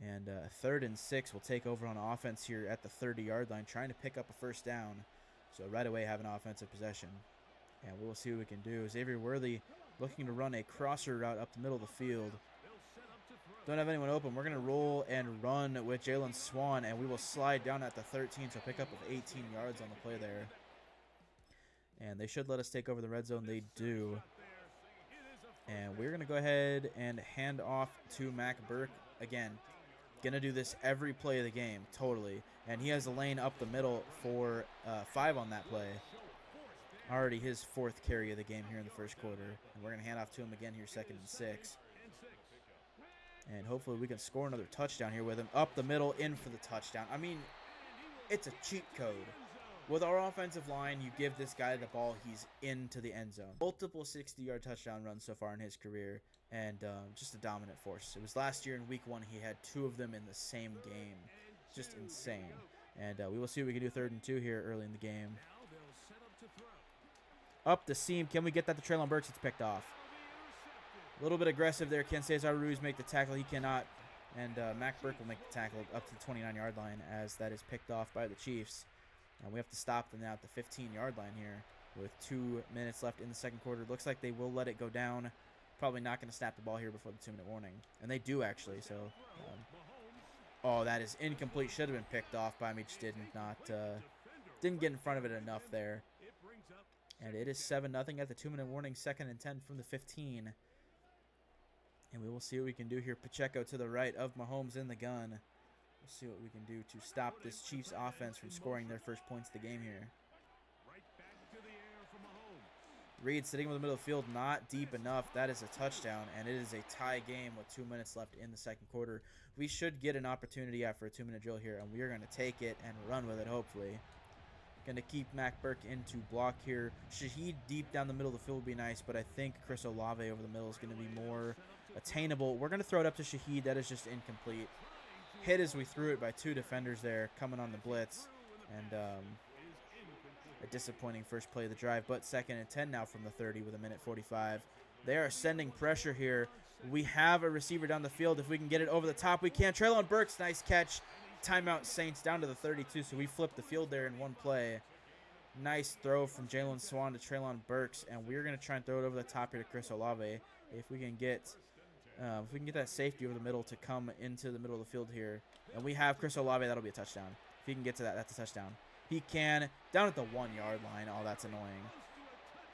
And 3rd and 6 will take over on offense here at the 30-yard line, trying to pick up a first down. So right away have an offensive possession. And we'll see what we can do. Xavier Worthy looking to run a crosser route up the middle of the field. Don't have anyone open. We're going to roll and run with Jalen Swan, and we will slide down at the 13, so pick up of 18 yards on the play there. And they should let us take over the red zone. They do. And we're going to go ahead and hand off to Mac Burke again. Going to do this every play of the game, totally. And he has a lane up the middle for 5 on that play. Already his 4th carry of the game here in the first quarter. And we're going to hand off to him again here, 2nd and 6. And hopefully we can score another touchdown here with him. Up the middle, in for the touchdown. I mean, it's a cheat code. With our offensive line, you give this guy the ball, he's into the end zone. Multiple 60-yard touchdown runs so far in his career, and just a dominant force. It was last year in week 1, he had 2 of them in the same game. Just insane. And we will see what we can do 3rd and 2 here early in the game. Up the seam. Can we get that to Treylon Burks? It's picked off. A little bit aggressive there. Can Cesar Ruiz make the tackle? He cannot. And Mac Burke will make the tackle up to the 29-yard line as that is picked off by the Chiefs. We have to stop them now at the 15-yard line here with 2 minutes left in the second quarter. Looks like they will let it go down. Probably not going to snap the ball here before the 2-minute warning. And they do, actually. So, oh, that is incomplete. Should have been picked off by me. Just didn't get in front of it enough there. And it is 7-0 at the 2-minute warning. 2nd and 10 from the 15. And we will see what we can do here. Pacheco to the right of Mahomes in the gun. We'll see what we can do to stop this Chiefs offense from scoring their first points of the game here. Reed sitting in the middle of the field, not deep enough. That is a touchdown, and it is a tie game with 2 minutes left in the second quarter. We should get an opportunity after a 2-minute drill here, and we are going to take it and run with it, hopefully. Going to keep Mac Burke into block here. Shaheed deep down the middle of the field would be nice, but I think Chris Olave over the middle is going to be more attainable. We're going to throw it up to Shaheed. That is just incomplete. Hit as we threw it by 2 defenders there coming on the blitz. And a disappointing first play of the drive, but 2nd and 10 now from the 30 with 1:45. They are sending pressure here. We have a receiver down the field. If we can get it over the top, we can. Treylon Burks, nice catch. Timeout Saints down to the 32, so we flipped the field there in one play. Nice throw from Jalen Swan to Treylon Burks, and we're going to try and throw it over the top here to Chris Olave. If we can get that safety over the middle to come into the middle of the field here, and we have Chris Olave, that'll be a touchdown. If he can get to that, that's a touchdown. He can. Down at the 1-yard line. Oh, that's annoying.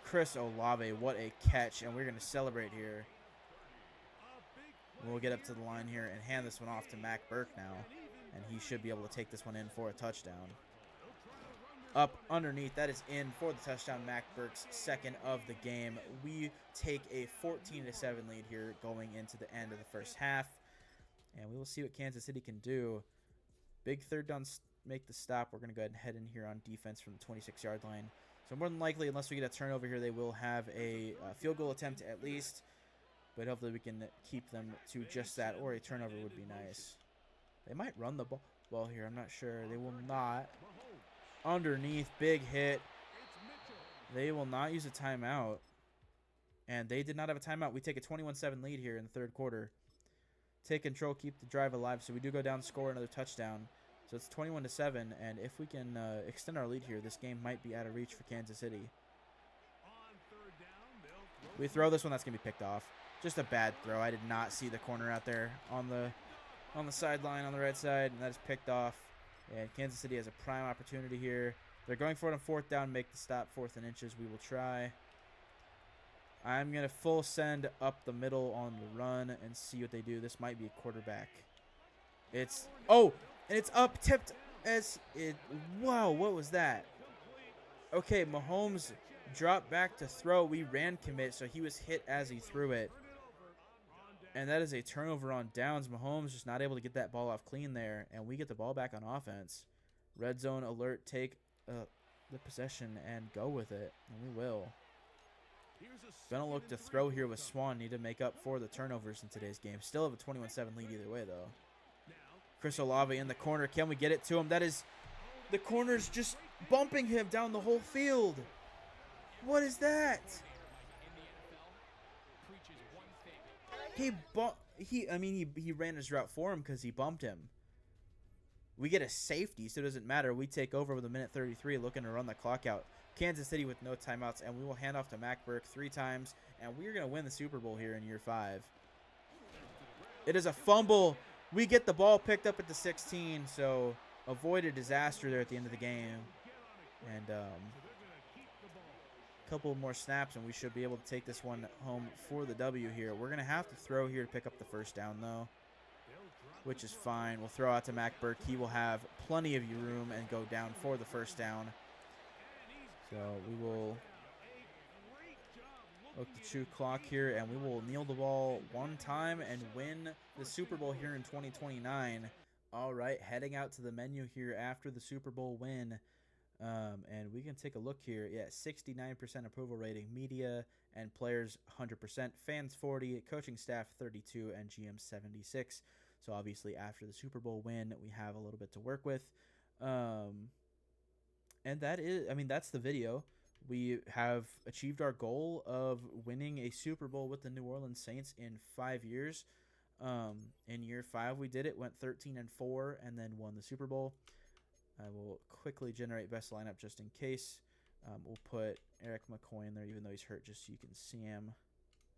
Chris Olave, what a catch, and we're going to celebrate here. We'll get up to the line here and hand this one off to Mac Burke now, and he should be able to take this one in for a touchdown. Up underneath, that is in for the touchdown. Mac Burke's 2nd of the game. We take a 14-7 lead here going into the end of the first half, and we will see what Kansas City can do. Big 3rd down, make the stop. We're going to go ahead and head in here on defense from the 26-yard line. So more than likely, unless we get a turnover here, they will have a field goal attempt at least, but hopefully we can keep them to just that, or a turnover would be nice. They might run the ball here. I'm not sure. They will not. Underneath, big hit. They will not use a timeout. And they did not have a timeout. We take a 21-7 lead here in the 3rd quarter. Take control, keep the drive alive. So we do go down, score another touchdown. So it's 21-7. And if we can extend our lead here, this game might be out of reach for Kansas City. We throw this one, that's going to be picked off. Just a bad throw. I did not see the corner out there on the sideline on the right side, and that is picked off. And Kansas City has a prime opportunity here. They're going for it on 4th down, make the stop, 4th and inches. We will try. I'm going to full send up the middle on the run and see what they do. This might be a quarterback. It's, oh, and it's up, tipped as it, wow, what was that? Okay, Mahomes dropped back to throw. We ran commit, so he was hit as he threw it. And that is a turnover on downs. Mahomes just not able to get that ball off clean there. And we get the ball back on offense. Red zone alert. Take the possession and go with it. And we will. Gonna look to throw here with Swan. Need to make up for the turnovers in today's game. Still have a 21-7 lead either way, though. Chris Olave in the corner. Can we get it to him? That is... The corner's just bumping him down the whole field. What is that? He ran his route for him because he bumped him. We get a safety, so it doesn't matter. We take over with 1:33, looking to run the clock out. Kansas City with no timeouts, and we will hand off to Mac Burke 3 times, and we're going to win the Super Bowl here in year 5. It is a fumble. We get the ball picked up at the 16, so avoid a disaster there at the end of the game. And a couple more snaps, and we should be able to take this one home for the W here. We're going to have to throw here to pick up the first down, though, which is fine. We'll throw out to Mac Burke. He will have plenty of room and go down for the first down. So we will look to chew clock here, and we will kneel the ball one time and win the Super Bowl here in 2029. All right, heading out to the menu here after the Super Bowl win. And we can take a look here. Yeah, 69% approval rating, media and players 100%, fans 40, coaching staff 32, and GM 76. So obviously after the Super Bowl win, we have a little bit to work with. And that is, I mean, that's the video. We have achieved our goal of winning a Super Bowl with the New Orleans Saints in 5 years. In year 5, we did it, went 13-4, and then won the Super Bowl. I will quickly generate best lineup just in case. We'll put Eric McCoy in there, even though he's hurt, just so you can see him.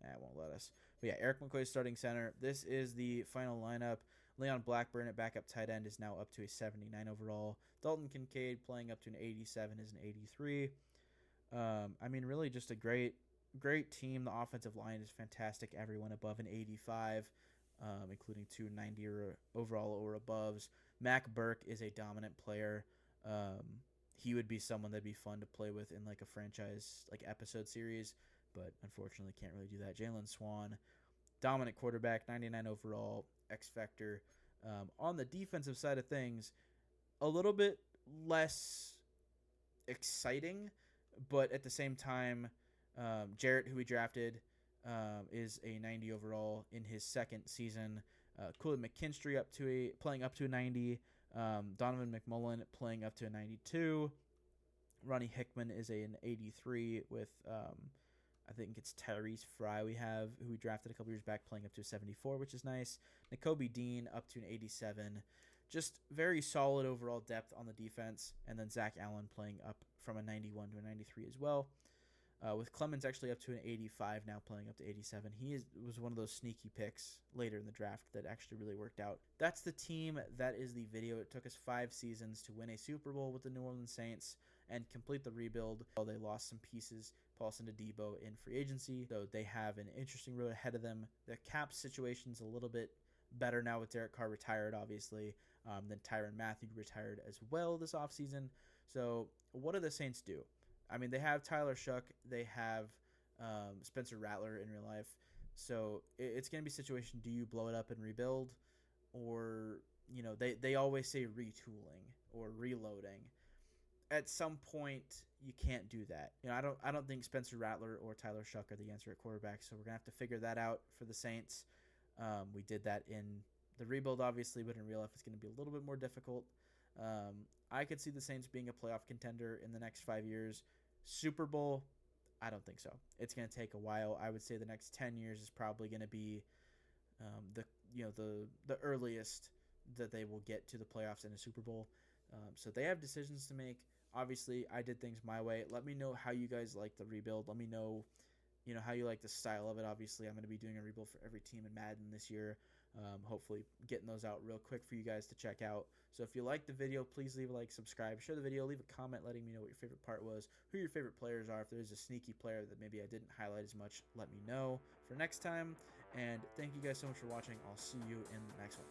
It won't let us. But yeah, Eric McCoy starting center. This is the final lineup. Leon Blackburn at backup tight end is now up to a 79 overall. Dalton Kincaid playing up to an 87 is an 83. I mean, really just a great team. The offensive line is fantastic. Everyone above an 85, including 290 or overall or aboves. Mac Burke is a dominant player. He would be someone that'd be fun to play with in like a franchise like episode series, but unfortunately can't really do that. Jalen Swan, dominant quarterback, 99 overall, X Factor. On the defensive side of things, a little bit less exciting, but at the same time, Jarrett, who we drafted, is a 90 overall in his second season. Cooley McKinstry playing up to a 90. Donovan McMullen playing up to a 92. Ronnie Hickman is an 83 with, I think it's Tyrese Fry who we drafted a couple years back, playing up to a 74, which is nice. Nakobe Dean up to an 87. Just very solid overall depth on the defense. And then Zach Allen playing up from a 91 to a 93 as well. With Clemens actually up to an 85 now, playing up to 87. Was one of those sneaky picks later in the draft that actually really worked out. That's the team. That is the video. It took us 5 seasons to win a Super Bowl with the New Orleans Saints and complete the rebuild. They lost some pieces, Paulson to Debo in free agency, so they have an interesting road ahead of them. The cap situation's a little bit better now with Derek Carr retired, obviously. Then Tyrann Mathieu retired as well this offseason. So what do the Saints do? I mean, they have Tyler Shuck. They have Spencer Rattler in real life. So it's going to be a situation, do you blow it up and rebuild? Or, they always say retooling or reloading. At some point, you can't do that. I don't think Spencer Rattler or Tyler Shuck are the answer at quarterback, so we're going to have to figure that out for the Saints. We did that in the rebuild, obviously, but in real life, it's going to be a little bit more difficult. I could see the Saints being a playoff contender in the next 5 years. Super Bowl, I don't think so. It's going to take a while. I would say the next 10 years is probably going to be the earliest that they will get to the playoffs in a Super Bowl. So they have decisions to make. Obviously, I did things my way. Let me know how you guys like the rebuild. Let me know, how you like the style of it. Obviously, I'm going to be doing a rebuild for every team in Madden this year. Hopefully getting those out real quick for you guys to check out. So if you like the video, please leave a like, subscribe, share the video, leave a comment letting me know what your favorite part was, who your favorite players are. If there's a sneaky player that maybe I didn't highlight as much, let me know for next time. And thank you guys so much for watching. I'll see you in the next one.